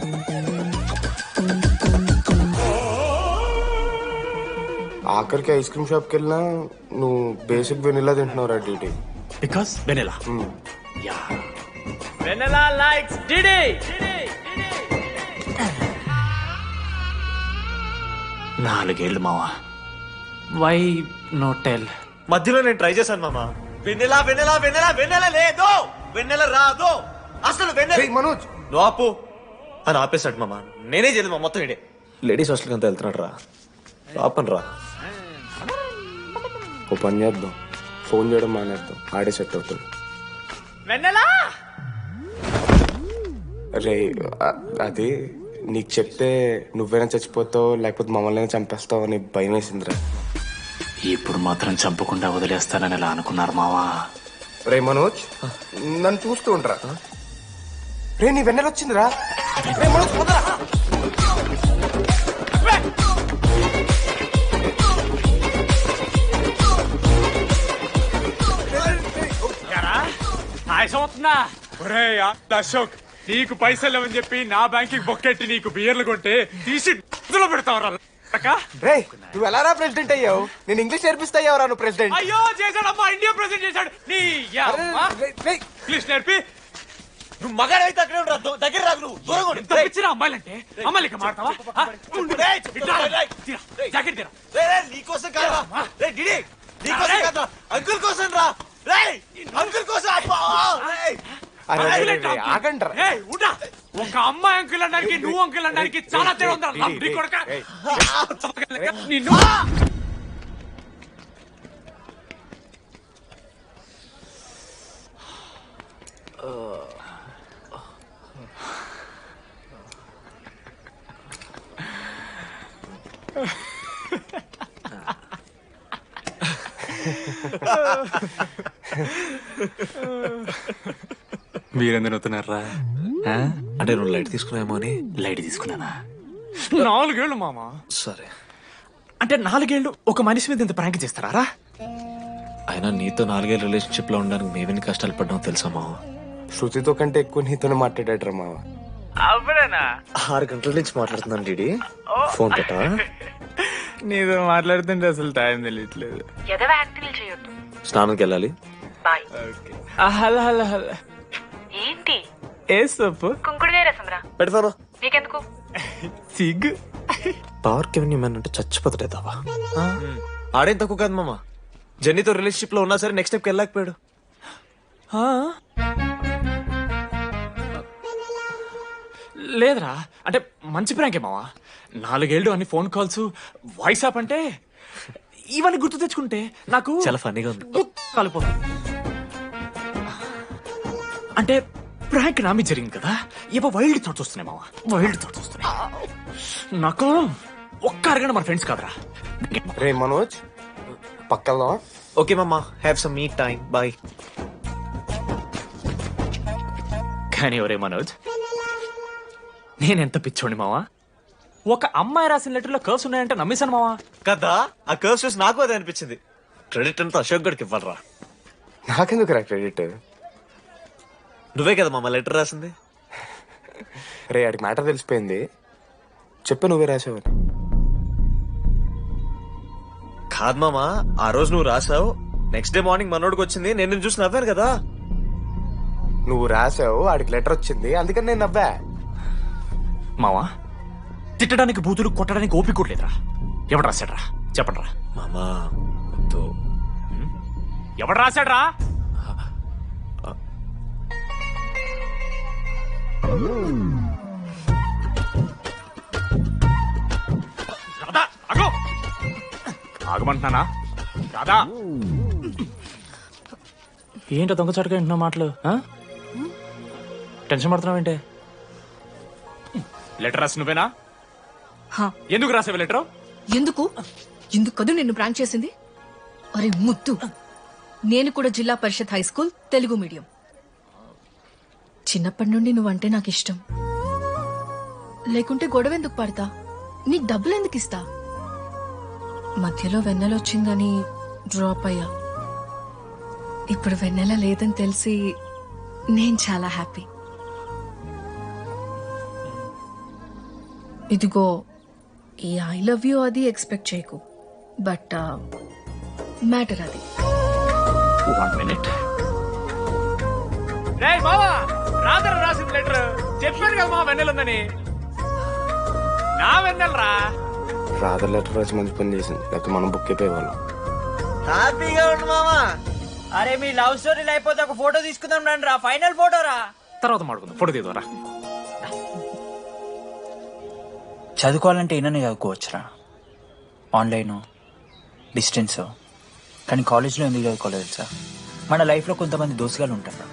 ఆఖరికి ఐస్ క్రీమ్ షాప్కి వెళ్ళినా నువ్వు బేసిక్ వెనిలా తింటున్నావు రా DD. Because vanilla. Vanilla likes DD. 4 ఏళ్ళు మావా. Why no tell? మధ్యలో నేను ట్రై చేశాను మామ. వెన్నెలా వెన్నెలా వెన్నెలా వెన్నెల లేదు, వెన్నెల రాదు అసలు. వెన్నెల మనోజ్ నువ్వు ఆపు అని ఆపేశాడు మామ. నేనే చేయలేదు మా మొత్తం ఇడే. లేడీస్ హాస్టల్కి అంతా వెళ్తున్నాడు రా. ఆపను రా. ఓ పని చేద్దాం, ఫోన్ చేయడం మానేద్దాం, ఆడే సెట్ అవుతాడు. వెన్నెలా రే అది నీకు చెప్తే నువ్వైనా చచ్చిపోతావు లేకపోతే మమ్మల్ని చంపేస్తావు అని భయం వేసిందిరా. ఇప్పుడు మాత్రం చంపకుండా వదిలేస్తానని ఎలా అనుకున్నారు మావా? రే మనోజ్ నన్ను చూస్తూ ఉంటారా? రే నీ వెన్నెల వచ్చిందిరా. రే మనోజ్ పోతారా? అవుతుందా? అశోక్ నీకు పైసలు లేవని చెప్పి నా బ్యాంకింగ్ బొక్కెట్టి నీకు బియర్లు కొంటే తీసి పెడతావు. రే నువ్వు ఎలా రా ప్రెసిడెంట్ అయ్యావు? నేను ఇంగ్లీష్ నేర్పిస్తా అయ్యావు నువ్వు ప్రెసిడెంట్. అయ్యో చేశాడమ్మా, ఇండియా ప్రెసిడెంట్ చేశాడు. నీ ఇంగ్లీష్ నేర్పి నువ్వు మగాడైతే అక్కడే ఉండరా దగ్గర రాకు నువ్వు దూరంగా ఉండు. ఎంత పిచ్చిరా అమ్మాయిలంటే అమ్మాయిలకి మాడతావా జాకెట్ తీరా నీకోసం కాదా డిడి నీకోసం కాదా అంకుల్ కోసం రా అంకుల్ కోసం ఆగంటారా ఒక అమ్మాయి అంకుల్ అనడానికి నువ్వు అంకుల్ అనడానికి చాలా తేడా ఉందా నిన్ను మీరెందుకు నవ్వుతున్నారా? అంటే నువ్వు లైట్ తీసుకున్నామో అని. లైట్ తీసుకున్నానా? 4 ఏళ్ళు మామ. సరే అంటే 4 ఏళ్ళు ఒక మనిషి మీద ఇంత ప్రాంక్ చేస్తారా? అయినా నీతో 4 ఏళ్ళ రిలేషన్షిప్ లో ఉండడానికి మేమెన్ని కష్టాలు పడ్డామో తెలుసా మావ. శృతితో కంటే ఎక్కువ నీతోనే మాట్లాడాడు మావ. 6 గంటల నుంచి మాట్లాడుతున్నాను డిడి. ఫోన్ పెట్టా. నీతో మాట్లాడుతుంటే అసలు టైం తెలియట్లేదు. స్నానంకి వెళ్ళాలి. హలో హలో హలో ఏంటి ఏ సొప్పు కుంకుడుగాయ రసంరా పెడతాను. నీకెందుకు సిగ్గు. పవర్ కెవెన్ మ్యాన్ అంటే చచ్చిపోతాడే తవా. ఆడేం తక్కువ కాదు మామ. జెన్నీతో రిలేషన్షిప్ లో ఉన్నా సరే నెక్స్ట్ స్టెప్కి వెళ్ళలేకపోయాడు. లేదురా అంటే మంచి ప్రాంకే మావా. 4 ఏళ్ళు అన్ని ఫోన్ కాల్స్ వాయిస్ యాప్ అంటే ఇవన్నీ గుర్తు తెచ్చుకుంటే నాకు చాలా ఫన్నీగా ఉంది. కలిపోతుంది. అంటే ప్రాంక్ నామి జరిగింది కదా, ఇవ వైల్డ్ థాట్స్ వస్తున్నాయి మావా. వైల్డ్ థాట్స్ వస్తున్నాయి నాకు. ఒక్క అరగంట మన ఫ్రెండ్స్ కాదురా. రే మనోజ్ పక్కలో. ఓకే మామ, have some me time. Bye. కానీ ఒరే మనోజ్, నేనెంత పిచ్చోండి మావా. ఒక అమ్మాయి రాసిన లెటర్ లో కర్వ్స్ ఉన్నాయంటే నమ్మేశాను మావా. కదా ఆ కర్వ్స్ చూసి నాకు అదే అనిపించింది. క్రెడిట్ అంతా అశోక్ గడికి ఇవ్వాలరా. నాకెందుకు రా క్రెడిట్? నువ్వే కదా మామ లెటర్ రాసింది. రే ఆడికి మ్యాటర్ తెలిసిపోయింది. చెప్పు నువ్వే రాసావని. కాదు మామ, ఆ రోజు నువ్వు రాసావు. నెక్స్ట్ డే మార్నింగ్ మనోడికి వచ్చింది. నేను నిన్ను చూసి నవ్వాను కదా. నువ్వు రాసావు, ఆడికి లెటర్ వచ్చింది, అందుకని నేను నవ్వా. మావా తిట్టడానికి బూతులు కొట్టడానికి ఓపిక కూడా లేదురా. ఎవడు రాశాడ్రా చెప్పండి రా. మామా ఎవడు రాశాడ్రా? రాధా ఆగో. ఆగమంటున్నానా రాధా? ఏంటో దొంగచాటుగా వింటున్నా మాటలు. టెన్షన్ పడుతున్నావేంటే? లెటర్ రాసి నువ్వేనా? ఎందుకు రాసావు లెటర్? ఎందుకు కదూ నిన్ను ప్రాంక్ చేసింది? అరే ముద్దు, నేను కూడా జిల్లా Parishad high school Telugu medium. చిన్నప్పటి నుండి నువ్వంటే నాకు ఇష్టం. లేకుంటే గొడవ ఎందుకు పడతా? నీకు డబ్బులు ఎందుకు ఇస్తా? మధ్యలో వెన్నెల వచ్చిందని డ్రాప్ అయ్యా. ఇప్పుడు వెన్నెల లేదని తెలిసి నేను చాలా హ్యాపీ. ఇదిగో ఈ ఐ లవ్ యూ అది ఎక్స్పెక్ట్ చేయకు, బట్ మ్యాటర్ అది. 1 minute. రేయ్ మావా, రాధర రాసిన లెటర్ చెప్పాను కదా మా వెన్నెలుందని. నా వెన్నెలరా. రాధ లెటర్ రాసి మంచి పని చేసింది, లేకపోతే మనం బుక్ అయిపోయేవాళ్ళం. హ్యాపీగా ఉండు మామా. అరే మీ లవ్ స్టోరీ అయిపోతే ఒక ఫోటో తీసుకుందాం రండి రా. ఫైనల్ ఫోటో రా. తర్వాత మాడుకుందాం. ఫోటో తీద్దాం. చదువుకోవాలంటే ఏమైనా చదువుకోవచ్చురా, ఆన్లైన్ డిస్టెన్స్. కానీ కాలేజ్లో ఎందుకు చదువుకోలేదు తెలుసా? మన లైఫ్లో కొంతమంది దోస్తుగాలు ఉంటారు.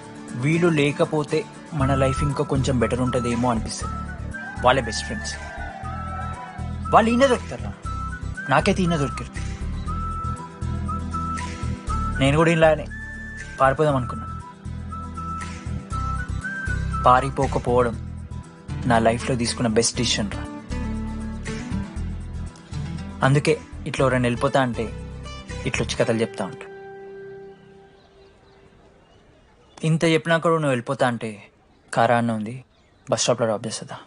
వీళ్ళు లేకపోతే మన లైఫ్ ఇంకా కొంచెం బెటర్ ఉంటుందేమో అనిపిస్తుంది. వాళ్ళే బెస్ట్ ఫ్రెండ్స్. వాళ్ళు ఈయన దొరుకుతారా? నాకైతే ఈయన దొరికారు. నేను కూడా ఇలానే పారిపోదాం అనుకున్నా. పారిపోకపోవడం నా లైఫ్లో తీసుకున్న బెస్ట్ డిసిషన్ రా. అందుకే ఇట్లా ఎవరైనా వెళ్ళిపోతా అంటే ఇట్లొచ్చి కథలు చెప్తా ఉంటా. ఇంత చెప్పినా కూడా నువ్వు వెళ్ళిపోతా అంటే కారా అన్న ఉంది, బస్ స్టాప్లో డ్రాప్ చేస్తుందా?